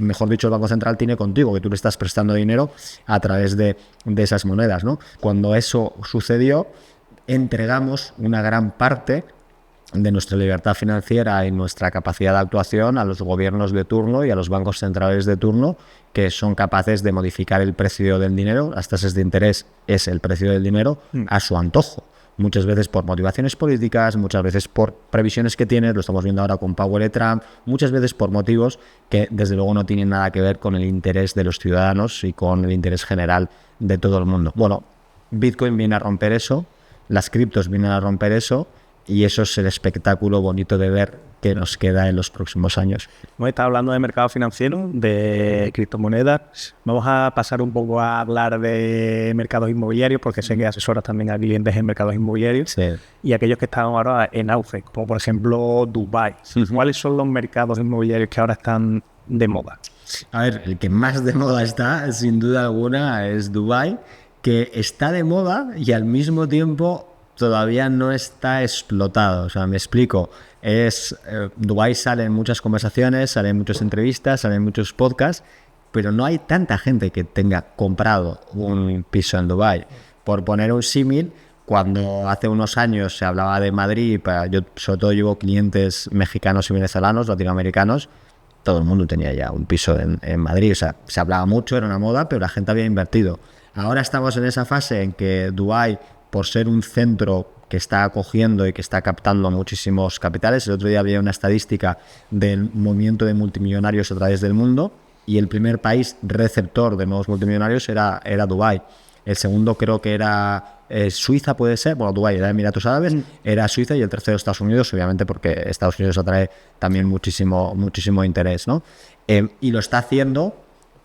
mejor dicho, el Banco Central tiene contigo, que tú le estás prestando dinero a través de esas monedas, ¿no? Cuando eso sucedió, entregamos una gran parte de nuestra libertad financiera y nuestra capacidad de actuación a los gobiernos de turno y a los bancos centrales de turno, que son capaces de modificar el precio del dinero. Las tasas de interés es el precio del dinero a su antojo. Muchas veces por motivaciones políticas, muchas veces por previsiones que tiene, lo estamos viendo ahora con Powell y Trump, muchas veces por motivos que desde luego no tienen nada que ver con el interés de los ciudadanos y con el interés general de todo el mundo. Bueno, Bitcoin viene a romper eso, las criptos vienen a romper eso, y eso es el espectáculo bonito de ver que nos queda en los próximos años. Hemos estado hablando de mercado financiero, de criptomonedas. Vamos a pasar un poco a hablar de mercados inmobiliarios, porque sé que asesoras también a clientes en mercados inmobiliarios. Sí. Y aquellos que están ahora en auge, como por ejemplo Dubái. ¿Cuáles son los mercados inmobiliarios que ahora están de moda? A ver, el que más de moda está, sin duda alguna, es Dubái, que está de moda y al mismo tiempo todavía no está explotado. O sea, me explico. Dubái sale en muchas conversaciones, sale en muchas entrevistas, sale en muchos podcasts, pero no hay tanta gente que tenga comprado un piso en Dubái. Por poner un símil, cuando hace unos años se hablaba de Madrid, yo sobre todo llevo clientes mexicanos y venezolanos, latinoamericanos, todo el mundo tenía ya un piso en Madrid. O sea, se hablaba mucho, era una moda, pero la gente había invertido. Ahora estamos en esa fase en que Dubái, por ser un centro que está acogiendo y que está captando muchísimos capitales, el otro día había una estadística del movimiento de multimillonarios a través del mundo, y el primer país receptor de nuevos multimillonarios era Dubái. El segundo creo que era Suiza, puede ser. Bueno, Dubái era Emiratos Árabes, era Suiza, y el tercero Estados Unidos, obviamente porque Estados Unidos atrae también muchísimo interés, ¿no? Y lo está haciendo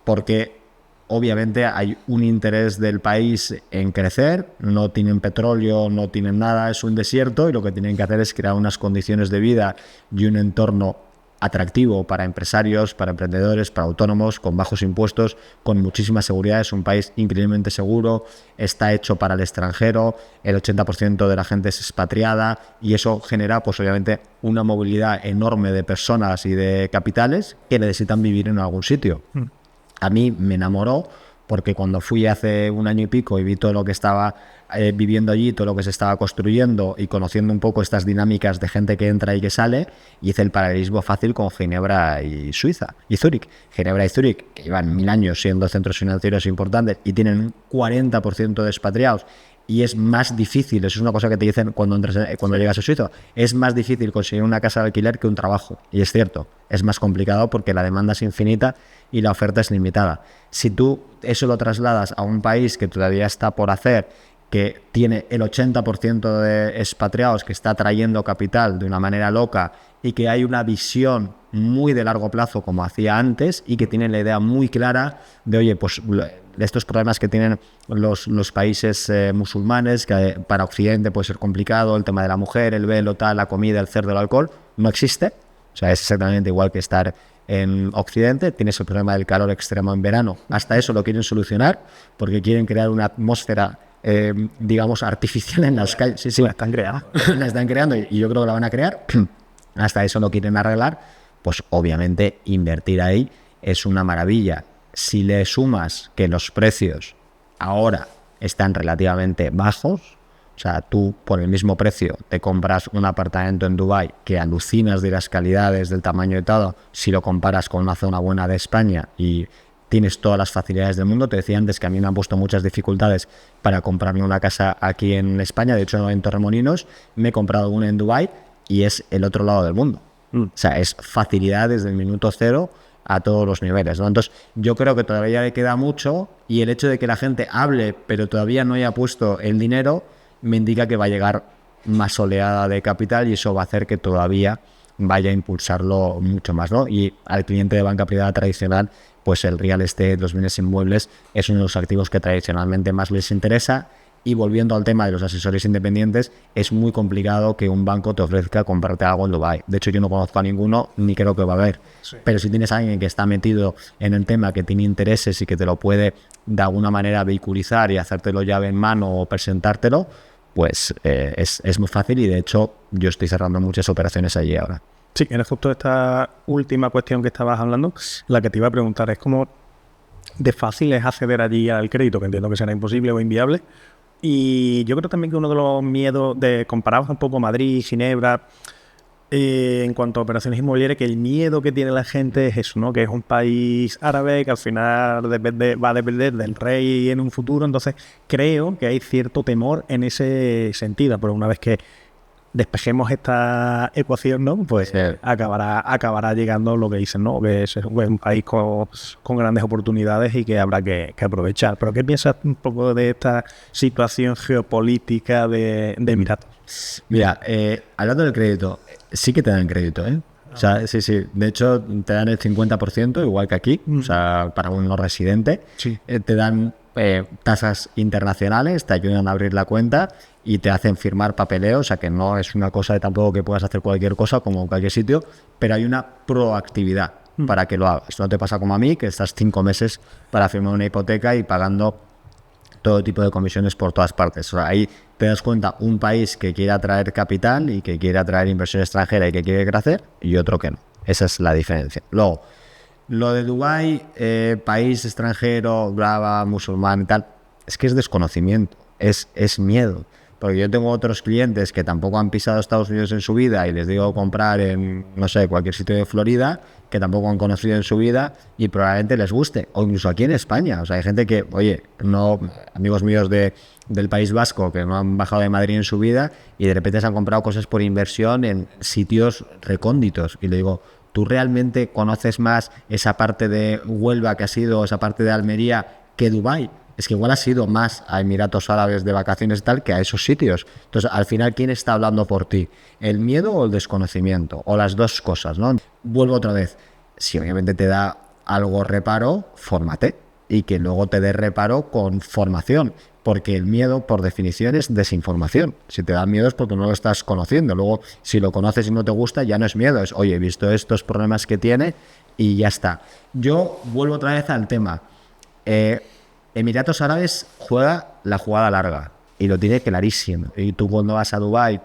porque obviamente hay un interés del país en crecer. No tienen petróleo, no tienen nada, es un desierto, y lo que tienen que hacer es crear unas condiciones de vida y un entorno atractivo para empresarios, para emprendedores, para autónomos, con bajos impuestos, con muchísima seguridad. Es un país increíblemente seguro, está hecho para el extranjero, el 80% de la gente es expatriada, y eso genera, pues obviamente, una movilidad enorme de personas y de capitales que necesitan vivir en algún sitio. A mí me enamoró porque cuando fui hace un año y pico y vi todo lo que estaba viviendo allí, todo lo que se estaba construyendo, y conociendo un poco estas dinámicas de gente que entra y que sale, hice el paralelismo fácil con Ginebra y Suiza y Zúrich. Ginebra y Zúrich, que llevan 1000 años siendo centros financieros importantes y tienen un 40% de expatriados, y es más difícil, eso es una cosa que te dicen cuando llegas a Suiza, es más difícil conseguir una casa de alquiler que un trabajo. Y es cierto, es más complicado porque la demanda es infinita y la oferta es limitada. Si tú eso lo trasladas a un país que todavía está por hacer, que tiene el 80% de expatriados, que está trayendo capital de una manera loca, y que hay una visión muy de largo plazo como hacía antes, y que tienen la idea muy clara de, oye, pues estos problemas que tienen los países musulmanes, que para Occidente puede ser complicado, el tema de la mujer, el velo, tal, la comida, el cerdo, el alcohol, no existe. O sea, es exactamente igual que estar en Occidente. Tienes el problema del calor extremo en verano. Hasta eso lo quieren solucionar porque quieren crear una atmósfera, digamos, artificial en las calles. Sí, la están creando. La están creando, y yo creo que la van a crear. Hasta eso lo quieren arreglar. Pues obviamente invertir ahí es una maravilla. Si le sumas que los precios ahora están relativamente bajos, o sea, tú por el mismo precio te compras un apartamento en Dubái que alucinas de las calidades, del tamaño de todo, si lo comparas con una zona buena de España, y tienes todas las facilidades del mundo. Te decía antes que a mí me han puesto muchas dificultades para comprarme una casa aquí en España. De hecho, en Torremolinos me he comprado una en Dubái y es el otro lado del mundo. O sea, es facilidad desde el minuto cero a todos los niveles, ¿no? Entonces, yo creo que todavía le queda mucho, y el hecho de que la gente hable pero todavía no haya puesto el dinero me indica que va a llegar más oleada de capital, y eso va a hacer que todavía vaya a impulsarlo mucho más, ¿no? Y al cliente de banca privada tradicional, pues el real estate, los bienes inmuebles, es uno de los activos que tradicionalmente más les interesa. Y volviendo al tema de los asesores independientes, es muy complicado que un banco te ofrezca comprarte algo en Dubái. De hecho, yo no conozco a ninguno, ni creo que va a haber. Sí. Pero si tienes a alguien que está metido en el tema, que tiene intereses y que te lo puede de alguna manera vehiculizar y hacértelo llave en mano o presentártelo, pues es muy fácil. Y de hecho, yo estoy cerrando muchas operaciones allí ahora. Sí, era justo esta última cuestión que estabas hablando, la que te iba a preguntar. Es como de fácil es acceder allí al crédito, que entiendo que será imposible o inviable. Y yo creo también que uno de los miedos, comparados un poco Madrid, Ginebra, en cuanto a operaciones inmobiliarias, que el miedo que tiene la gente es eso, ¿no? Que es un país árabe que al final va a depender del rey en un futuro. Entonces creo que hay cierto temor en ese sentido, pero una vez que despejemos esta ecuación, ¿no? Pues sí, acabará llegando lo que dicen, ¿no? Que es un país con grandes oportunidades y que habrá que aprovechar. Pero ¿qué piensas un poco de esta situación geopolítica de Emiratos? Mira, hablando del crédito, sí que te dan crédito, ¿eh? O sea, sí. De hecho, te dan el 50%, igual que aquí, o sea, para un no residente. Sí. Te dan tasas internacionales, te ayudan a abrir la cuenta y te hacen firmar papeleo. O sea, que no es una cosa de tampoco que puedas hacer cualquier cosa como en cualquier sitio, pero hay una proactividad para que lo hagas. No te pasa como a mí, que estás 5 meses para firmar una hipoteca y pagando todo tipo de comisiones por todas partes. O sea, ahí te das cuenta, un país que quiere atraer capital y que quiere atraer inversión extranjera y que quiere crecer, y otro que no. Esa es la diferencia. Luego, lo de Dubái, país extranjero, brava, musulmán y tal, es que es desconocimiento, es miedo. porque yo tengo otros clientes que tampoco han pisado Estados Unidos en su vida y les digo comprar en, no sé, cualquier sitio de Florida, que tampoco han conocido en su vida y probablemente les guste, o incluso aquí en España. O sea, hay gente que, oye, no, amigos míos del País Vasco que no han bajado de Madrid en su vida y de repente se han comprado cosas por inversión en sitios recónditos. Y le digo, ¿tú realmente conoces más esa parte de Huelva que ha sido, esa parte de Almería, que Dubái? Es que igual has ido más a Emiratos Árabes de vacaciones y tal que a esos sitios. Entonces, al final, ¿quién está hablando por ti? ¿El miedo o el desconocimiento? O las dos cosas, ¿no? Vuelvo otra vez. Si obviamente te da algo reparo, fórmate. Y que luego te dé reparo con formación. Porque el miedo, por definición, es desinformación. Si te da miedo es porque no lo estás conociendo. Luego, si lo conoces y no te gusta, ya no es miedo. Es, oye, he visto estos problemas que tiene y ya está. Yo vuelvo otra vez al tema. Emiratos Árabes juega la jugada larga y lo tiene clarísimo. Y tú cuando vas a Dubái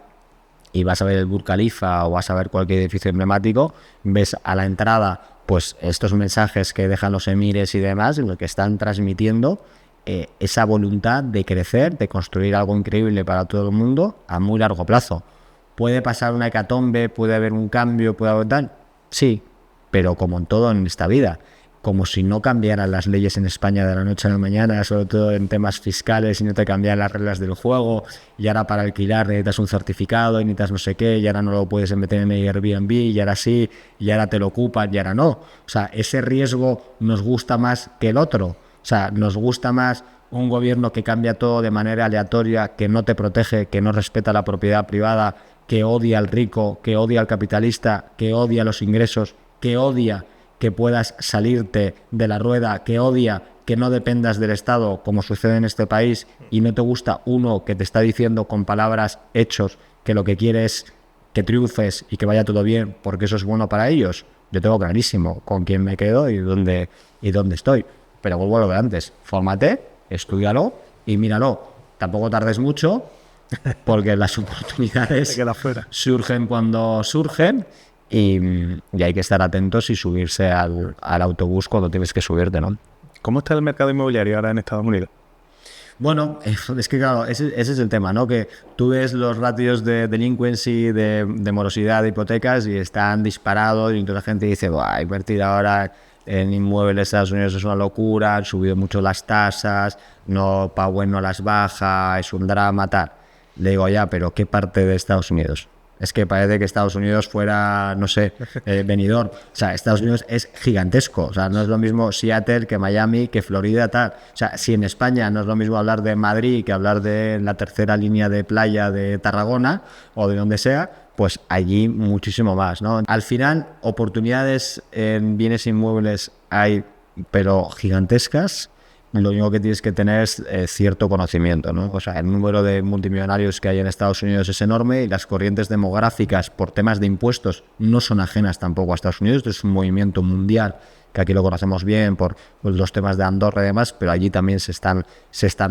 y vas a ver el Burj Khalifa o vas a ver cualquier edificio emblemático, ves a la entrada pues estos mensajes que dejan los emires y demás, en lo que están transmitiendo esa voluntad de crecer, de construir algo increíble para todo el mundo a muy largo plazo. ¿Puede pasar una hecatombe? ¿Puede haber un cambio? ¿Puede haber tal? Sí, pero como en todo en esta vida. Como si no cambiaran las leyes en España de la noche a la mañana, sobre todo en temas fiscales, y no te cambian las reglas del juego, y ahora para alquilar necesitas un certificado, y necesitas no sé qué, y ahora no lo puedes meter en Airbnb, y ahora sí, y ahora te lo ocupan, y ahora no. O sea, ese riesgo nos gusta más que el otro. O sea, nos gusta más un gobierno que cambia todo de manera aleatoria, que no te protege, que no respeta la propiedad privada, que odia al rico, que odia al capitalista, que odia los ingresos, que odia que puedas salirte de la rueda, que odia que no dependas del Estado, como sucede en este país, y no te gusta uno que te está diciendo con palabras, hechos, que lo que quiere es que triunfes y que vaya todo bien, porque eso es bueno para ellos. Yo tengo clarísimo con quién me quedo y dónde estoy. Pero vuelvo a lo de antes. Fórmate, estúdialo y míralo. Tampoco tardes mucho, porque las oportunidades surgen cuando surgen. Y hay que estar atentos y subirse al autobús cuando tienes que subirte, ¿no? ¿Cómo está el mercado inmobiliario ahora en Estados Unidos? Bueno, es que claro, ese es el tema, ¿no? Que tú ves los ratios de delinquency, de morosidad de hipotecas y están disparados y toda la gente dice, invertir ahora en inmuebles de Estados Unidos es una locura, han subido mucho las tasas, no, Powell no las baja, es un drama, tal. Le digo, ya, pero ¿qué parte de Estados Unidos? Es que parece que Estados Unidos fuera, no sé, Benidorm. O sea, Estados Unidos es gigantesco. O sea, no es lo mismo Seattle que Miami, que Florida, tal. O sea, si en España no es lo mismo hablar de Madrid que hablar de la tercera línea de playa de Tarragona o de donde sea, pues allí muchísimo más, ¿no? Al final, oportunidades en bienes inmuebles hay, pero gigantescas. Lo único que tienes que tener es cierto conocimiento, ¿no? O sea, el número de multimillonarios que hay en Estados Unidos es enorme y las corrientes demográficas por temas de impuestos no son ajenas tampoco a Estados Unidos. Esto es un movimiento mundial que aquí lo conocemos bien por los temas de Andorra y demás, pero allí también se están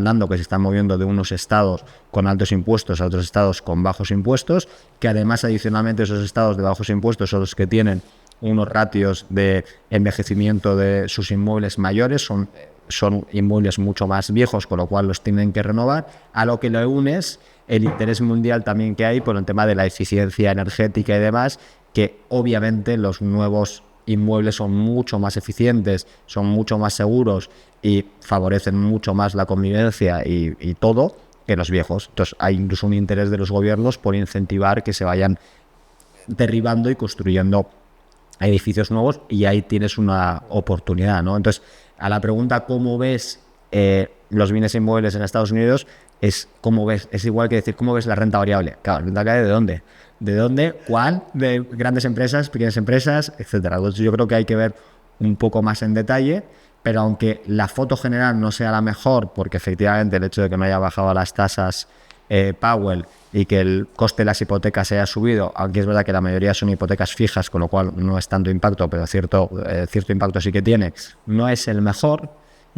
dando, que se están moviendo de unos estados con altos impuestos a otros estados con bajos impuestos, que además adicionalmente esos estados de bajos impuestos son los que tienen unos ratios de envejecimiento de sus inmuebles mayores, son inmuebles mucho más viejos, con lo cual los tienen que renovar, a lo que le unes el interés mundial también que hay por el tema de la eficiencia energética y demás, que obviamente los nuevos inmuebles son mucho más eficientes, son mucho más seguros y favorecen mucho más la convivencia y todo que los viejos. Entonces hay incluso un interés de los gobiernos por incentivar que se vayan derribando y construyendo edificios nuevos, y ahí tienes una oportunidad, ¿no? Entonces, a la pregunta ¿cómo ves los bienes inmuebles en Estados Unidos? Es ¿cómo ves? Es igual que decir ¿cómo ves la renta variable? Claro, ¿renta variable de dónde? ¿De dónde? ¿Cuál? ¿De grandes empresas, pequeñas empresas, etcétera? Entonces, yo creo que hay que ver un poco más en detalle, pero aunque la foto general no sea la mejor, porque efectivamente el hecho de que no haya bajado las tasas Powell y que el coste de las hipotecas se haya subido, aunque es verdad que la mayoría son hipotecas fijas, con lo cual no es tanto impacto, pero cierto impacto sí que tiene, no es el mejor.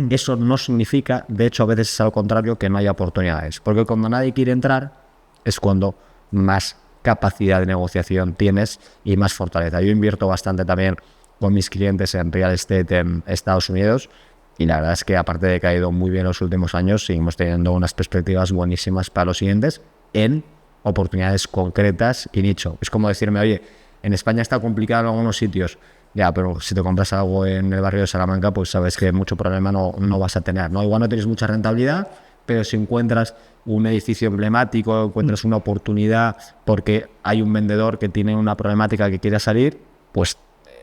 Eso no significa, de hecho a veces es al contrario, que no haya oportunidades, porque cuando nadie quiere entrar es cuando más capacidad de negociación tienes y más fortaleza. Yo invierto bastante también con mis clientes en real estate en Estados Unidos, y la verdad es que aparte de que ha ido muy bien los últimos años, seguimos teniendo unas perspectivas buenísimas para los siguientes, en oportunidades concretas y nicho. Es como decirme, oye, en España está complicado en algunos sitios. Ya, pero si te compras algo en el barrio de Salamanca, pues sabes que mucho problema no vas a tener, ¿no? Igual no tienes mucha rentabilidad, pero si encuentras un edificio emblemático, encuentras una oportunidad porque hay un vendedor que tiene una problemática que quiere salir, pues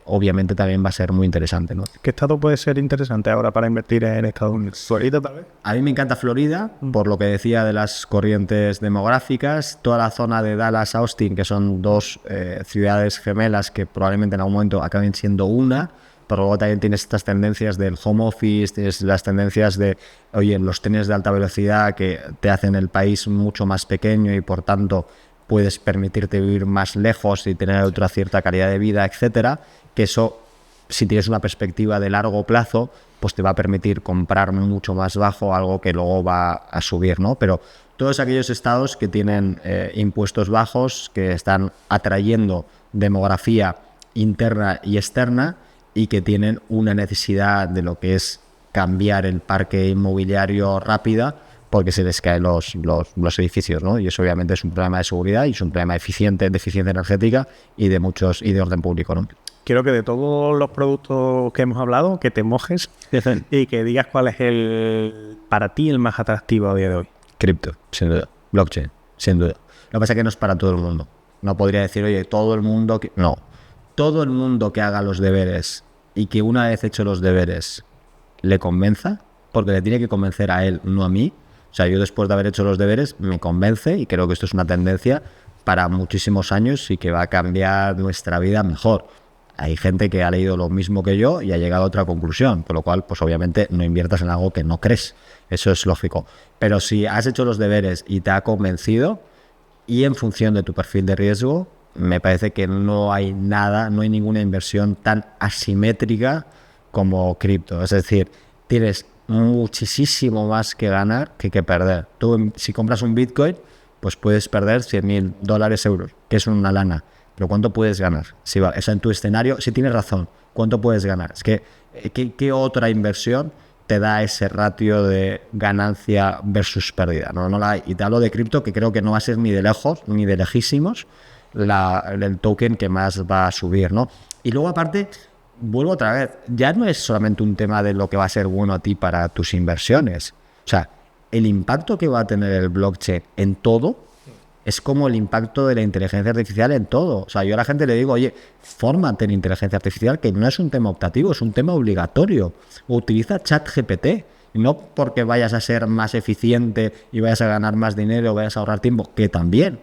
obviamente también va a ser muy interesante, ¿no? ¿Qué estado puede ser interesante ahora para invertir en Estados Unidos? ¿Florida tal vez? A mí me encanta Florida, por lo que decía de las corrientes demográficas. Toda la zona de Dallas, Austin, que son dos ciudades gemelas que probablemente en algún momento acaben siendo una, pero luego también tienes estas tendencias del home office, tienes las tendencias de, oye, los trenes de alta velocidad que te hacen el país mucho más pequeño y por tanto puedes permitirte vivir más lejos y tener otra cierta calidad de vida, etcétera, que eso, si tienes una perspectiva de largo plazo, pues te va a permitir comprar mucho más bajo algo que luego va a subir, ¿no? Pero todos aquellos estados que tienen impuestos bajos, que están atrayendo demografía interna y externa y que tienen una necesidad de lo que es cambiar el parque inmobiliario rápida porque se les caen los edificios, ¿no? Y eso obviamente es un problema de seguridad y es un problema de eficiencia energética y de orden público, ¿no? Quiero que de todos los productos que hemos hablado, que te mojes y que digas cuál es para ti el más atractivo a día de hoy. Cripto, sin duda. Blockchain, sin duda. Lo que pasa es que no es para todo el mundo. No podría decir, oye, todo el mundo... No. Todo el mundo que haga los deberes y que una vez hecho los deberes le convenza, porque le tiene que convencer a él, no a mí. O sea, yo después de haber hecho los deberes me convence y creo que esto es una tendencia para muchísimos años y que va a cambiar nuestra vida mejor. Hay gente que ha leído lo mismo que yo y ha llegado a otra conclusión, por lo cual, pues obviamente no inviertas en algo que no crees. Eso es lógico. Pero si has hecho los deberes y te ha convencido y en función de tu perfil de riesgo, me parece que no hay ninguna inversión tan asimétrica como cripto. Es decir, tienes muchísimo más que ganar que perder. Tú, si compras un Bitcoin, pues puedes perder $100,000 euros, que es una lana. Pero ¿cuánto puedes ganar? Si va, eso en tu escenario, si tienes razón, ¿cuánto puedes ganar? Es que, ¿qué otra inversión te da ese ratio de ganancia versus pérdida? No la hay. Y te hablo de cripto, que creo que no va a ser ni de lejos, ni de lejísimos, el token que más va a subir, ¿no? Y luego aparte, vuelvo otra vez, ya no es solamente un tema de lo que va a ser bueno a ti para tus inversiones. O sea, el impacto que va a tener el blockchain en todo es como el impacto de la inteligencia artificial en todo. O sea, yo a la gente le digo, oye, fórmate en inteligencia artificial, que no es un tema optativo, es un tema obligatorio. O utiliza ChatGPT. No porque vayas a ser más eficiente y vayas a ganar más dinero o vayas a ahorrar tiempo, que también,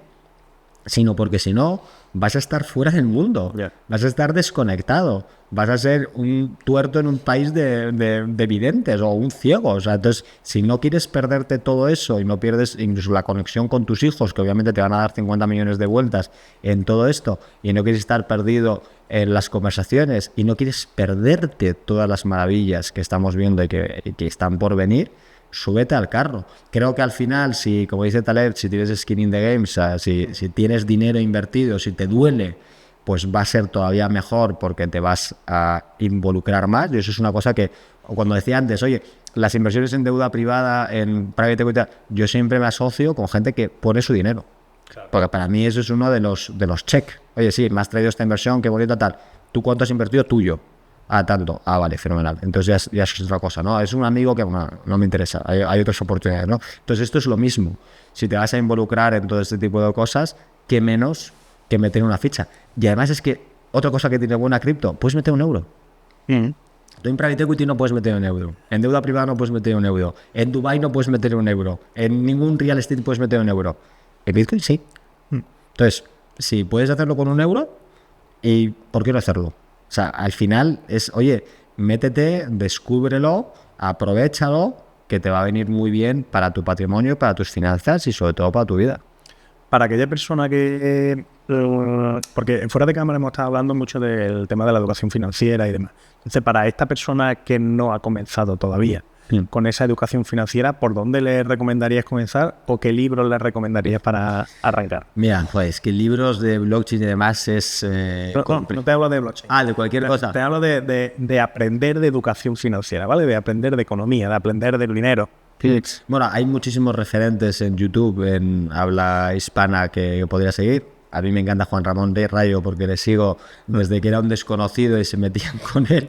sino porque si no, vas a estar fuera del mundo, vas a estar desconectado, vas a ser un tuerto en un país de videntes o un ciego. O sea, entonces, si no quieres perderte todo eso y no pierdes incluso la conexión con tus hijos, que obviamente te van a dar 50 millones de vueltas en todo esto, y no quieres estar perdido en las conversaciones y no quieres perderte todas las maravillas que estamos viendo y que están por venir, súbete al carro. Creo que al final, si, como dice Taleb, si tienes skin in the game, o sea, si tienes dinero invertido, si te duele, pues va a ser todavía mejor porque te vas a involucrar más. Y eso es una cosa que, cuando decía antes, oye, las inversiones en deuda privada, en private equity, yo siempre me asocio con gente que pone su dinero. Claro. Porque para mí eso es uno de los check. Oye, sí, me has traído esta inversión, qué bonito, tal. ¿Tú cuánto has invertido? Tuyo. Ah, tanto. Ah, vale, fenomenal. Entonces ya es otra cosa, ¿no? Es un amigo que no me interesa. Hay otras oportunidades, ¿no? Entonces esto es lo mismo. Si te vas a involucrar en todo este tipo de cosas, ¿qué menos que meter una ficha? Y además es que otra cosa que tiene buena cripto, puedes meter €1. Tú en private equity no puedes meter €1. En deuda privada no puedes meter €1. En Dubai no puedes meter €1. En ningún real estate puedes meter €1. En Bitcoin sí. Entonces, si puedes hacerlo con €1, ¿y por qué no hacerlo? O sea, al final es, oye, métete, descúbrelo, aprovéchalo, que te va a venir muy bien para tu patrimonio, para tus finanzas y sobre todo para tu vida. Para aquella persona que... porque fuera de cámara hemos estado hablando mucho del tema de la educación financiera y demás. Entonces, para esta persona que no ha comenzado todavía con esa educación financiera, ¿por dónde le recomendarías comenzar o qué libros le recomendarías para arrancar? Mira, pues que libros de blockchain y demás es... No te hablo de blockchain. Ah, de cualquier cosa. Te hablo de aprender de educación financiera, ¿vale? De aprender de economía, de aprender del dinero. Sí. Bueno, hay muchísimos referentes en YouTube, en habla hispana, que podría seguir. A mí me encanta Juan Ramón de Rayo porque le sigo desde que era un desconocido y se metían con él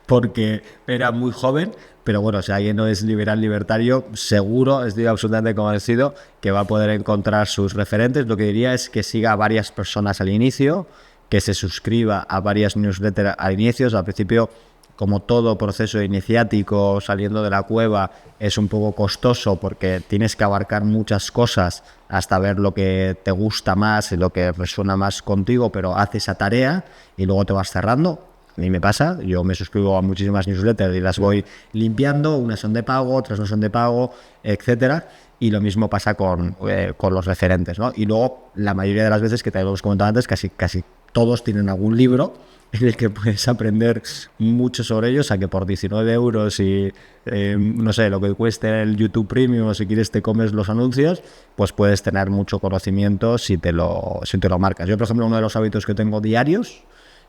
porque era muy joven. Pero bueno, si alguien no es liberal libertario, seguro, estoy absolutamente convencido que va a poder encontrar sus referentes. Lo que diría es que siga a varias personas al inicio, que se suscriba a varias newsletters al inicio. Al principio, como todo proceso iniciático, saliendo de la cueva, es un poco costoso porque tienes que abarcar muchas cosas hasta ver lo que te gusta más y lo que resuena más contigo, pero haces esa tarea y luego te vas cerrando. A mí me pasa, yo me suscribo a muchísimas newsletters y las voy limpiando, unas son de pago, otras no son de pago, etcétera. Y lo mismo pasa con los referentes, ¿no? Y luego, la mayoría de las veces, que te lo hemos comentado antes, casi todos tienen algún libro en el que puedes aprender mucho sobre ellos, a que por 19 euros y no sé, lo que cueste el YouTube Premium, o si quieres te comes los anuncios, pues puedes tener mucho conocimiento si te lo marcas. Yo, por ejemplo, uno de los hábitos que tengo diarios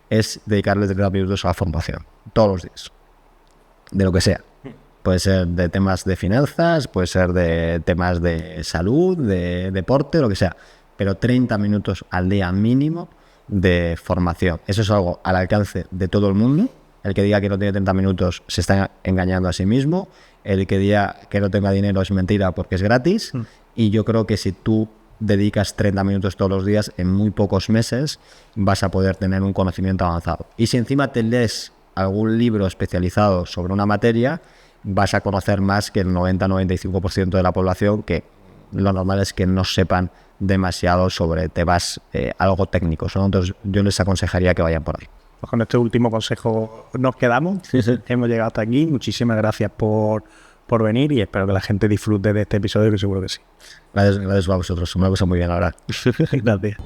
es dedicarle 30 minutos a la formación, todos los días, de lo que sea. Puede ser de temas de finanzas, puede ser de temas de salud, de deporte, lo que sea, pero 30 minutos al día mínimo de formación. Eso es algo al alcance de todo el mundo. El que diga que no tiene 30 minutos se está engañando a sí mismo. El que diga que no tenga dinero es mentira porque es gratis. Y yo creo que si tú dedicas 30 minutos todos los días, en muy pocos meses vas a poder tener un conocimiento avanzado. Y si encima te lees algún libro especializado sobre una materia, vas a conocer más que el 90-95% de la población, que lo normal es que no sepan demasiado sobre temas algo técnicos, ¿no? Entonces yo les aconsejaría que vayan por ahí. Pues con este último consejo nos quedamos. Hemos llegado hasta aquí. Muchísimas gracias por venir y espero que la gente disfrute de este episodio, que seguro que sí. Gracias a vosotros. Me lo he pasado muy bien ahora. Gracias.